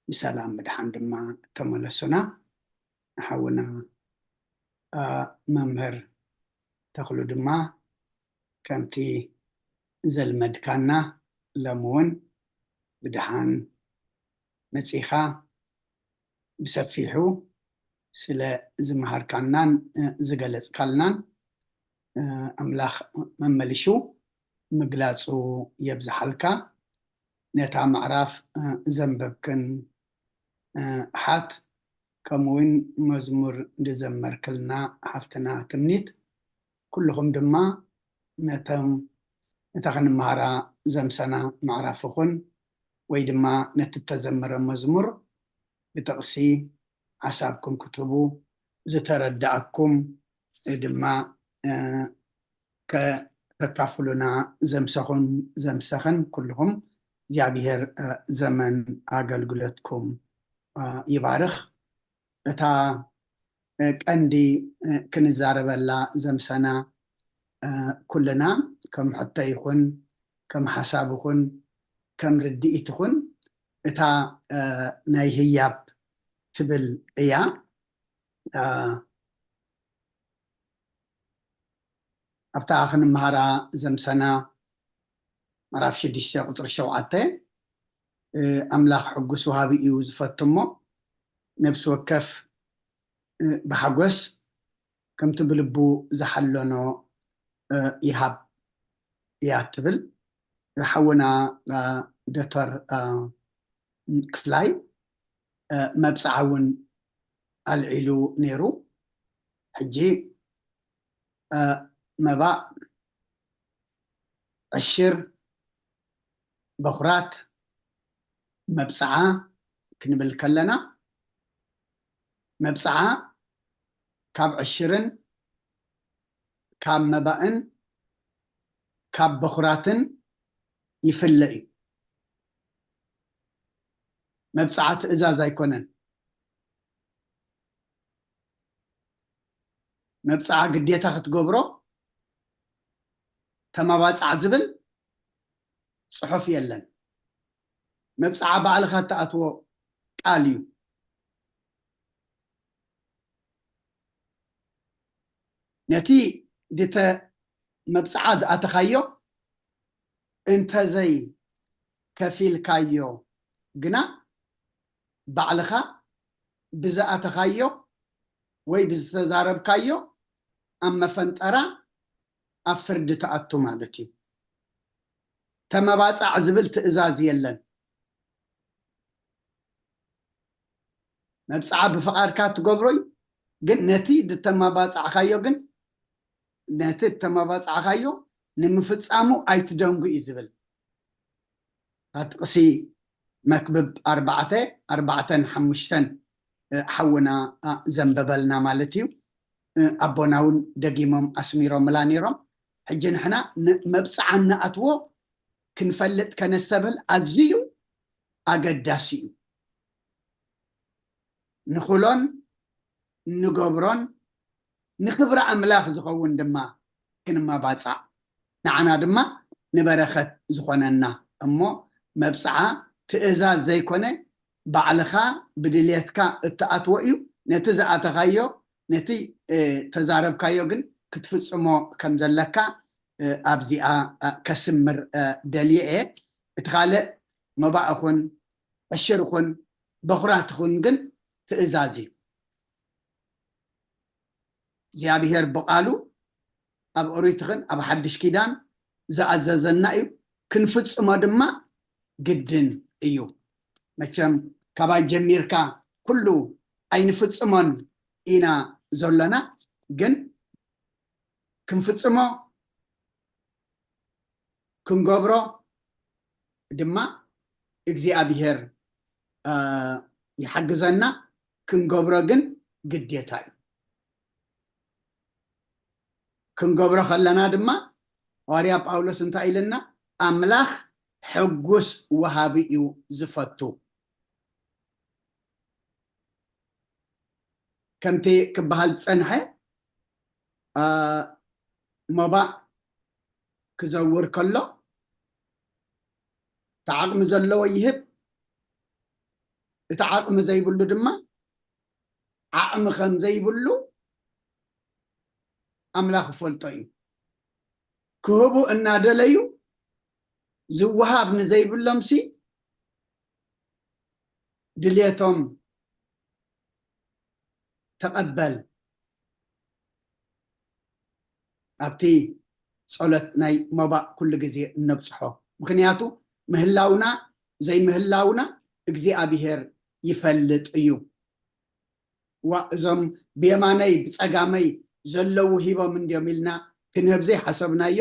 بسلام بدحان دما تملسنا حاولنا ممهر تخلو دما كمتي زلمد كانا لمون بدحان مسيخا بسفيحو سلا زمهر كانان زغلص كالنان أملاخ مملشو مقلاصو يبزحلكا نتا معرف زنببكن حات كموين مزمور دزمر كلنا حفتنا تمنيت كلهم دما نتغن مارا زمسنا معرفخن ويدما نتتزمر مزمور بتقسي عسابكم كتبو زتردعكم دما ككافلنا زمسخن كلهم እግዚአብሔር ዘመን አገልግሎትኩም ይባርኽ እታ ቀንዲ ክንዛረበላ ዘምሰና ኩልና ከም ሕቶ ይኹን ከም ሓሳብ ይኹን ከም ርድኢት ይኹን እታ ናይ ህያብ ትብል እያ ኣብታ ክንመሃራ ዘምሰና ምዕራፍ 6 ቁጥሪ 7 ኣምላኽ ሕጉስ ወሃቢ እዩ ዝፈትሞ ነብሲ ወከፍ ብሓጎስ ከምቲ ብልቡ ዝሓለኖ ይሃብ እያ ትብል ሓውና ዶክተር ክፍላይ መብፅዓ እውን ኣልዒሉ ነይሩ ሕጂ መባእ ዕሽር በኩራት መብፅዓ ክንብል ከለና መብፅዓ ካብ ዕሽርን ካብ መባእን ካብ በኩራትን ይፍለ እዩ መብፅዓ ትእዛዝ ኣይኮነን መብፅዓ ግዴታ ክትገብሮ ተመባፅዓ ዝብል ጽሑፍ የለን መብፅዓ ባዕልኻ ተኣትዎ ቃል እዩ ነቲ ድተ መብፅዓ ዝኣተኻዮ እንተዘይ ከፊልካዮ ግና ባዕልኻ ብዝኣተኻዮ ወይ ብዝተዛረብካዮ ኣብ መፈንጠራ ኣብ ፍርዲ ተኣቱ ማለት እዩ ተመባፅዕ ዝብል ትእዛዝ የለን መብፅዓ ብፍቃድካ ትገብሮ እዩ ግን ነቲ ድተመባፅዕካዮ ግን ነቲ ተመባፅዕካዮ ንምፍፃሙ ኣይትደንጉ እዩ ዝብል ኣጥቅሲ መክብብ 4:4-5 ሓውና ዘንበበልና ማለት እዩ ኣቦና እውን ደጊሞም ኣስሚሮምላ ነይሮም ሕጂ ንሕና መብፅዓ እናኣትዎ ክንፈልጥ ከነሰብል ኣዝዩ ኣገዳሲ እዩ ንኩሎን ንገብሮን ንክብሪ ኣምላኽ ዝኸውን ድማ ክንመባፅዕ ንዓና ድማ ንበረኸት ዝኾነና እሞ መብፅዓ ትእዛዝ ዘይኮነ ባዕልኻ ብድልየትካ እትኣትዎ እዩ ነቲ ዝኣተኻዮ ነቲ ተዛረብካዮ ግን ክትፍፅሞ ከም ዘለካ ኣብዚኣ ከስምር ደልየ እቲ ካልእ መባእ ይኹን ዕሽር ይኹን በኩራት ይኹን ግን ትእዛዝ እዩ እግዚኣብሔር ብቃሉ ኣብ ኦሪት ይኹን ኣብ ሓድሽ ኪዳን ዝኣዘዘና እዩ ክንፍፅሞ ድማ ግድን እዩ መቸም ካባይ ጀሚርካ ኩሉ ኣይንፍፅሞን ኢና ዘሎና ግን ክንፍፅሞ ክንገብሮ ድማ እግዚኣብሔር ይሓግዘና ክንገብሮ ግን ግዴታ እዩ ክንገብሮ ከለና ድማ ሐዋርያ ጳውሎስ እንታይ ኢልና ኣምላኽ ሕጉስ ወሃቢ እዩ ዝፈቱ ከምቲ ክበሃል ፀንሐ መባእ ክዘውር ከሎ እቲ ዓቅሚ ዘለዎ ይህብ እቲ ዓቅሚ ዘይብሉ ድማ ዓቅሚ ከም ዘይብሉ ኣምላኽ ይፈልጦ እዩ ክህቡ እናደለዩ ዝወሃብ ንዘይብሎምሲ ድልየቶም ተቐበል ኣብቲ ጸሎት ናይ መባእ ኩሉ ግዜ እነብፅሖ ምክንያቱ ምህላውና ዘይምህላውና እግዚኣብሔር ይፈልጥ እዩ እዞም ብየማነይ ብፀጋመይ ዘለው ሂቦም እንዲዮም ኢልና ክንህብ ዘይሓሰብናዮ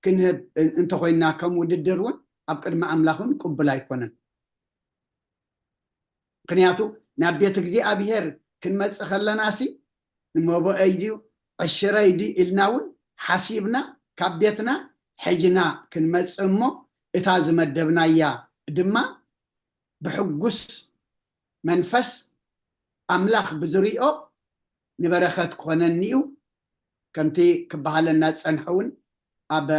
ክንህብ እንተኮይና ከም ውድድር እውን ኣብ ቅድሚ ኣምላኽ እውን ቅቡል ኣይኮነን ምክንያቱ ናብ ቤት እግዚኣብሔር ክንመፅእ ከለናሲ ንመቦአይ ድዩ ዕሽረይ ድዩ ኢልና እውን ሓሲብና ካብ ቤትና حجنا كنمصمو اتا زمدبنايا دما بحجوس منفس أملاخ بزريئو نبرخت كوننيو كمتي كبهالنا تصنحون أب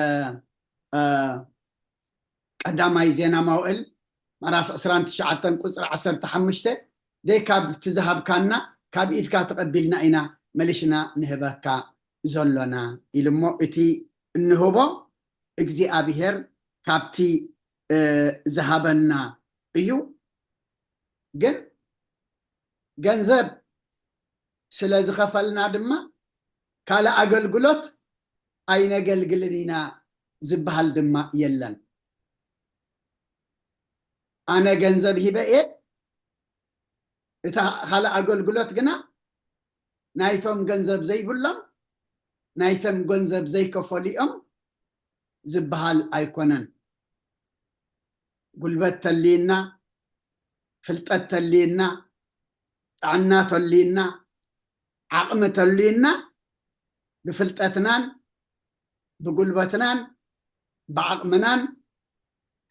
قداماي زينا موئل مراف أسران تشعطن قصر 15 دي كاب تذهب كانا كاب إيدكا تقبلنا إنا ملشنا نهبكا زولنا إلمو إتي النهبو إجزي أبيهر كابتي ذهبنا إيو ገንዘብ ስለዝኸፈልና ድማ ካለ አገልግሎት አይነገልግልኒና ዝብሃል ድማ የለን አነ ገንዘብ ሂበኤ እታ ካለ አገልግሎት ግና ናይቶም ገንዘብ ዘይብሎም ናይቶም ገንዘብ ዘይከፈሊኦም ዝብሃል አይኮነን ጉልበት ተሊና ፍልጠት ተሊና طعنا تولينا عقم تولينا بفلتتنان بقلبتنان بعقمنان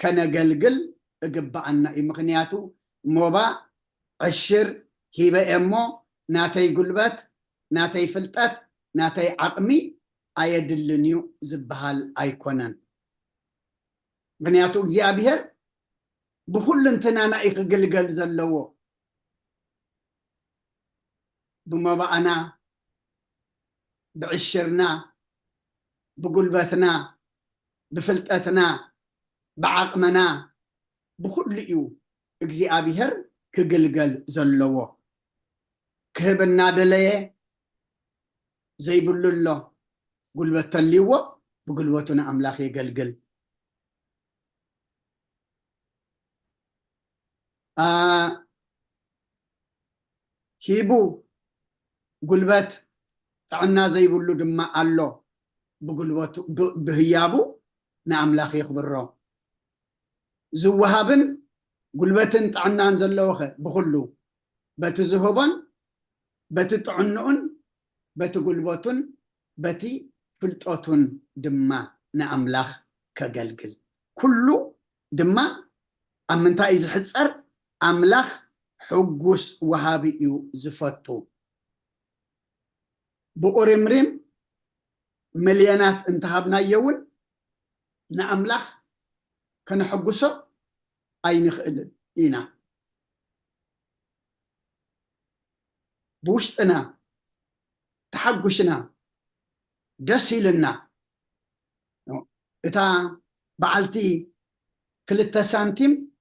كنقلقل اقبعنا مخنياتو موبا عشر هيبا امو ناتي قلبت ناتي فلتت ناتي عقمي ايدلنيو زبهال ايكونن بنياتو اكزيابير بكل انتنا ايق قلقل زلوو بمبأنا بعشرنا بقلبتنا بفلتتنا بعقمنا بكل إيو اجزي أبيهر كقلقل زلوه كهبنا دليه زي بلله قلبت الليوه بقلبتنا أملاخي قلقل هيبو قلبت تعنا زي بلو دما الله بقلبت بهيابو نعملاخ يخبره زوهابن قلبتن تعنا نزلوخه بخلو بتزهبن بتتعنون بتقلبتن بتي فلطوتن دما نعملاخ كقلقل كله دما أمنتا إذا حصر أملاخ حقوس وهابي يو زفتو بأورمريم مليانات انتهبنا يون نأملاخ كان حقوسه أي نخلد إينا بوشتنا تحقوشنا دسيلنا إتا بعلتي كلتا سانتيم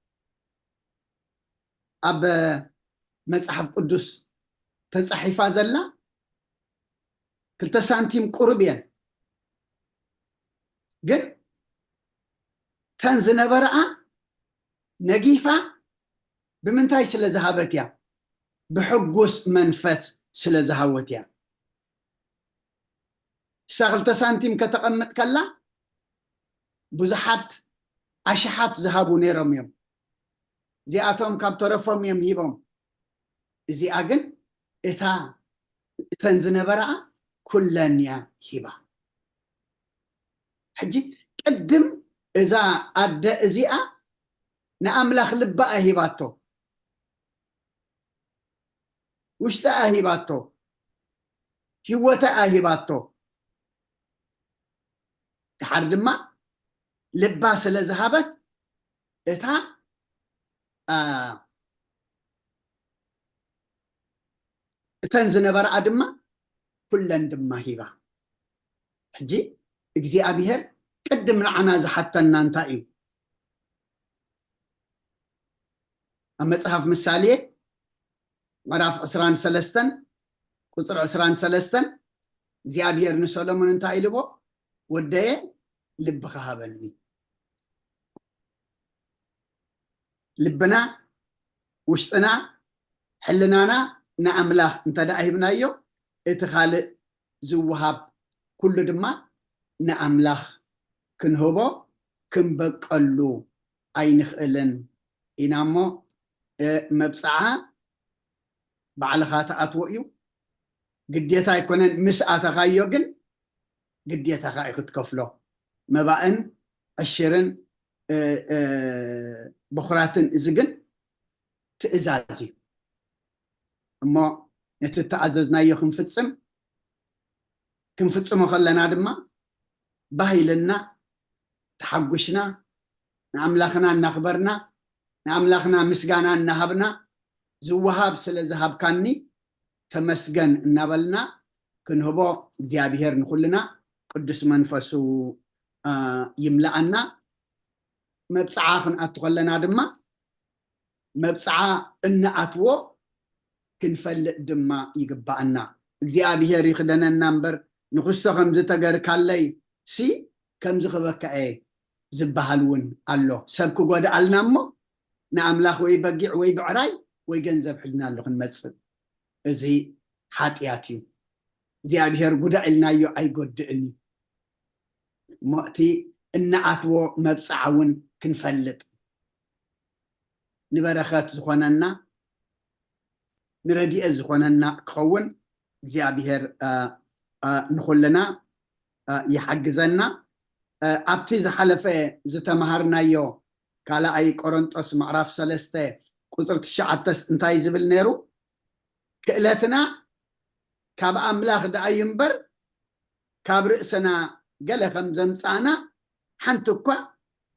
أب مصحف قدس تصحيفا زلا كلتا سانتيم قربين قل تنزل برعا نقيفة بمنتاي سلا زهابتيا بحقوس منفس سلا زهاوتيا ساغلتا سانتيم كتقمت كلا بزحات أشحات زهابو نيرم يوم زي أتوم كابتورفهم يوم هيبهم زي أجن إتا تنزل برعا كلنيا هبا حجي قدم إذا أدى إزيئة نأملخ لبا هباتو وشتا هباتو هوتا هباتو تحرد ما لباس لذهبت إتا تنزل برا دما كلن دما هبا حجي اجزي أبيهر قدم لعنا حتى ننتقي أما تصحف مسالية مراف أسران سلستن قصر أسران سلستن زي أبيهر نسولمون انتقي لبو وداية لبخها بلني لبنا وشتنا حلنانا نعمله انت داهبنا يو اتخالق زوهاب كل دما نعملخ كنهبو كنبقلو أي نخلن إنامو مبسعها بعلخات أطوئيو قديتا يكونن مسعة غايوغن قديتا غايكو تكفلو መባእን ዕሽርን بخراتن إزجن تأزازي أما نتتعززنا يخم فتسم كم فتسم خلنا دما باهي لنا تحقشنا نعملخنا نخبرنا نعملخنا مسجانا نهبنا زوهاب سل ذهب كاني تمسجن نبلنا كنهبو زيابير نخلنا قدس منفسو يملأنا مبصعا خنأتخلنا دما مبصعا إن أتو كنفلق دما يقبأنا እግዚአብሔር ይخدنا نمبر نخصو خمز تقر كالي سي كمز خبك اي زبهالون الله سبكو قد ألنامو نعملاخ وي بقع وي بعراي وي جنزب حلنا له خنمتصل ازي حاتياتيو እግዚአብሔር قد ألنا يو اي قد اني مؤتي إن أتو مبصعون كنفلط نبرخات زخوننا نردي زخوننا كون እግዚአብሔር نخلنا يحجزنا أبتي زحلفة زتمهرنايو كلا أي قرنطس معرف سلسته قصرت الشعتس انتاي زبل نيرو كألتنا كاب أملاخ دا ينبر كاب رأسنا قال خمزمصانا حنتكوا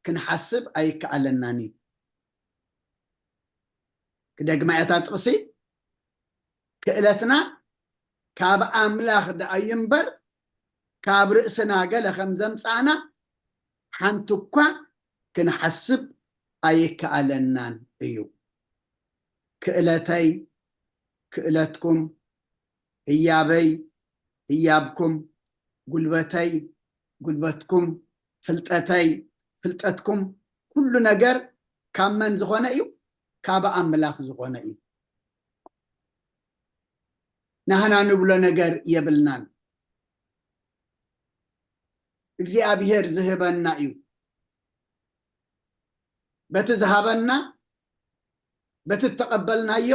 كنحسب أي كألناني كدق ما يتطرسي كألتنا كاب أملاخ دا ينبر كاب رأسنا قال خمزمصانا حنتكوا كنحسب أي كألنان أيو كألتي كألتكم هيابي هيابكم قلبتي قلبتكم فلتتي فلتتكم كل نجر كمن زغنا أيو كابا أملاخ زغنا أيو نحنا نبلا نجر يبلنان እግዚአብሔር ዝህበና እዩ በትዝሃበና በትተቀበልናዮ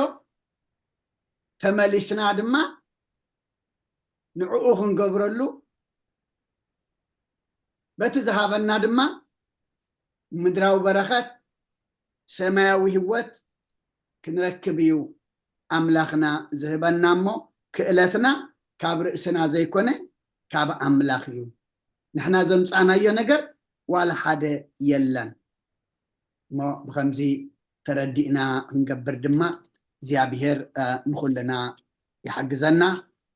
ተመሊስና ድማ ንዕኡ ክንገብረሉ በትዝሃበና ድማ ምድራዊ በረኸት ሰማያዊ ህይወት ክንረክብ እዩ አምላኽና ዝህበና እሞ ክእለትና ካብ ርእስና ዘይኮነ ካብ አምላኽ እዩ نحنا زمصانا يو نجر ولا حدا يلن ما بخمزي تردينا نقبر دما زيابير نخلنا يحجزنا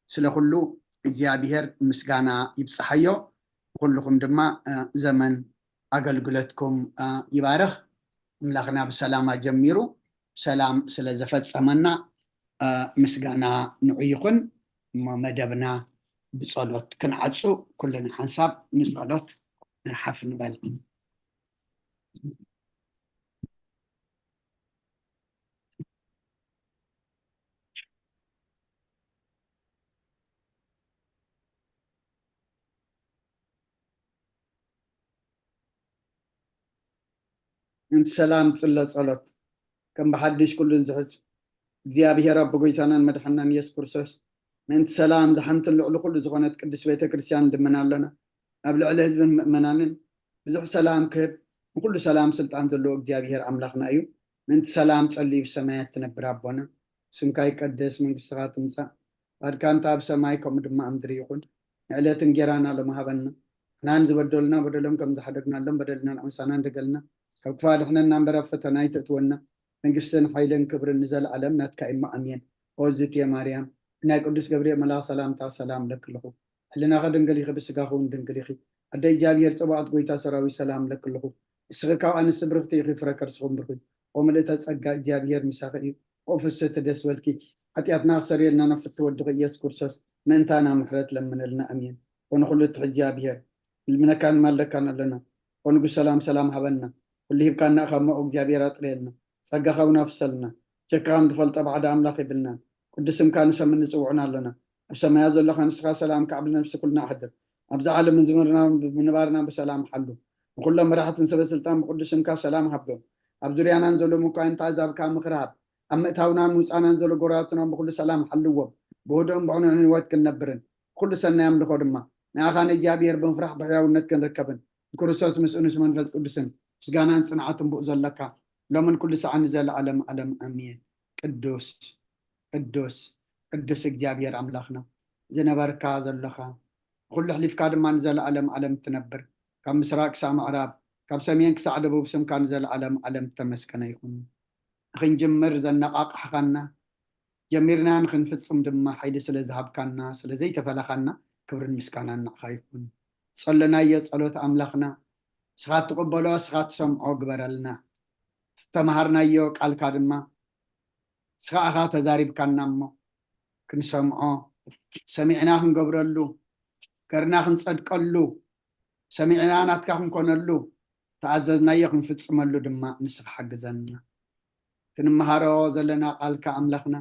سلخلو زيابير مسجانا يبصحيو كلكم دما زمن أقلقلتكم يبارخ ملاخنا بسلامة جميرو سلام سلزفت سمنا مسجانا نعيقن ما مدبنا بصلوت كنعصو كلنا حساب نصلوت حفن بال انت سلام صلوت كم بحدش كل زحج እግዚአብሔር رب قويتانا مدحنا يسوع ክርስቶስ من سلام زحمت لكل زغنات قدس بيت كريستيان دمنا لنا قبل على حزب منانن بزح سلام كب وكل سلام سلطان له እግዚአብሔር አምላክና እዩ من سلام ጸልይ በሰማያት ተነብር አቦና ስምካ ይቀደስ መንግስትካ ትምጻ አድካንታ በሰማይ ከም ድማ ምድር ይኹን ዕለት እንጀራና ለማሃበና ናን ዝበደልና በደለም ከም ዝሐደግናለን በደልና አንሳና እንደገልና ካብ ክፋድሕነና እምበረ ፈተና ይተትወና መንግስትን ኃይልን ክብርን ዘለዓለም ናትካ ኢማ አሜን ኦዝት የማርያም ناي قدس جبريل ملا سلام لك له لنا غدن قلي خبس قاخون دن قلي خي أدي جابير تبعت قويتا سراوي سلام لك له السغكاو أن السبرختي خي فركر سخون برخي وملتا تسقى جابير مساخي وفسة تدسولكي حتى أتنا سرير لنا نفت ودغي يسكر ساس من تانا محرت لمن لنا أمين ونخلت جابير المنا كان مالك كان لنا ونقول سلام حبنا واللي كان ناخذ معه جابيرات لنا سقى خونا فسلنا شكرا دفلت بعد أملاقي بلنا قدسم كان سمن نصوعنا لنا بسما يزل لك نسخة سلام كعبنا نفس كلنا حدر أبزع على من زمرنا من بارنا بسلام حلو وكل ما راحت نسبة سلطان بقدسم كان سلام حبه أبزريانا نزلوا مكاين تعذاب كان مخراب أما تاونا موسانا نزلوا قراتنا بكل سلام حلوه بودهم بعنا نوات كن نبرن كل سنة يملك خدمة ناخان جابير بنفرح بحياة ونت كن ركبن ክርስቶስ ምስኡንስ መንፈስ ቅዱስን ምስጋናን ጽንዓትን ብኡ ዘለካ ሎምን ኩሉ ሰዓት ንዘለ ዓለም ዓለም አሜን። ቅዱስ ቅዱስ ቅዱስ እግዚአብሔር አምላኽና ዝነበርካ ዘለኻ ኩሉ ሕሊፍካ ድማ ንዘለ ዓለም ዓለም ትነብር ካብ ምስራቅ ክሳብ ምዕራብ ካብ ሰሜን ክሳብ ደቡብ ስምካ ንዘለ ዓለም ዓለም ተመስገነ ይኹን። ንኽንጅምር ዘነቃቅሕካና ጀሚርና ንክንፍፅም ድማ ሓይሊ ስለ ዝሃብካና ስለ ዘይተፈለኻና ክብርን ምስጋናን ንዕኻ ይኹን። ጸለናየ ጸሎት ኣምላኽና ስኻ ትቕበሎ ስኻ ትሰምዖ ግበረልና። ዝተምሃርናዮ ቃልካ ድማ ስኻ ኢኻ ተዛሪብካና እሞ ክንሰምዖ ሰሚዕና ክንገብረሉ ገርና ክንጸድቀሉ ሰሚዕና ናትካ ክንኮነሉ ተኣዘዝናዮ ክንፍፅመሉ ድማ ንስኻ ሓግዘና። ክንመሃሮ ዘለና ቃልካ ኣምላኽና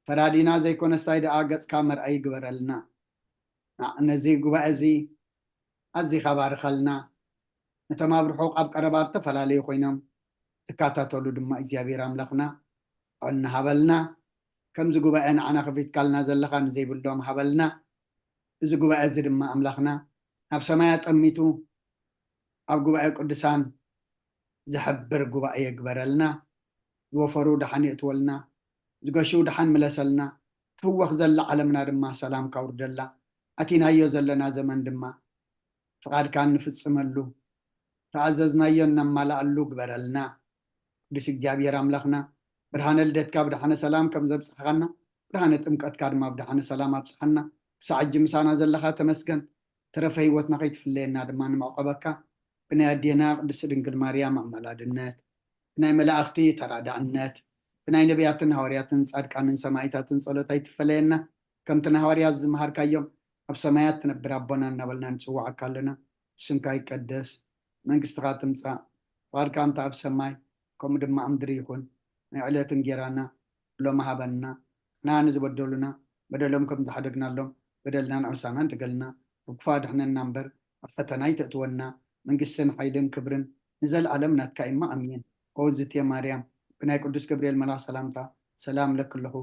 ፈራዲና ዘይኮነ ሳይ ደኣ ገጽካ መርኣይ ግበረልና። ነዚ ጉባኤ እዚ ኣዝኻ ባርኸልና። ነቶም ኣብ ርሑቕ ኣብ ቀረባ ዝተፈላለዩ ኮይኖም ዝካታተሉ ድማ እግዚኣብሔር ኣምላኽና ጥዕና ሃበልና። ከምዚ ጉባኤ ንዓና ከፊትካልና ዘለኻ ንዘይብሎም ሃበልና። እዚ ጉባኤ እዚ ድማ ኣምላኽና ናብ ሰማያ ጠሚቱ ኣብ ጉባኤ ቅዱሳን ዝሕብር ጉባኤ ይግበረልና። ዝወፈሩ ድሓን የእትወልና ዝገሹ ድሓን ምለሰልና። ትህወኽ ዘላ ዓለምና ድማ ሰላም ካውርደላ። ኣቲናዮ ዘለና ዘመን ድማ ፍቓድካ ንፍፅመሉ ተኣዘዝናዮ ነማልኣሉ ግበረልና። ቅዱስ እግዚኣብሔር ኣምላኽና ብርሃነ ልደትካ ብድሓነ ሰላም ከም ዘብፅሕኻና ብርሃነ ጥምቀትካ ድማ ብድሓነ ሰላም ኣብፅሓና። ክሳዕ ሕጂ ምሳና ዘለኻ ተመስገን። ተረፈ ህይወትና ከይትፍለየና ድማ ንምዕቀበካ ብናይ ኣዴና ቅድስቲ ድንግል ማርያም ኣመላድነት ብናይ መላእኽቲ ተራዳእነት ብናይ ነቢያትን ሃዋርያትን ጻድቃንን ሰማዕታትን ጸሎት ኣይትፈለየና። ከምቲ ንሃዋርያት ዝመሃርካዮም ኣብ ሰማያት ትነብር ኣቦና እናበልና ንፅዋዓካ ኣለና። ስምካ ይቀደስ፣ መንግስትኻ ትምፃእ፣ ፍቓድካ እንተ ኣብ ሰማይ ከምኡ ድማ ኣብ ምድሪ ይኹን። ናይ ዕለት እንጀራና ሎሚ ሃበና፣ ንሕና ንዝበደሉና በደሎም ከም ዝሓደግናሎም በደልና ንዕሳና እንትገልና ክፉ ኣድሕነና እምበር ኣብ ፈተና ይተእትወና። መንግስትን ሓይልን ክብርን ንዘለዓለም ናትካ ኢማ ኣሜን። ኦ ዝትየ ማርያም ብናይ ቅዱስ ገብርኤል መልኣክ ሰላምታ ሰላም ለክለኹ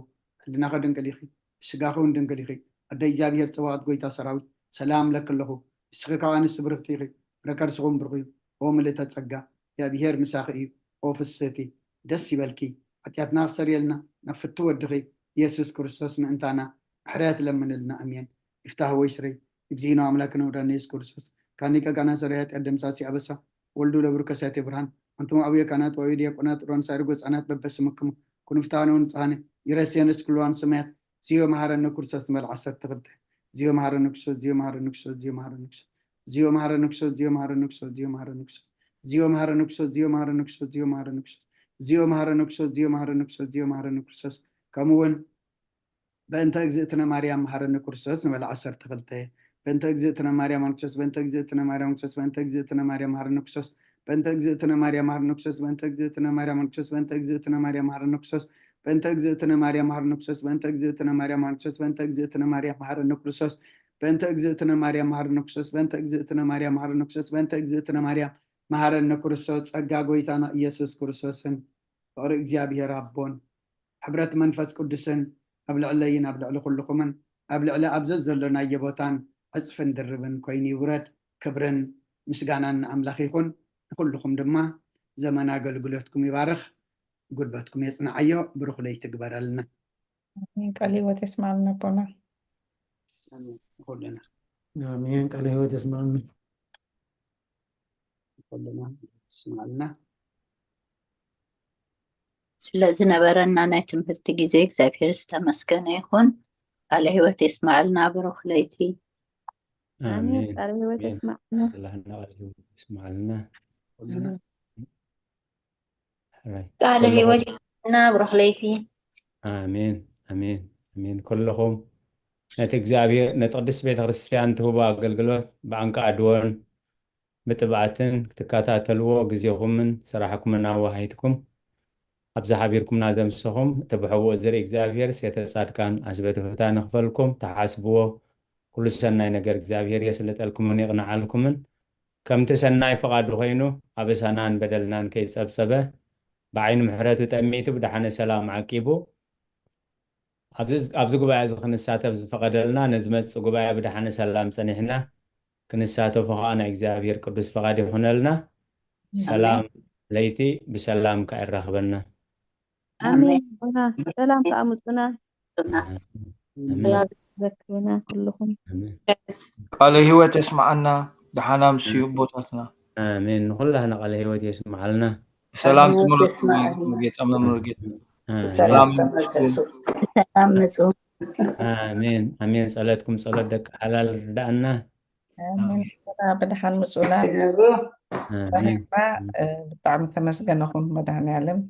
ህልናኸ ድንግል ኢኺ ስጋኸ እውን ድንግል ኢኺ ኣደ እግዚኣብሔር ፅባቐት ጎይታ ሰራዊት ሰላም ለክለኹ ንስኺ ካብ ኣንስቲ ብርክቲ ኢኺ ረከርስኹም ብርኹ እዩ። ኦ ምልእተ ጸጋ እግዚኣብሔር ምሳኺ እዩ። ኦ ፍስቲ ደስ ይበልኪ ሓጢኣትና ክሰርየልና ናብ ፍቲ ወድኺ ኢየሱስ ክርስቶስ ምእንታና ምሕረት ለምንልና ኣሜን። ይፍታህ ወይ ስረይ እግዚእነ ኣምላክነ ወዳነ ኢየሱስ ክርስቶስ ካኒቀ ጋና ሰሪያት ቀደምሳሲ አበሳ ወልዱ ለብሩ ከሳቴ ብርሃን አንቱም አብየ ካናት ወይ ዲያቆናት ሮን ሳይርጎ ጻናት በበስምክሙ ኩንፍታነውን ጻነ ይረስየንስ ኩሉዋን ሰማያት ዚዮ መሐረነ ክርስቶስ መል 12 ዚዮ መሐረነ ክርስቶስ ዚዮ መሐረነ ክርስቶስ ዚዮ መሐረነ ክርስቶስ ዚዮ መሐረነ ክርስቶስ ዚዮ መሐረነ ክርስቶስ ዚዮ መሐረነ ክርስቶስ ዚዮ መሐረነ ክርስቶስ ዚዮ መሐረነ ክርስቶስ ዚዮ መሐረነ ክርስቶስ ዚዮ መሐረነ ክርስቶስ ዚዮ መሐረነ ክርስቶስ ዚዮ መሐረነ ክርስቶስ ከምውን በእንተ እግዝእትነ ማርያም መሐረነ ክርስቶስ መል 12 በእንተ እግዝእትነ ማርያም ክርስቶስ በእንተ እግዝእትነ ማርያም ክርስቶስ በእንተ እግዝእትነ ማርያም መሐረነ ክርስቶስ በእንተ እግዝእትነ ማርያም መሐረነ ክርስቶስ በእንተ እግዝእትነ ማርያም ክርስቶስ በእንተ እግዝእትነ ማርያም መሐረነ ክርስቶስ በእንተ እግዝእትነ ማርያም መሐረነ ክርስቶስ በእንተ እግዝእትነ ማርያም መሐረነ ክርስቶስ በእንተ እግዝእትነ ማርያም መሐረነ ክርስቶስ በእንተ እግዝእትነ ማርያም መሐረነ ክርስቶስ በእንተ እግዝእትነ ማርያም መሐረነ ክርስቶስ በእንተ እግዝእትነ ማርያም መሐረነ ክርስቶስ ጸጋ ጎይታና ኢየሱስ ክርስቶስን ፍቅሪ እግዚአብሔር አቦን ሕብረት መንፈስ ቅዱስን ኣብ ልዕለይን ኣብ ልዕሊ ኩልኩምን ኣብ ልዕሊ ኣብዘዝ ዘሎናዮ ቦታን ዕፅፍን ድርብን ኮይኑ ይውረድ። ክብርን ምስጋናን ኣምላኽ ይኹን። ንኩልኩም ድማ ዘመን ኣገልግሎትኩም ይባርኽ፣ ጉልበትኩም የጽንዓዮ፣ ብሩኽ ለይቲ ግበረልና። ቃል ህይወት የስማዕልና ቦና ኩልና አሜን። ቃል ህይወት የስማዕልና ኩልና ስማዕልና። ስለዝነበረና ናይ ትምህርቲ ግዜ እግዚአብሔር ዝተመስገነ ይኹን። ቃለ ህይወት የስማዕልና፣ ብሩኽ ለይቲ። አሜን። ቃል ህይወት የስማዕልና አላህና ቃል ህይወት የስማዕልና ቃለ ህይወት የስማዕልና፣ ብሩኽ ለይቲ። አሜን አሜን አሜን። ኩልኩም ነቲ እግዚአብሔር ነቲ ቅዱስ ቤተክርስትያን ትህቦ ኣገልግሎት ብዓንቃ ኣድዎን ብጥብዓትን ክትከታተልዎ ግዜኹምን ስራሕኩምን ኣዋሂድኩም ኣብዛ ሓቢርኩምና ዘምስኹም እተብሕብኦ ዝርኢ እግዚአብሔር ሴተ ጻድቃን ኣስበተ ፍታ ንኽፈልኩም ተሓስብዎ ኩሉ ሰናይ ነገር እግዚአብሔር የስልጠልኩምን ይቕንዓልኩምን ከምቲ ሰናይ ፍቓዱ ኮይኑ ኣበሳናን በደልናን ከይጸብጸበ ብዓይኑ ምሕረቱ ጠሚቱ ብድሓነ ሰላም ዓቂቡ ኣብዚ ጉባኤ እዚ ክንሳተፍ ዝፈቐደልና ነዝመፅእ ጉባኤ ብድሓነ ሰላም ፀኒሕና كنساتو فقانا إكزابير قدس فقادي هنالنا سلام ليتي بسلام كأرخبنا آمين أنا سلام كأمسنا آمين ذكرنا كلكم آمين قال هيوت يسمعنا دحنا مسيو بوتاتنا آمين كلها نقل هيوت يسمع لنا سلام هيوت تملك يسمعنا. مرقيت أمنا مرقيت آمين سلام تملكسو سلام نسوم آمين آمين صلاتكم صلاة دك حلال ردأنا آمين بدحان مسؤولا آمين رحمة بتعم تمسجنكم بدحان يعلم